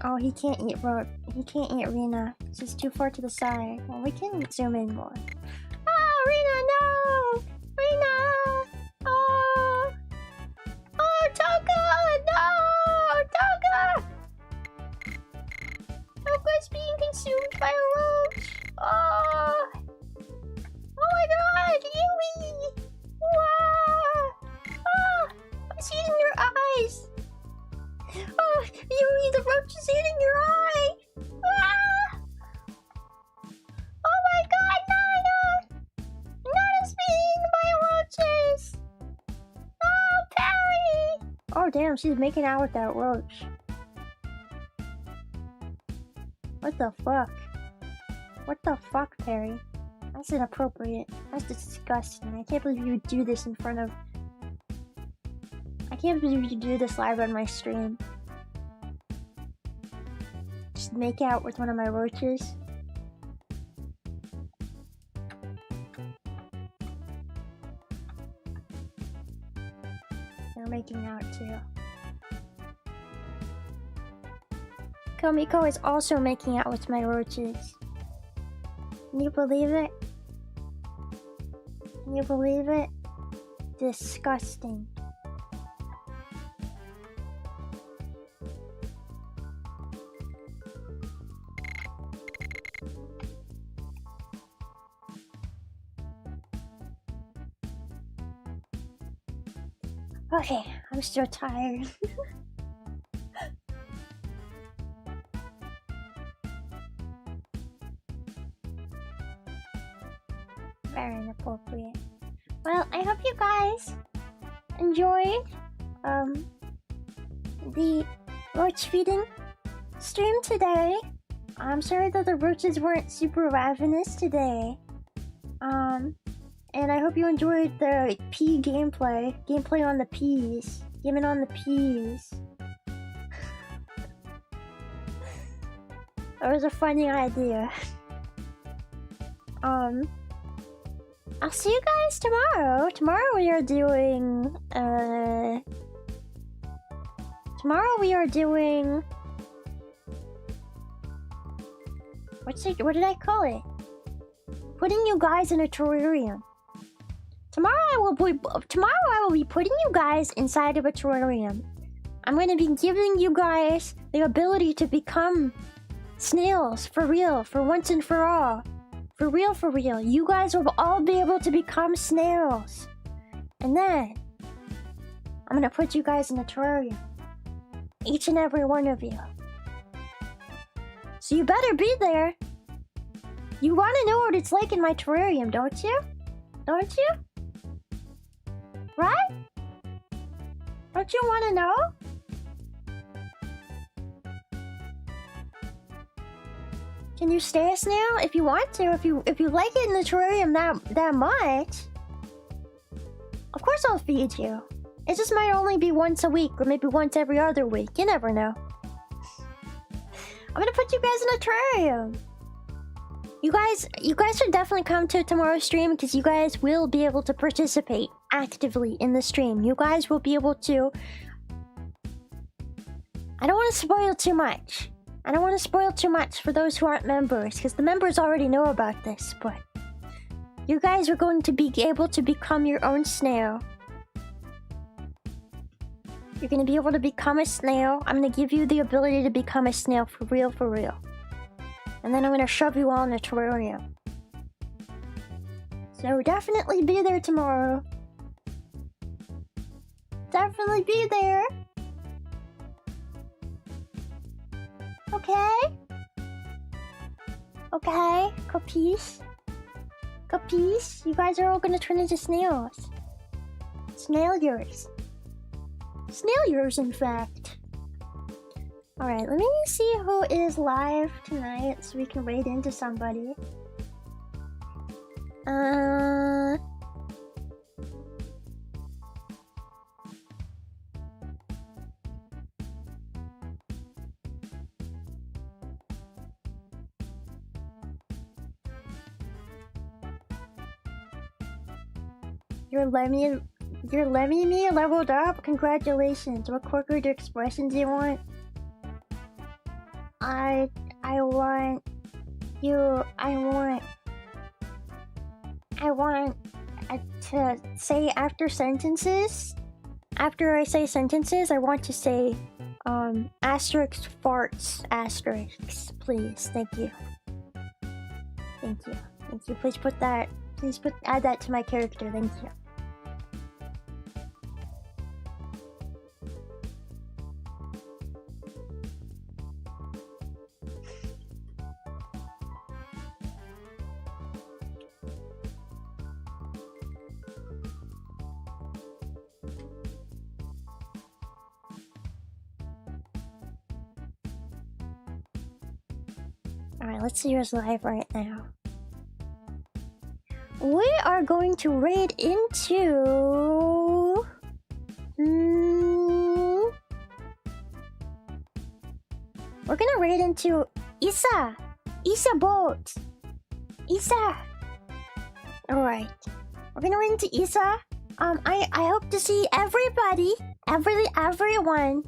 [SPEAKER 1] Oh, he can't eat Roach. He can't eat Rena. She's too far to the side. Well, we can zoom in more. Oh, Rena, no! Rena! Oh! Oh, Toka! No! Toka! Toka's being consumed by a roach! Oh! Oh my god! Yui! Wow! Oh! It's eating your eyes! Oh, Yui, the roach is eating your eye! Ah! Oh my god, Nana! Nana's being eaten by roaches! Oh, Perry! Oh damn, she's making out with that roach. What the fuck? What the fuck, Perry? That's inappropriate. That's disgusting. I can't believe you would do this in front of... I can't believe you do this live on my stream. Just make out with one of my roaches. They're making out too. Komiko is also making out with my roaches. Can you believe it? Can you believe it? Disgusting. Okay, I'm still tired. Very inappropriate. Well, I hope you guys enjoyed the roach feeding stream today. I'm sorry that the roaches weren't super ravenous today. And I hope you enjoyed the pea gameplay. Gameplay on the peas. Gaming on the peas. That was a funny idea. I'll see you guys tomorrow. Tomorrow we are doing, what did I call it? Putting you guys in a terrarium. Tomorrow I will be putting you guys inside of a terrarium. I'm going to be giving you guys the ability to become snails for real, for once and for all. For real, for real. You guys will all be able to become snails. And then I'm going to put you guys in a terrarium. Each and every one of you. So you better be there. You want to know what it's like in my terrarium, don't you? Don't you? Right? Don't you want to know? Can you stay a snail if you want to? If you like it in the terrarium that much, of course I'll feed you. It just might only be once a week or maybe once every other week. You never know. I'm gonna put you guys in a terrarium. You guys should definitely come to tomorrow's stream because you guys will be able to participate actively in the stream. You guys will be able to... I don't want to spoil too much. I don't want to spoil too much for those who aren't members because the members already know about this, but... You guys are going to be able to become your own snail. You're going to be able to become a snail. I'm going to give you the ability to become a snail for real, for real. And then I'm gonna shove you all in a terrarium. So definitely be there tomorrow. Definitely be there. Okay? Okay? Capiche? Capiche? You guys are all gonna turn into snails. Snailers. Snailers, in fact. Alright, let me see who is live tonight so we can raid into somebody. Your Lemmy me leveled up? Congratulations. What corporate expressions do you want? I want you. I want to say after sentences. After I say sentences, I want to say asterisk farts asterisks, please. Thank you. Thank you. Thank you. Please put that. Add that to my character. Thank you. Alright, let's see who's live right now. We are going to raid into... We're gonna raid into Isa! Isa Boat! Isa! Alright. We're gonna raid into Isa. I hope to see everybody, everyone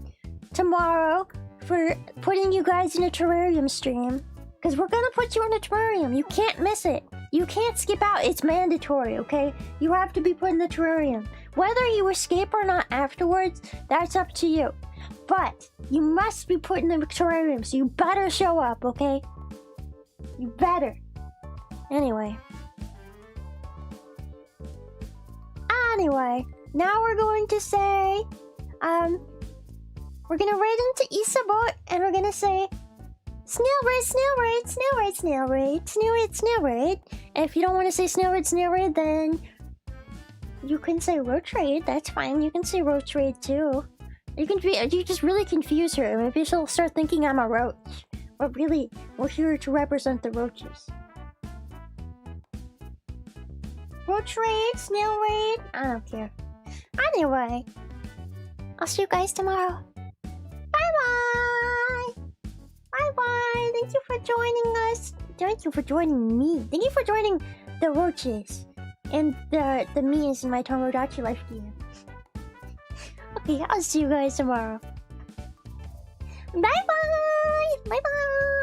[SPEAKER 1] tomorrow for putting you guys in a terrarium stream. Because we're gonna put you in a terrarium. You can't miss it. You can't skip out. It's mandatory, okay? You have to be put in the terrarium. Whether you escape or not afterwards, that's up to you. But you must be put in the terrarium, so you better show up, okay? You better. Anyway, now we're going to say, we're gonna raid into Isabot, and we're gonna say, snail raid. And if you don't want to say snail raid, then you can say roach raid. That's fine. You can say roach raid too. You just really confuse her. Maybe she'll start thinking I'm a roach. But really, we're here to represent the roaches. Roach raid, snail raid, I don't care. Anyway, I'll see you guys tomorrow. Bye-bye! Bye-bye! Thank you for joining us. Thank you for joining me. Thank you for joining the roaches. And the me's in my Tomodachi life game. Okay, I'll see you guys tomorrow. Bye-bye! Bye-bye!